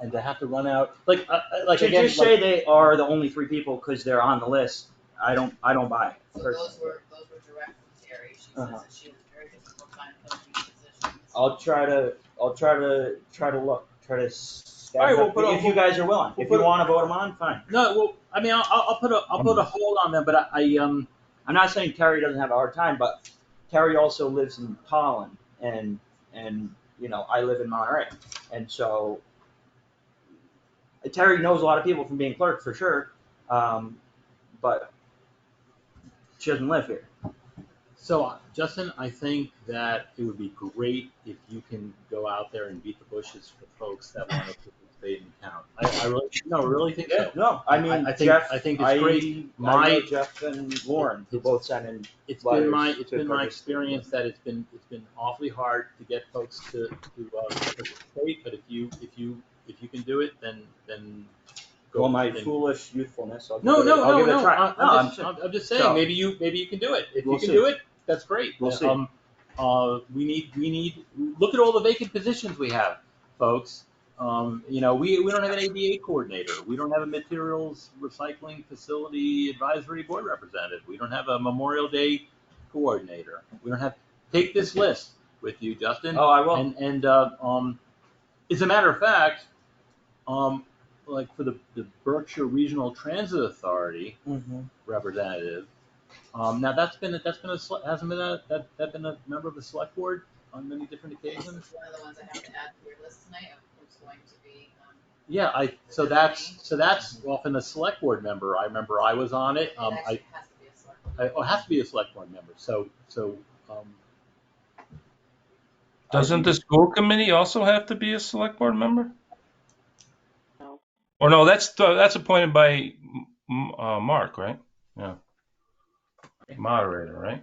S2: and to have to run out like
S4: To
S2: again,
S4: just say they are the only three people because they're on the list, I don't buy it.
S5: So those were direct from Terry. She says that she has a very difficult time filling these positions.
S4: I'll try to look,
S2: All right, we'll put
S4: if you guys are willing. If you want to vote them on, fine.
S2: No, well, I mean, I'll put a hold on them, but
S4: I'm not saying Terry doesn't have a hard time, but Terry also lives in Holland, and I live in Monterey, and so Terry knows a lot of people from being clerk for sure, but she doesn't live here.
S2: So, Justin, I think that it would be great if you can go out there and beat the bushes for folks that want to participate in the town. I really think so.
S4: No, I mean,
S2: I think it's great.
S4: I know Jeff and Lauren who both sent in.
S2: It's been my experience that it's been awfully hard to get folks to participate. But if you can do it, then go.
S4: Well, my foolish youthfulness. I'll
S2: No.
S4: give it a try.
S2: I'm just saying.
S4: So,
S2: maybe you can do it. If
S4: we'll
S2: you can
S4: see.
S2: do it, that's great.
S4: We'll see.
S2: We need look at all the vacant positions we have, folks. We don't have an ADA coordinator. We don't have a materials recycling facility advisory board representative. We don't have a Memorial Day coordinator. We don't have. Take this list with you, Justin.
S4: Oh, I will.
S2: And as a matter of fact, like for the Berkshire Regional Transit Authority representative. Now hasn't been a member of the select board on many different occasions.
S5: This is one of the ones I have to add to your list tonight of who's going to be.
S2: Yeah, so that's often a select board member. I remember I was on it.
S5: It actually has to be a select board.
S2: It has to be a select board member. So
S3: Doesn't the school committee also have to be a select board member?
S9: No.
S3: Or no, that's appointed by Mark, right? Yeah, moderator, right?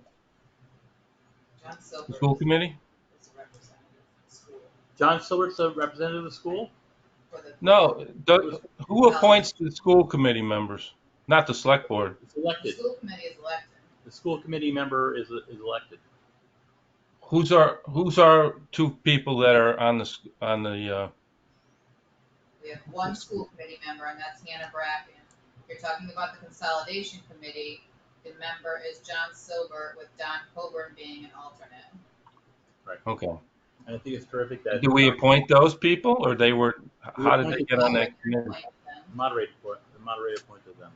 S5: John Silver
S3: The school committee?
S5: is a representative of the school
S2: John Silvert's a representative of the school?
S5: for the.
S3: No, who appoints the school committee members? Not the select board.
S2: It's
S5: The
S2: elected.
S5: school committee is elected.
S2: The school committee member is elected.
S3: Who's our two people that are on the
S5: We have one school committee member, and that's Hannah Bracken. If you're talking about the Consolidation Committee, the member is John Silver, with Don Coburn being an alternate.
S3: Okay.
S2: And I think it's terrific that.
S3: Do we appoint those people, or they were?
S2: We
S3: How did they
S2: appointed
S3: get on that committee?
S2: The moderator appointed them.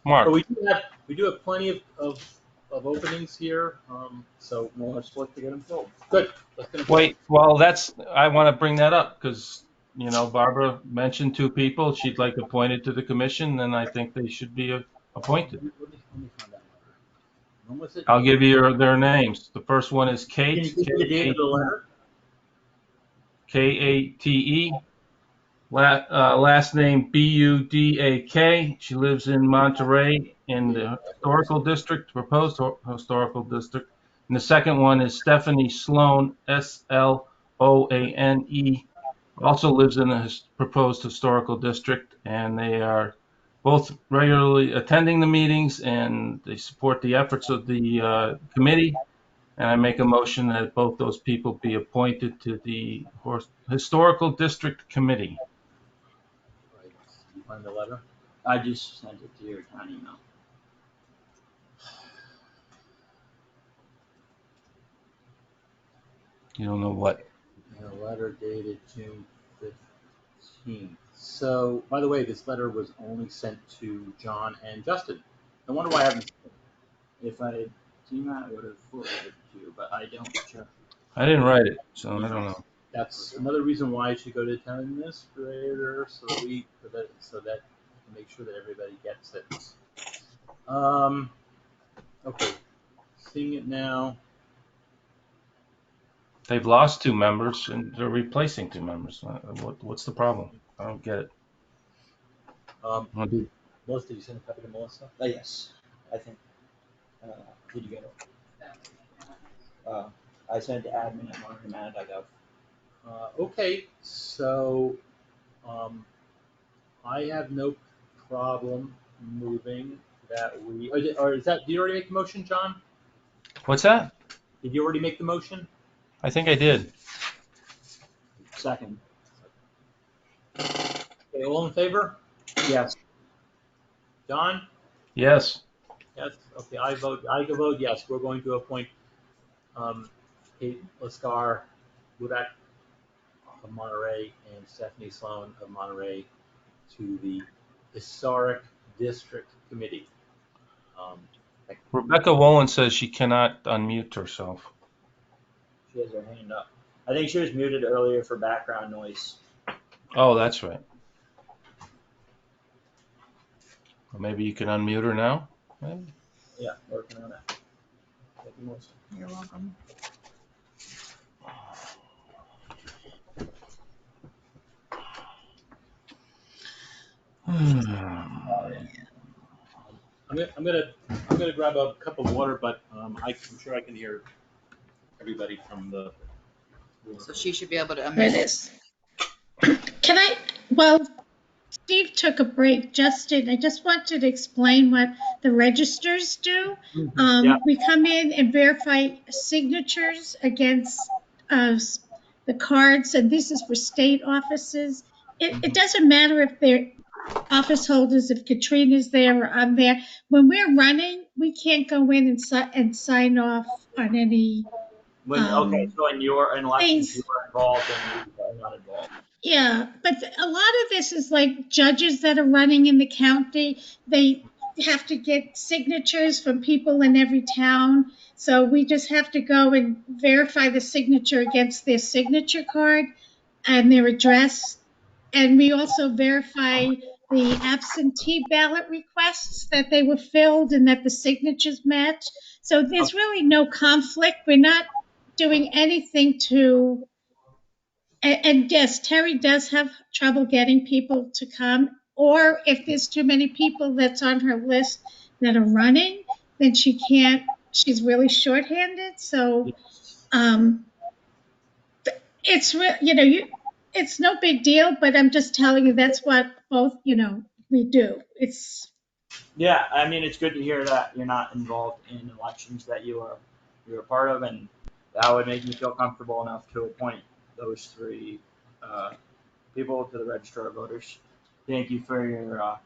S3: Mark.
S2: But we do have plenty of openings here, so
S4: Let's look to get them filled.
S2: good. Let's get them
S3: Wait. Well, I want to bring that up because Barbara mentioned two people she'd like appointed to the commission, and I think they should be appointed.
S2: Let me find that letter. When was it?
S3: I'll give you their names. The first one is
S2: Can you
S3: Kate.
S2: give me the date of the letter?
S3: Kate. Last name Budak. She lives in Monterey in the historical district, proposed historical district. And the second one is Stephanie Sloan, Sloane, also lives in the proposed historical district, and they are both regularly attending the meetings, and they support the efforts of the committee. And I make a motion that both those people be appointed to the historical district committee.
S2: Right. You find the letter?
S4: I just sent it to your town email.
S3: You don't know what?
S2: A letter dated June 15th. So, by the way, this letter was only sent to John and Justin. I wonder why I haven't.
S4: If I had seen that, I would have forwarded it to you, but I don't. Sure.
S3: I didn't write it, so I don't know.
S2: That's another reason why I should go to the town administrator so that to make sure that everybody gets it. Okay, seeing it now.
S3: They've lost two members and they're replacing two members. What's the problem? I don't get it.
S2: Melissa, did you send a copy to Melissa?
S4: Yes, I think. Did you get it? I sent to admin at montgomery.gov.
S2: Okay, so I have no problem moving that we. Or is that? Did you already make the motion, John?
S3: What's that?
S2: Did you already make the motion?
S3: I think I did.
S4: Second.
S2: Okay, all in favor?
S4: Yes.
S2: John?
S3: Yes.
S2: Yes. Okay, I vote yes. We're going to appoint Kate Lascar, Budak of Monterey, and Stephanie Sloan of Monterey to the Historic District Committee.
S3: Rebecca Wolin says she cannot unmute herself.
S4: She has her hand up. I think she was muted earlier for background noise.
S3: Oh, that's right. Well, maybe you can unmute her now. Maybe.
S4: Yeah, working on it.
S5: You're welcome.
S2: I'm gonna grab a cup of water, but I'm sure I can hear everybody from the.
S5: So she should be able to
S6: There it
S5: unmute.
S6: is. Can I, well, Steve took a break. Justin, I just wanted to explain what the registers do.
S4: Yeah.
S6: We come in and verify signatures against the cards, and this is for state offices. It doesn't matter if they're office holders, if Katrina's there or I'm there. When we're running, we can't go in and sign off on any.
S4: Okay, so in elections,
S6: things.
S4: you were involved and you are not involved.
S6: Yeah, but a lot of this is like judges that are running in the county. They have to get signatures from people in every town. So we just have to go and verify the signature against their signature card and their address. And we also verify the absentee ballot requests that they were filled and that the signatures match. So there's really no conflict. We're not doing anything to. And yes, Terry does have trouble getting people to come. or if there's too many people that's on her list that are running, then she can't, she's really shorthanded. So,
S4: Yes.
S6: it's it's no big deal, but I'm just telling you that's what both, we do.
S4: Yeah, I mean, it's good to hear that you're not involved in elections that you're a part of, and that would make me feel comfortable enough to appoint those three uh, people to the register of voters. Thank you for your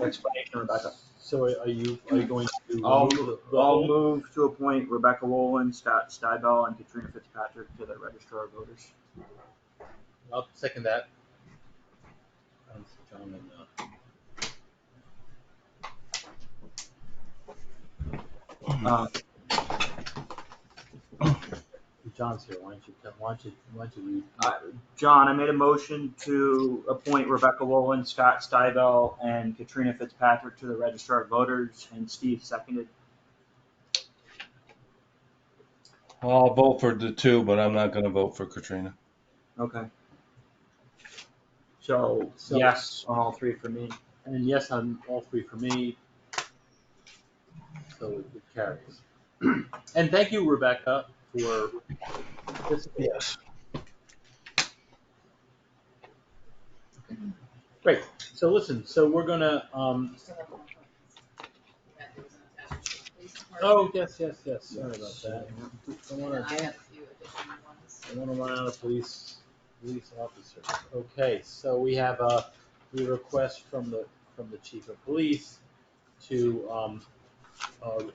S4: explanation, Rebecca.
S2: So are you going to
S4: I'll,
S2: remove the
S4: I'll
S2: whole?
S4: move to appoint Rebecca Wolin, Scott Stibel, and Katrina Fitzpatrick to the register of voters.
S2: I'll second that. John and, John's here. Why don't you read?
S4: John, I made a motion to appoint Rebecca Wolin, Scott Stibel, and Katrina Fitzpatrick to the register of voters, and Steve seconded.
S3: I'll vote for the two, but I'm not going to vote for Katrina.
S4: Okay. So yes on all three for me.
S2: And yes on all three for me. So it carries. And thank you, Rebecca, for participating.
S3: Yes.
S2: Great. So listen. So we're gonna.
S5: Still have one point. That there was an attachment to the police department.
S2: Oh yes. Sorry about that.
S5: And then I have a few additional ones.
S2: I want to run out of police officers. Okay. So we have a request from the chief of police to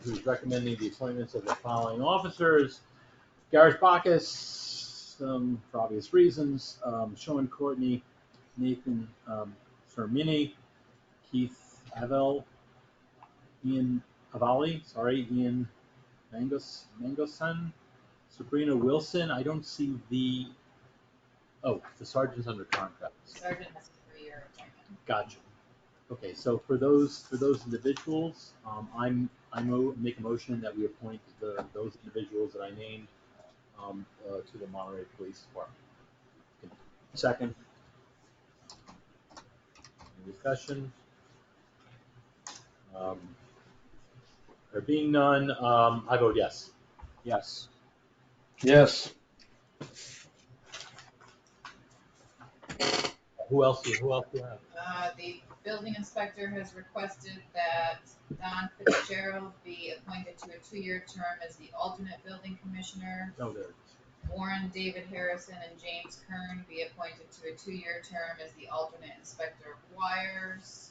S2: who's recommending the appointments of the following officers: Gareth Bacchus, for obvious reasons, Sean Courtney, Nathan Fermini, Keith Avell, Ian Ian Mangoson, Sabrina Wilson. I don't see the sergeant's under contract.
S5: Sergeant has a 3-year appointment.
S2: Gotcha. Okay, so for those individuals, I make a motion that we appoint those individuals that I named to the Monterey Police Department.
S4: Second.
S2: Any discussion? There being none, I vote yes.
S4: Yes.
S3: Yes.
S2: Who else do you have?
S5: The building inspector has requested that Don Fitzgerald be appointed to a 2-year term as the alternate building commissioner.
S2: Oh, there it is.
S5: Warren David Harrison and James Kern be appointed to a 2-year term as the alternate inspector of wires.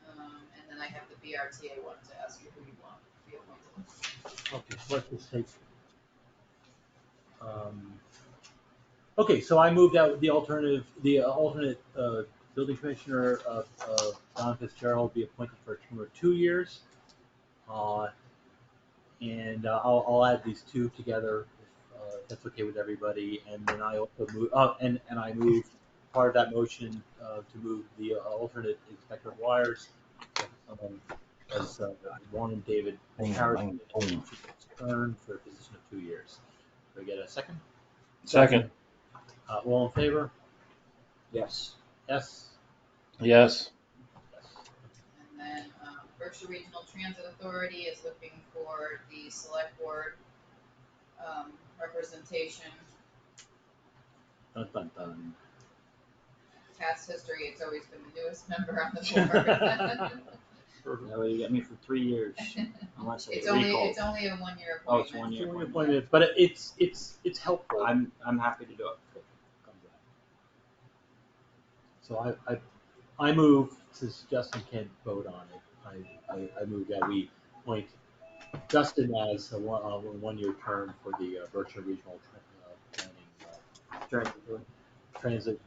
S5: And then I have the BRTA one to ask you who you want to be appointed.
S2: Okay, so let's just take. Okay, so I moved out the alternate building commissioner of Don Fitzgerald be appointed for a term of 2 years, and I'll add these two together if that's okay with everybody. And then I also move and I moved part of that motion to move the alternate inspector of wires as Warren David Harrison Kern for a position of 2 years. Do I get a second?
S3: Second.
S2: All in favor?
S4: Yes.
S2: Yes.
S3: Yes.
S5: And then Berkshire Regional Transit Authority is looking for the select board representation.
S2: Dun, dun, dun.
S5: Past history, it's always been the newest member on the board.
S4: That way you get me for 3 years, unless I
S5: It's
S4: get recalled.
S5: only a 1-year
S4: Oh, it's
S5: appointment.
S4: 1 year.
S2: Appointment, but it's helpful.
S4: I'm happy to do it.
S2: So I move, since Justin can't vote on it, I move that we appoint Justin as a 1-year term for the Berkshire Regional Planning Transit
S5: Berkshire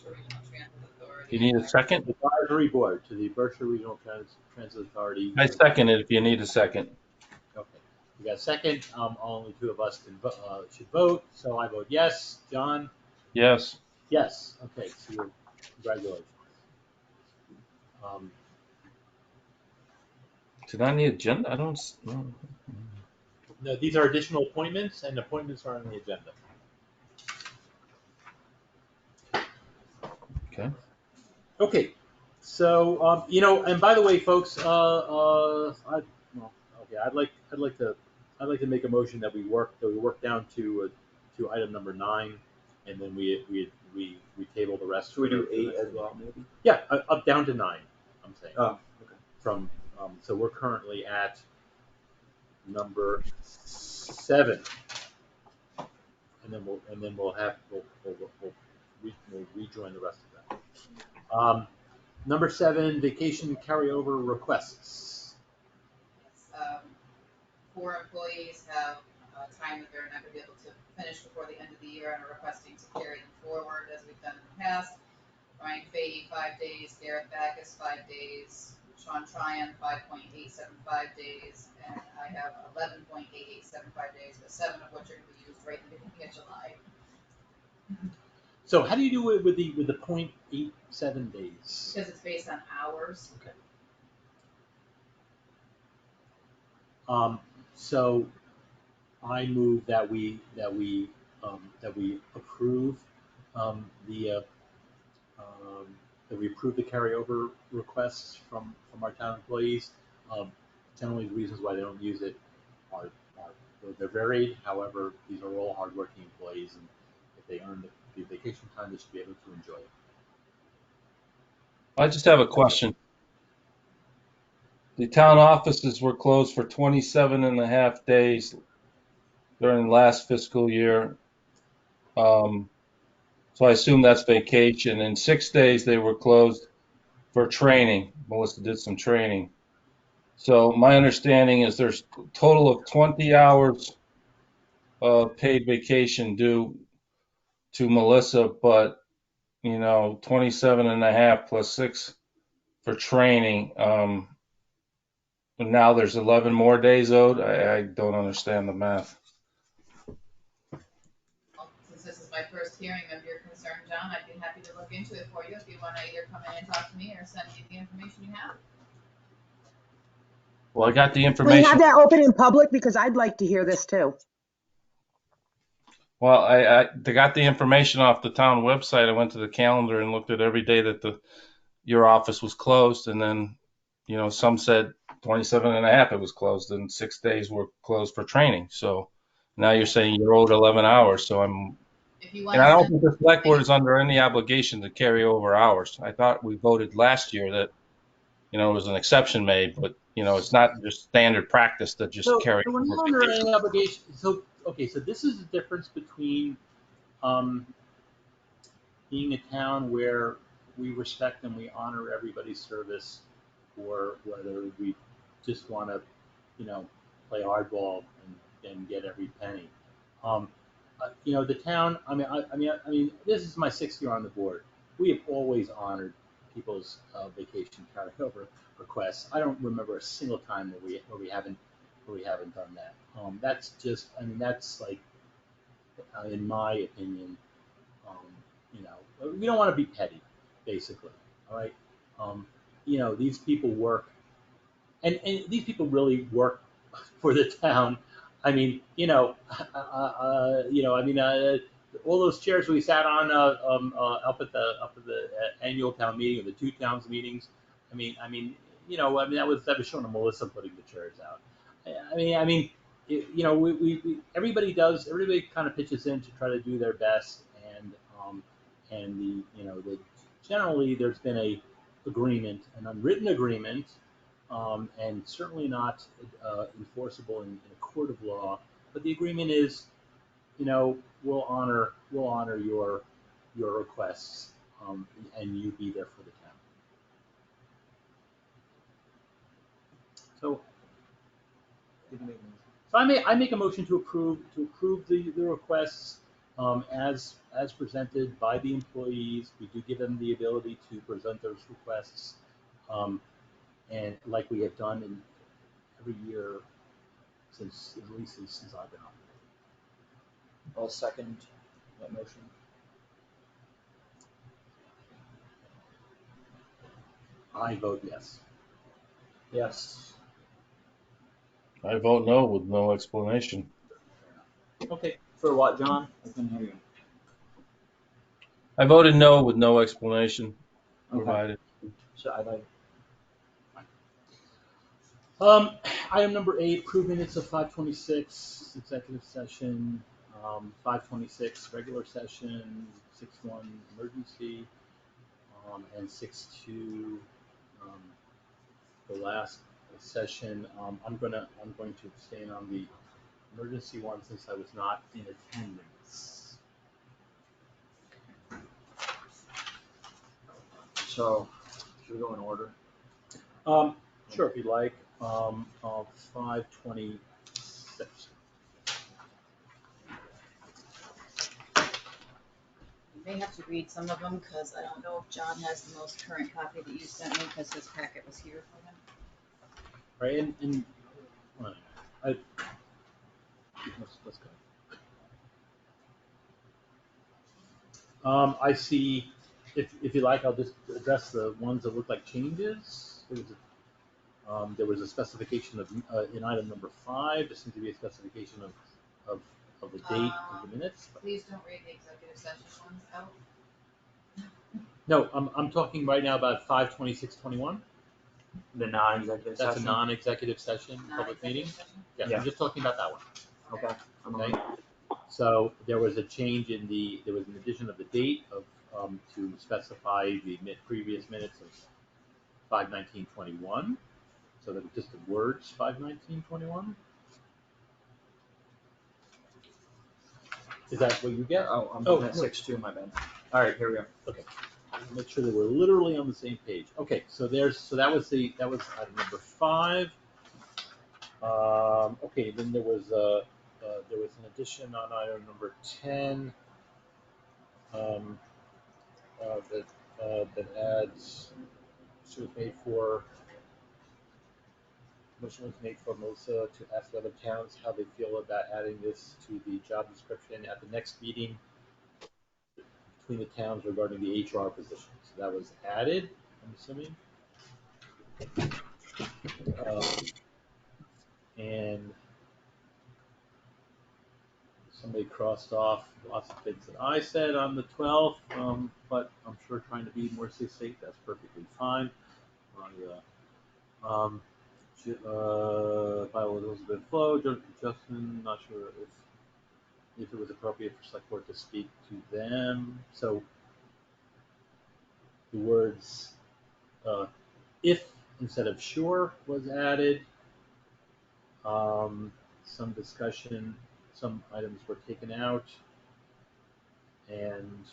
S5: Regional Transit Authority.
S3: You need a second?
S2: Advisory Board to the Berkshire Regional Transit Authority.
S3: I second it if you need a second.
S2: Okay, we got a second. Only two of us should vote, so I vote yes. John?
S3: Yes.
S2: Yes. Okay, so congratulations.
S3: Is it on the agenda? I don't.
S2: No, these are additional appointments, and appointments are on the agenda.
S3: Okay.
S2: Okay, so and by the way, folks, I'd like to make a motion that we work down to item number 9, and then we table the rest.
S4: Should we do
S2: for the
S4: 8
S2: next
S4: as
S2: meeting.
S4: well, maybe?
S2: Yeah, up down to 9. I'm saying.
S4: Oh, okay.
S2: From so we're currently at number 7, and then we'll rejoin the rest of that. Number 7, vacation carryover requests.
S5: Yes, 4 employees have time that they're not going to be able to finish before the end of the year and are requesting to carry them forward as we've done in the past. Ryan Fahey, 5 days, Garrett Backus, 5 days, Sean Tryon, 5.875 days, and I have 11.8875 days, but 7 of which are going to be used right in the beginning of July.
S2: So how do you do it with the 0.87 days?
S5: Because it's based on hours.
S2: Okay. So I move that we approve that we approve the carryover requests from our town employees. Generally, the reasons why they don't use it are they're varied. However, these are all hardworking employees, and if they earn the vacation time, they should be able to enjoy it.
S3: I just have a question. The town offices were closed for 27 and a half days during the last fiscal year. So I assume that's vacation. And 6 days they were closed for training. Melissa did some training. So my understanding is there's a total of 20 hours of paid vacation due to Melissa, but 27 and a half plus 6 for training. And now there's 11 more days owed. I don't understand the math.
S5: Well, since this is my first hearing of your concern, John, I'd be happy to look into it for you if you want to either come in and talk to me or send me the information you have.
S3: Well, I got the
S10: Can we
S3: information.
S10: have that open in public? Because I'd like to hear this too.
S3: Well, I got the information off the town website. I went to the calendar and looked at every day that your office was closed, and then, some said 27 and a half it was closed, and 6 days were closed for training. So now you're saying you're owed 11 hours. So
S5: If you
S3: and
S5: want
S3: I
S5: to
S3: don't
S5: send
S3: think the select board is under any obligation to carry over hours. I thought we voted last year that, it was an exception made, but, it's not just standard practice to just
S2: So
S3: carry
S2: we're
S3: over
S2: not under
S3: vacation.
S2: any obligation. So this is the difference between being a town where we respect and we honor everybody's service, or whether we just want to, play hardball and get every penny. The town. I mean, this is my 6th year on the board. We have always honored people's vacation carryover requests. I don't remember a single time where we haven't done that. That's just. I mean, that's like, in my opinion, we don't want to be petty, basically. All right. These people work, and these people really work for the town. I mean, all those chairs we sat on up at the annual town meeting or the 2 towns meetings. That was shown to Melissa putting the chairs out. Everybody kind of pitches in to try to do their best, and generally there's been an unwritten agreement, and certainly not enforceable in a court of law. But the agreement is, we'll honor your requests, and you be there for the town. So I make a motion to approve the requests as presented by the employees. We do give them the ability to present those requests, and like we have done in every year since I've been on.
S4: I'll second that motion.
S2: I vote yes.
S4: Yes.
S3: I vote no with no explanation.
S2: Okay.
S4: For what, John? I couldn't hear you.
S3: I voted no with no explanation
S4: Okay,
S3: provided.
S4: so I'd like,
S2: Item number 8, approve minutes of 5:26 executive session, 5:26 regular session, 6:1 emergency, and 6:2 um, the last session. I'm going to abstain on the emergency one since I was not in attendance.
S4: so, should we go in order?
S2: Sure, if you'd like. 5:26.
S5: You may have to read some of them, because I don't know if John has the most current copy that you sent me, because his packet was here for him.
S2: Right, and let's go. I see, if you like, I'll just address the ones that look like changes. There was a specification of, in item number 5, there seems to be a specification of the date of the minutes.
S5: Please don't read the executive session ones out.
S2: No, I'm talking right now about 5:26:21.
S4: The non-executive session?
S2: That's a non-executive session, public meeting.
S5: Non-executive session?
S2: Yeah, I'm just talking about that one.
S4: Okay. I'm
S2: Okay.
S4: on.
S2: So there was a change there was an addition of the date of, to specify the previous minutes of 5:19:21. So that was just the words 5:19:21. Is that what you get?
S4: Oh, I'm
S2: Oh,
S4: looking at
S2: no.
S4: 6-2, my bad. All right, here we go.
S2: Okay. Make sure that we're literally on the same page. Okay, so that was item number 5. Okay, then there was an addition on item number 10 that adds. Motion was made for Melissa to ask other towns how they feel about adding this to the job description at the next meeting between the towns regarding the HR position. So that was added, I'm assuming. And somebody crossed off lots of things that I said on the 12th, but I'm sure trying to be more succinct, that's perfectly fine. Bylaw Elizabeth Flo, Justin, not sure if it was appropriate for select board to speak to them. So the words if instead of sure was added. Some discussion, some items were taken out, and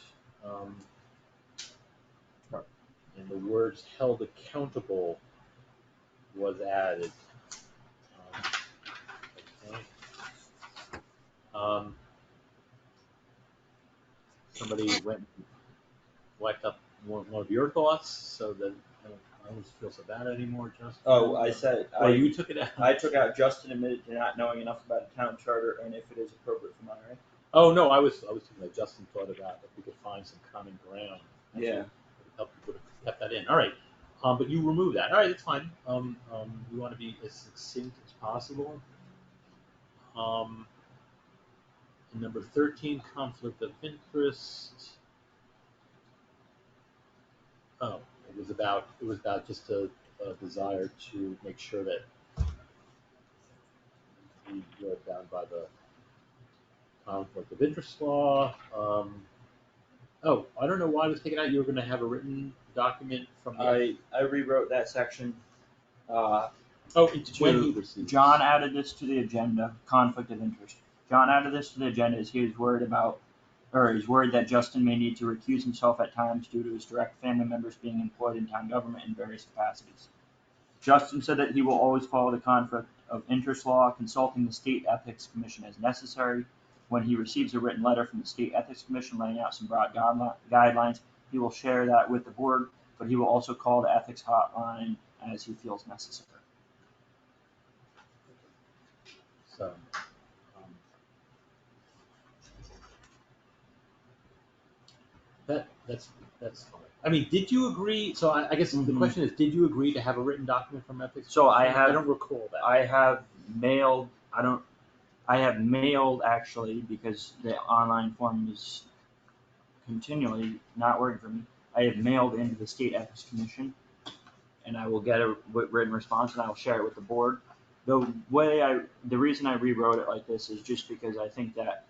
S2: the words held accountable was added. Okay. Somebody went and wiped up one of your thoughts, so that I don't feel so bad anymore, Justin.
S4: Oh, I said,
S2: You took it out.
S4: I took out Justin admitted to not knowing enough about the town charter and if it is appropriate for Monterey.
S2: Oh, no, I was thinking that Justin thought about if we could find some common ground.
S4: Yeah.
S2: Would have kept that in. All right. But you remove that. All right, that's fine. We want to be as succinct as possible. And number 13, conflict of interest. Oh, it was about just a desire to make sure that we were bound by the conflict of interest law. I don't know why it was taken out. You were going to have a written document from the.
S4: I rewrote that section.
S2: When he received.
S4: John added this to the agenda, conflict of interest. John added this to the agenda as he was worried that Justin may need to recuse himself at times due to his direct family members being employed in town government in various capacities. Justin said that he will always follow the conflict of interest law, consulting the State Ethics Commission as necessary. When he receives a written letter from the State Ethics Commission laying out some broad guidelines, he will share that with the board, but he will also call the ethics hotline as he feels necessary.
S2: So, that's fine. I mean, did you agree? So I guess the question is, did you agree to have a written document from ethics?
S4: So I
S2: don't recall that.
S4: I have mailed actually because the online form is continually not working for me, I have mailed into the State Ethics Commission, and I will get a written response, and I will share it with the board. The reason I rewrote it like this is just because I think that,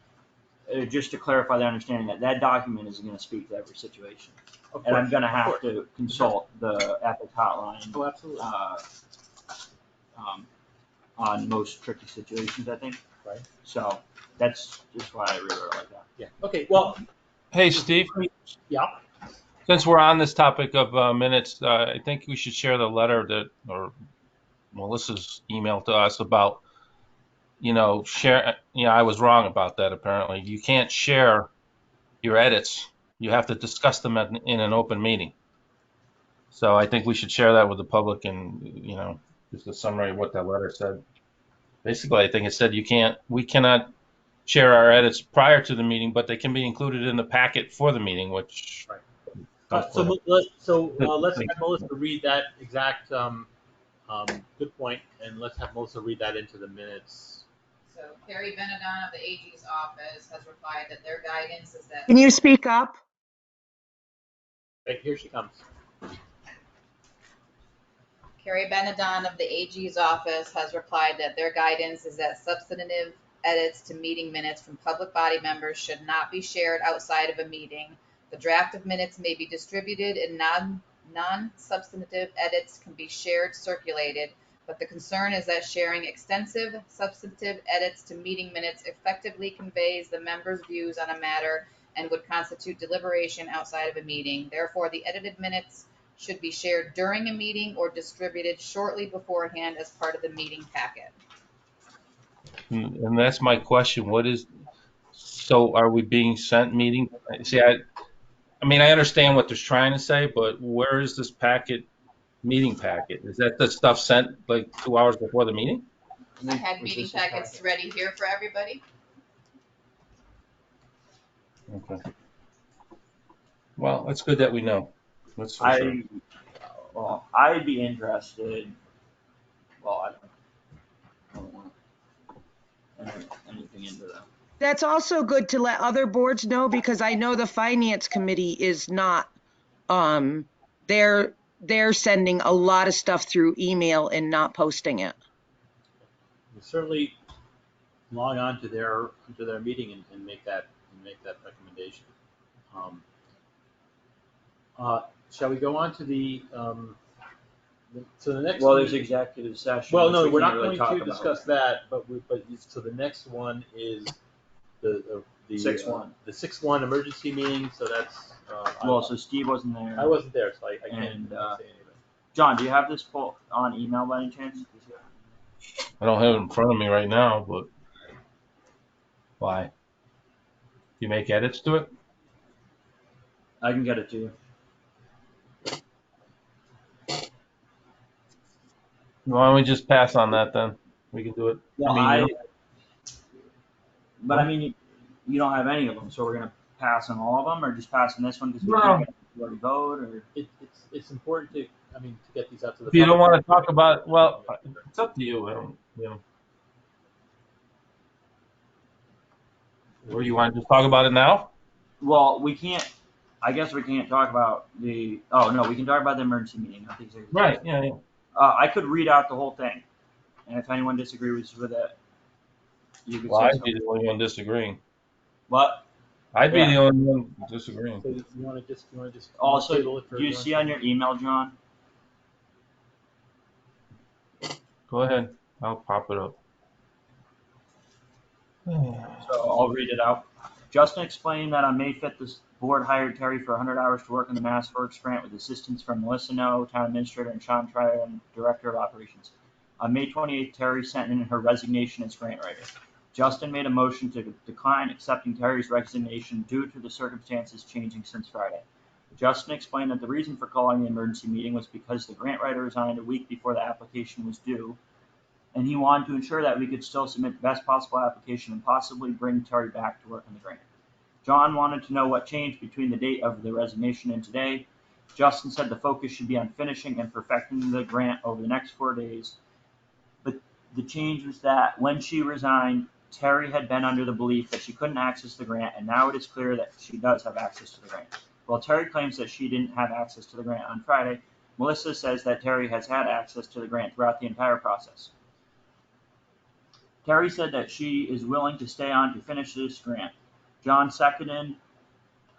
S4: just to clarify the understanding that that document is going to speak to every situation. And I'm going to have to consult the ethics hotline.
S2: Oh, absolutely.
S4: On most tricky situations, I think.
S2: Right.
S4: So that's just why I rewrote it like that.
S2: Yeah. Okay. Well.
S3: Hey, Steve,
S2: Yeah.
S3: since we're on this topic of minutes, I think we should share the letter that, or Melissa's email to us about, I was wrong about that apparently. You can't share your edits. You have to discuss them in an open meeting. So I think we should share that with the public and, just a summary of what that letter said. Basically, I think it said we cannot share our edits prior to the meeting, but they can be included in the packet for the meeting, which.
S2: Right. So let's have Melissa read that exact good point, and let's have Melissa read that into the minutes.
S5: So Carrie Benedon of the AG's office has replied that their guidance is that.
S10: Can you speak up?
S2: Right, here she comes.
S5: Carrie Benedon of the AG's office has replied that their guidance is that substantive edits to meeting minutes from public body members should not be shared outside of a meeting. The draft of minutes may be distributed and non-substantive edits can be shared, circulated, but the concern is that sharing extensive substantive edits to meeting minutes effectively conveys the members' views on a matter and would constitute deliberation outside of a meeting. Therefore, the edited minutes should be shared during a meeting or distributed shortly beforehand as part of the meeting packet.
S3: And that's my question. So are we being sent meeting? See, I understand what they're trying to say, but where is this meeting packet? Is that the stuff sent like 2 hours before the meeting?
S5: I had meeting packets ready here for everybody.
S3: Okay. Well, it's good that we know. That's for sure.
S4: I'd be interested. Well, I don't want anything into that.
S10: That's also good to let other boards know, because I know the Finance Committee is not, they're sending a lot of stuff through email and not posting it.
S2: We certainly log on to their meeting and make that recommendation. Shall we go on to the next?
S4: Well, there's executive session.
S2: Well, no, we're not
S4: really
S2: going to discuss that, but so the next one is the
S4: 6-1.
S2: The 6-1 emergency meeting. So that's
S4: so Steve wasn't there.
S2: I wasn't there, so I can't say anything.
S4: John, do you have this pull on email by any chance?
S3: I don't have it in front of me right now, but why? You make edits to it?
S4: I can get it to you.
S3: Why don't we just pass on that then? We can do it.
S4: Well, I mean, you don't have any of them, so we're gonna pass on all of them, or just pass on this one because we can't get vote, or
S2: it's important to get these out to the.
S3: If you don't want to talk about, well, it's up to you. Or you want to just talk about it now?
S4: Well, we can't. I guess we can't talk about the. Oh no, we can talk about the emergency meeting. I think.
S3: Right. Yeah.
S4: I could read out the whole thing, and if anyone disagrees with it, you could say
S3: I'd be the only one disagreeing.
S4: What?
S3: I'd be the only one disagreeing.
S2: So you want to just
S4: also, do you see on your email, John?
S3: Go ahead. I'll pop it up.
S4: So I'll read it out. Justin explained that on May 5th, the board hired Terry for 100 hours to work on the Mass Works grant with assistance from Melissa No, Town Administrator, and Sean Trier, and Director of Operations. On May 28th, Terry sent in her resignation as grant writer. Justin made a motion to decline accepting Terry's resignation due to the circumstances changing since Friday. Justin explained that the reason for calling the emergency meeting was because the grant writer resigned a week before the application was due, and he wanted to ensure that we could still submit the best possible application and possibly bring Terry back to work on the grant. John wanted to know what changed between the date of the resignation and today. Justin said the focus should be on finishing and perfecting the grant over the next 4 days. But the change was that when she resigned, Terry had been under the belief that she couldn't access the grant, and now it is clear that she does have access to the grant. While Terry claims that she didn't have access to the grant on Friday, Melissa says that Terry has had access to the grant throughout the entire process. Terry said that she is willing to stay on to finish this grant. John seconded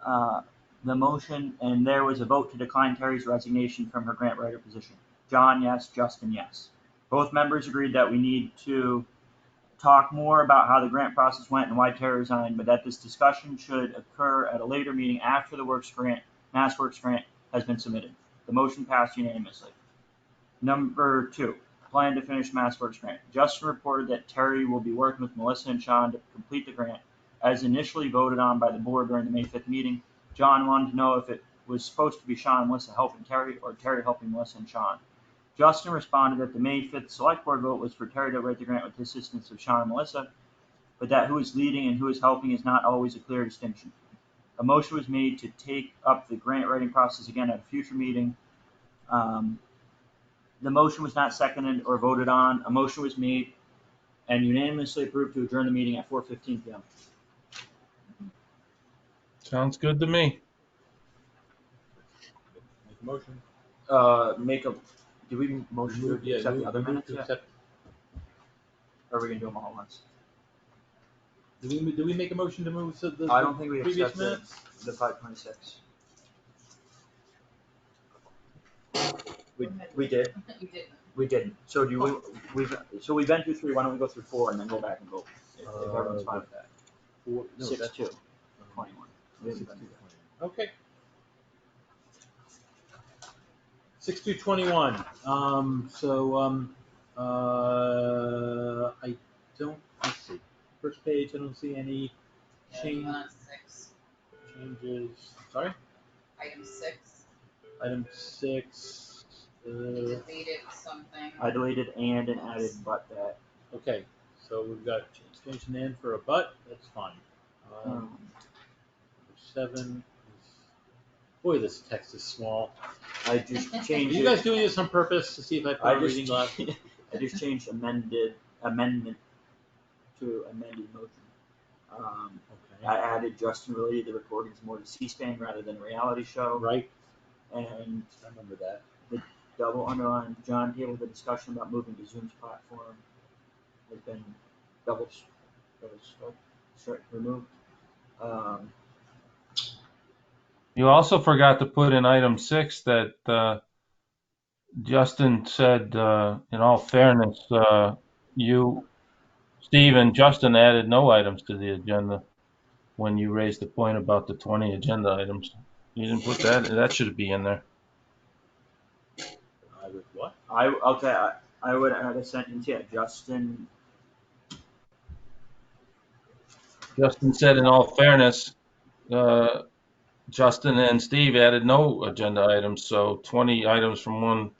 S4: the motion, and there was a vote to decline Terry's resignation from her grant writer position. John, yes. Justin, yes. Both members agreed that we need to talk more about how the grant process went and why Terry resigned, but that this discussion should occur at a later meeting after the MassWorks grant has been submitted. The motion passed unanimously. Number 2, plan to finish MassWorks grant. Justin reported that Terry will be working with Melissa and Sean to complete the grant, as initially voted on by the board during the May 5th meeting. John wanted to know if it was supposed to be Sean and Melissa helping Terry, or Terry helping Melissa and Sean. Justin responded that the May 5th select board vote was for Terry to write the grant with the assistance of Sean and Melissa, but that who is leading and who is helping is not always a clear distinction. A motion was made to take up the grant writing process again at a future meeting. The motion was not seconded or voted on. A motion was made and unanimously approved to adjourn the meeting at 4:15 p.m.
S3: Sounds good to me.
S2: Make a motion.
S4: Do we motion to accept the other minutes yet? Or are we gonna do them all at once?
S2: Do we make a motion to move to the
S4: I don't think we
S2: previous
S4: accepted
S2: minutes?
S4: the 526. We did.
S5: You didn't.
S4: We didn't. So we've been through 3. Why don't we go through 4 and then go back and vote if everyone's fine with that. 6-2, 21. We haven't done that.
S2: Okay. 6-21. I don't. Let's see. First page. I don't see any changes. Sorry.
S5: Item 6.
S2: Item 6.
S5: Deleted something.
S4: I deleted and added but that.
S2: Okay. So we've got change an and for a but. That's fine. 7. Boy, this text is small.
S4: I just
S2: Are
S4: changed.
S2: you guys doing this on purpose to see if I put reading glasses?
S4: I just changed amendment to amended motion.
S2: Okay.
S4: I added Justin related the recordings more to C-SPAN rather than reality show.
S2: Right.
S4: And
S2: I remember that.
S4: the double underline John tabled the discussion about moving to Zoom's platform has been double removed.
S3: You also forgot to put in item 6 that Justin said, in all fairness, you, Steve, and Justin added no items to the agenda when you raised the point about the 20 agenda items. You didn't put that. That should be in there.
S2: I would what?
S4: I would add a sentence. Yeah, Justin
S3: said, in all fairness, Justin and Steve added no agenda items, so 20 items from one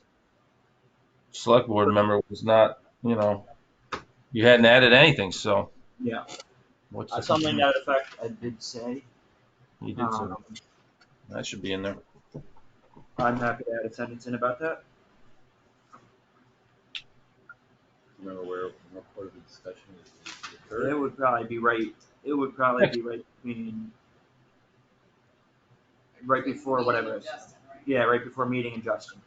S3: select board member was not, you hadn't added anything, so.
S4: Yeah.
S3: What's the
S4: something to that effect I did say.
S3: You did say that should be in there.
S4: I'm happy to add a sentence in about that.
S2: Remember where what part of the discussion is occurred?
S4: It would probably be right. It would probably be right between, right before whatever.
S5: Justin, right?
S4: Yeah, right before meeting and Justin.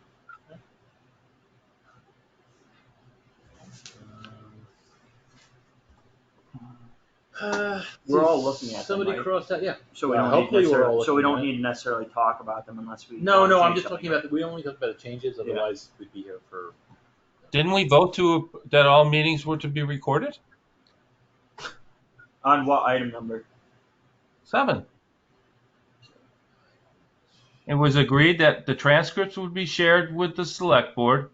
S4: We're all looking at
S2: somebody
S4: them, right?
S2: crossed that. Yeah.
S4: So we
S2: Well,
S4: don't
S2: hopefully
S4: need
S2: we're all
S4: necessarily, so we
S2: looking
S4: don't
S2: at it.
S4: need to necessarily talk about them unless we.
S2: No,
S4: want to
S2: I'm
S4: change
S2: just
S4: something.
S2: talking about we only talk about the changes. Otherwise, we'd be here for.
S3: Didn't we vote that all meetings were to be recorded?
S4: On what item number?
S3: 7. It was agreed that the transcripts would be shared with the select board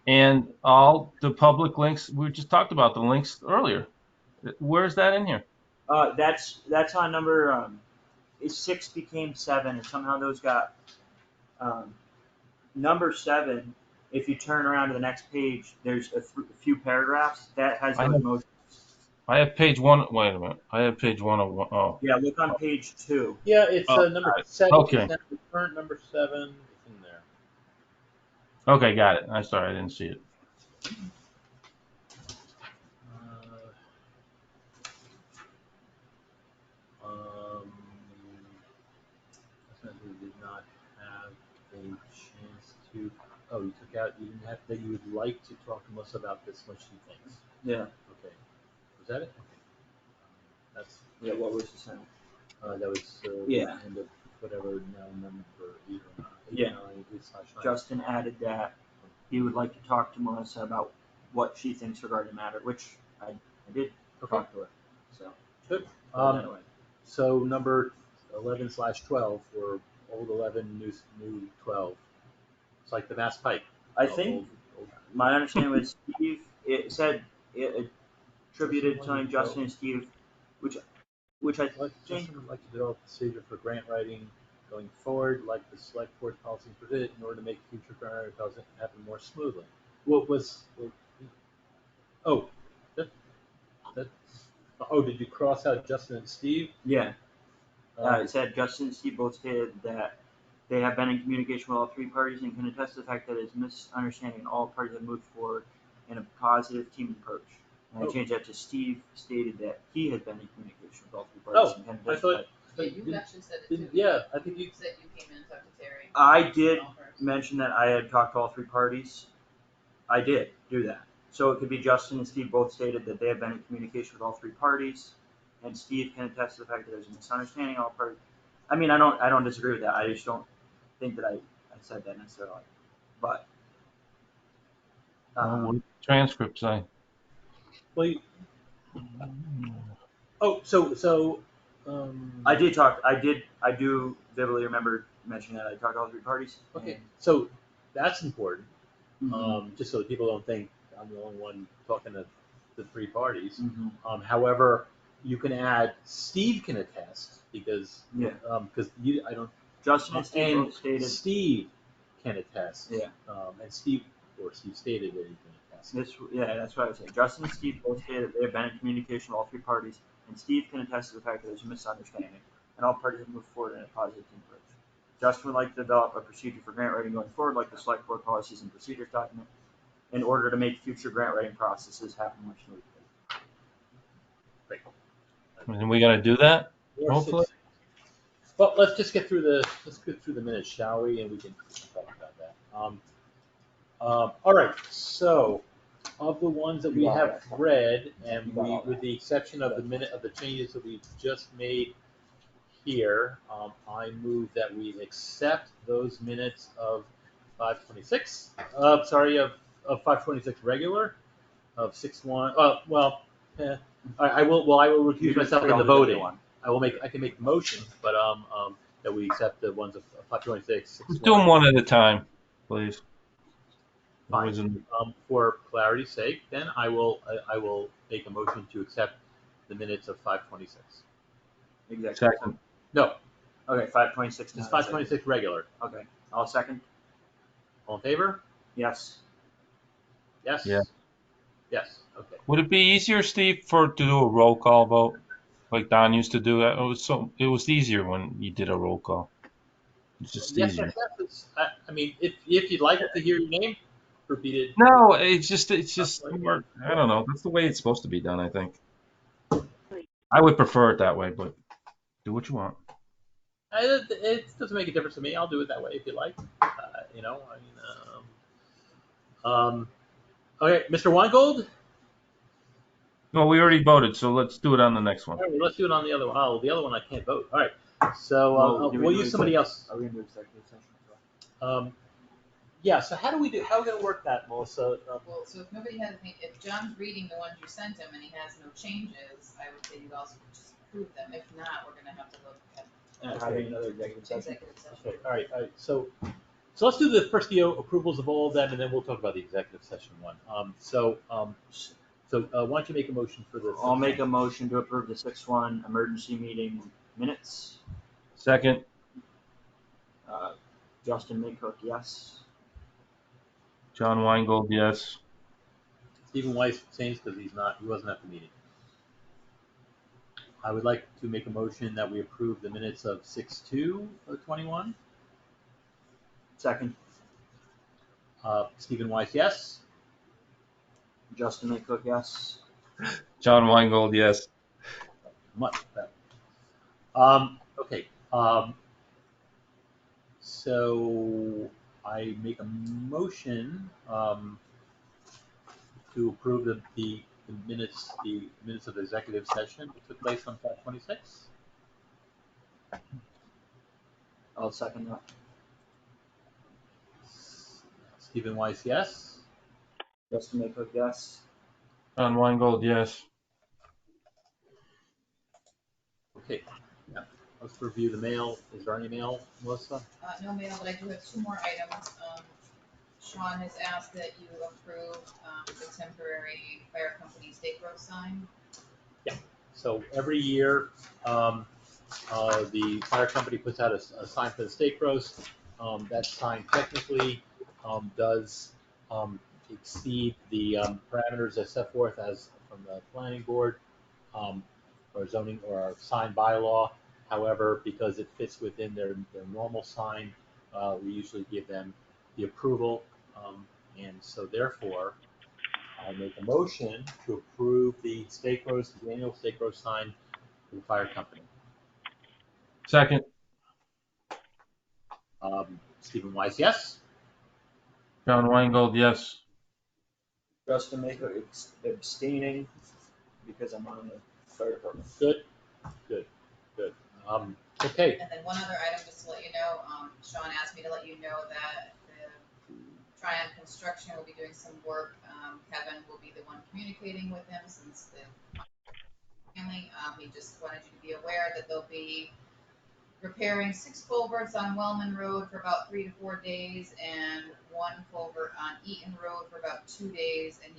S3: and all the public links. We just talked about the links earlier. Where's that in here?
S4: That's on number. 6 became 7, and somehow those got. Number 7. If you turn around to the next page, there's a few paragraphs that has those motions.
S3: I have page 1. Wait a minute. I have page 101. Oh.
S4: Yeah, look on page 2.
S2: Yeah, it's number 7.
S3: Okay.
S2: The current number 7 is in there.
S3: Okay, got it. I'm sorry, I didn't see it.
S2: to, oh, you took out, you didn't have, that you would like to talk to Melissa about this, what she thinks.
S4: Yeah,
S2: Okay. Was that it? Okay. That's,
S4: yeah, what was the sentence?
S2: that was,
S4: Yeah.
S2: end of whatever, now number 8 or 9.
S4: Yeah.
S2: 8/9.
S4: Justin added that he would like to talk to Melissa about what she thinks regarding the matter, which I did talk to her, so.
S2: Good.
S4: Anyway.
S2: So number 11/12, or old 11, new 12. It's like the Mass Pike.
S4: I
S2: Oh,
S4: think
S2: old-
S4: my understanding was Steve, it said, it attributed telling Justin and Steve, which I
S2: Like,
S4: think,
S2: Justin would like to develop a procedure for grant writing going forward, like the select board policy provided, in order to make future grant writing process happen more smoothly. What was? Oh, that. Oh, did you cross out Justin and Steve?
S4: yeah, it said Justin and Steve both stated that they have been in communication with all three parties and can attest to the fact that it's misunderstanding and all parties have moved forward in a positive team approach. And I changed that to Steve stated that he has been in communication with all three parties and can
S2: I
S4: attest to
S2: thought.
S5: Yeah, you actually said it too.
S2: Yeah, I think you.
S5: You said you came in and talked to Terry.
S4: I did mention that I had talked to all three parties. I did do that. So it could be Justin and Steve both stated that they have been in communication with all three parties, and Steve can attest to the fact that there's a misunderstanding all parties. I mean, I don't disagree with that. I just don't think that I said that necessarily. But
S3: What did the transcript say?
S2: Well, oh, so.
S4: I did talk. I do vividly remember mentioning that I talked to all three parties.
S2: Okay, so that's important.
S4: Mhm.
S2: Just so that people don't think I'm the only one talking to the three parties.
S4: Mhm.
S2: However, you can add Steve can attest because I don't.
S4: Justin and Steve
S2: and
S4: both stated.
S2: Steve can attest.
S4: Yeah.
S2: And Steve stated that he can attest.
S4: That's what I was saying. Justin and Steve both stated they have been in communication with all three parties, and Steve can attest to the fact that there's a misunderstanding, and all parties have moved forward in a positive team approach. Justin would like to develop a procedure for grant writing going forward, like the select board policies and procedures document, in order to make future grant writing processes happen much smoothly.
S2: Great.
S3: And we gonna do that? Hopefully.
S2: Well, let's just get through the minutes, shall we? And we can talk about that. All right. So, of the ones that we have read, and with the exception of the changes that we've just made here, I move that we accept those minutes of 5/26. Sorry, of 5/26 regular, of 6/1. I will recuse myself in the voting. I can make the motion, but that we accept the ones of 5/26.
S3: Let's do them one at a time, please.
S2: Fine. For clarity's sake, then I will make a motion to accept the minutes of 5/26.
S4: Exactly.
S3: Second.
S2: No.
S4: Okay, 5/26.
S2: It's 5/26 regular.
S4: Okay, I'll second.
S2: All in favor?
S4: Yes.
S2: Yes.
S3: Yeah.
S2: Yes. Okay.
S3: Would it be easier, Steve, to do a roll call vote like Don used to do? That it was easier when you did a roll call. It's just easier.
S2: Yes. I mean, if you'd like to hear your name repeated.
S3: No, it's just more. I don't know. That's the way it's supposed to be done, I think. I would prefer it that way, but do what you want.
S2: It doesn't make a difference to me. I'll do it that way if you like. Okay, Mr. Weingold?
S3: No, we already voted, so let's do it on the next one.
S2: All right, well, let's do it on the other one. Oh, the other one I can't vote. All right. So we'll use somebody else.
S4: Are we going to do executive session as well?
S2: Yeah, so how are we going to work that, Melissa?
S5: Well, so if nobody has any, if John's reading the ones you sent him and he has no changes, I would say you also just approve them. If not, we're gonna have to look at
S4: Having another executive session.
S5: executive session.
S2: Okay, all right. So let's do the first approvals of all of them, and then we'll talk about the executive session one. So why don't you make a motion for this?
S4: I'll make a motion to approve the 6/1 emergency meeting minutes.
S3: Second.
S4: Justin Maycook, yes.
S3: John Weingold, yes.
S2: Stephen Weiss abstains because he wasn't at the meeting. I would like to make a motion that we approve the minutes of 6/2/21.
S4: Second.
S2: Stephen Weiss, yes.
S4: Justin Maycook, yes.
S3: John Weingold, yes.
S2: Much better. Okay. So I make a motion to approve the minutes of the executive session that took place on 5/26.
S4: I'll second that.
S2: Stephen Weiss, yes.
S4: Justin Maycook, yes.
S3: John Weingold, yes.
S2: Okay. Yeah. Let's review the mail. Is there any mail, Melissa?
S5: No mail, but I do have two more items. Sean has asked that you approve the temporary fire company stake road sign.
S2: So every year, the fire company puts out a sign for the steak roast. That sign technically does exceed the parameters as set forth as from the planning board or zoning or our sign bylaw. However, because it fits within their normal sign, we usually give them the approval. And so therefore, I make a motion to approve the steak roast, the annual steak roast sign for the fire company.
S3: Second.
S2: Stephen Weiss, yes.
S3: John Weingold, yes.
S4: Justin Maycook abstaining because I'm on the fire department.
S2: Good. Okay.
S5: And then one other item, just to let you know, Sean asked me to let you know that the Tryon Construction will be doing some work. Kevin will be the one communicating with him since the family. He just wanted you to be aware that they'll be repairing 6 culverts on Wellman Road for about 3 to 4 days and 1 culvert on Eaton Road for about 2 days. And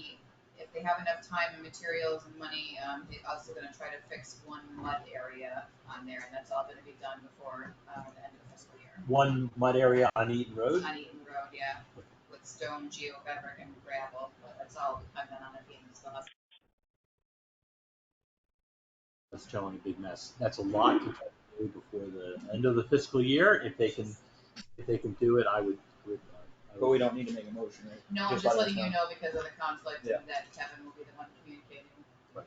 S5: if they have enough time and materials and money, they're also going to try to fix 1 mud area on there, and that's all going to be done before the end of the fiscal year.
S2: 1 mud area on Eaton Road?
S5: On Eaton Road, yeah, with stone, geofabric, and gravel, but that's all dependent on it being still has.
S2: That's showing a big mess. That's a lot to try to do before the end of the fiscal year. If they can do it, I would.
S4: But we don't need to make a motion, right?
S5: No, I'm just letting you know because of the conflict that Kevin will be the one communicating.
S2: Right.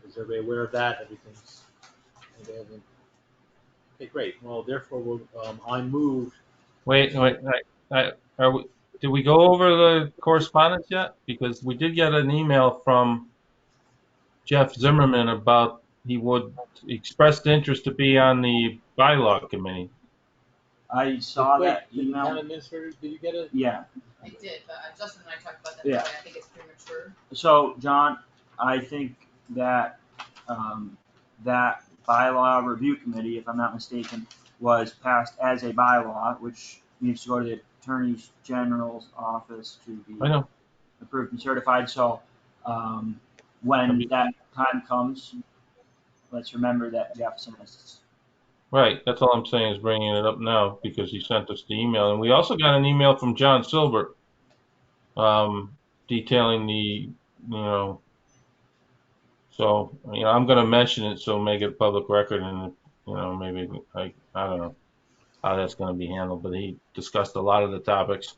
S2: Is everybody aware of that? Everything's. Okay, great. Well, therefore, I move.
S3: Wait. Did we go over the correspondence yet? Because we did get an email from Jeff Zimmerman about he would expressed interest to be on the bylaw committee.
S4: I saw that email.
S2: Town administrator, did you get it?
S4: Yeah.
S5: I did, but Justin and I talked about that.
S4: Yeah.
S5: I think it's premature.
S4: So, John, I think that that bylaw review committee, if I'm not mistaken, was passed as a bylaw, which needs to go to the Attorney General's office to be approved and certified. So, when that time comes, let's remember that Jefferson is.
S3: Right, that's all I'm saying is bringing it up now because he sent us the email. And we also got an email from John Silbert detailing the, so, I'm going to mention it so make it public record and, maybe, I don't know how that's going to be handled, but he discussed a lot of the topics.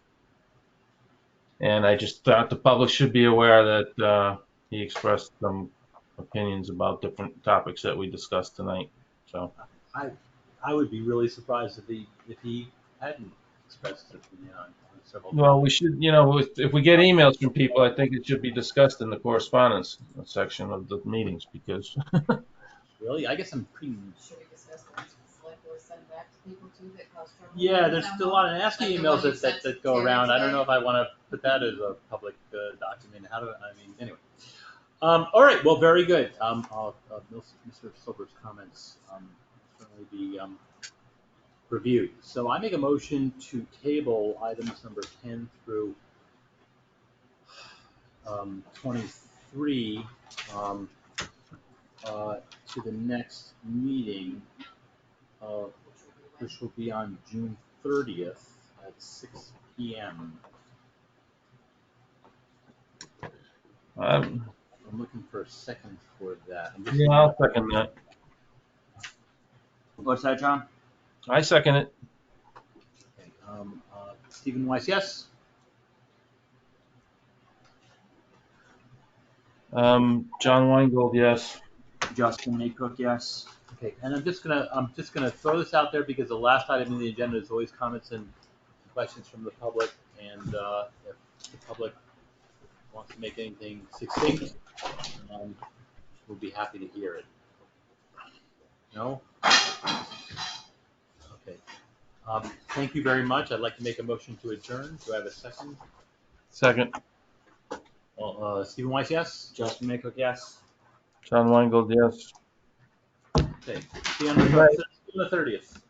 S3: And I just thought the public should be aware that he expressed some opinions about different topics that we discussed tonight. So
S2: I would be really surprised if he hadn't expressed his opinion on several.
S3: Well, we should, if we get emails from people, I think it should be discussed in the correspondence section of the meetings because.
S2: Really, I guess I'm pretty.
S5: Should we discuss the ones the select board send back to people too that cause trouble?
S2: Yeah, there's still a lot of nasty emails that go around. I don't know if I want to put that as a public document. Anyway. All right, well, very good. Mr. Silver's comments certainly be reviewed. So I make a motion to table items number 10 through 23 to the next meeting, which will be on June 30th at 6 p.m. I'm looking for a second for that.
S3: I'll second that.
S4: What's that, John?
S3: I second it.
S2: Okay. Stephen Weiss, yes.
S3: John Weingold, yes.
S4: Justin Maycook, yes.
S2: Okay, and I'm just gonna throw this out there because the last item in the agenda is always comments and questions from the public, and if the public wants to make anything succinct, we'll be happy to hear it. No? Okay. Thank you very much. I'd like to make a motion to adjourn. Do I have a second?
S3: Second.
S2: Stephen Weiss, yes?
S4: Justin Maycock, yes.
S3: John Weingold, yes.
S2: Okay. See you on the 30th.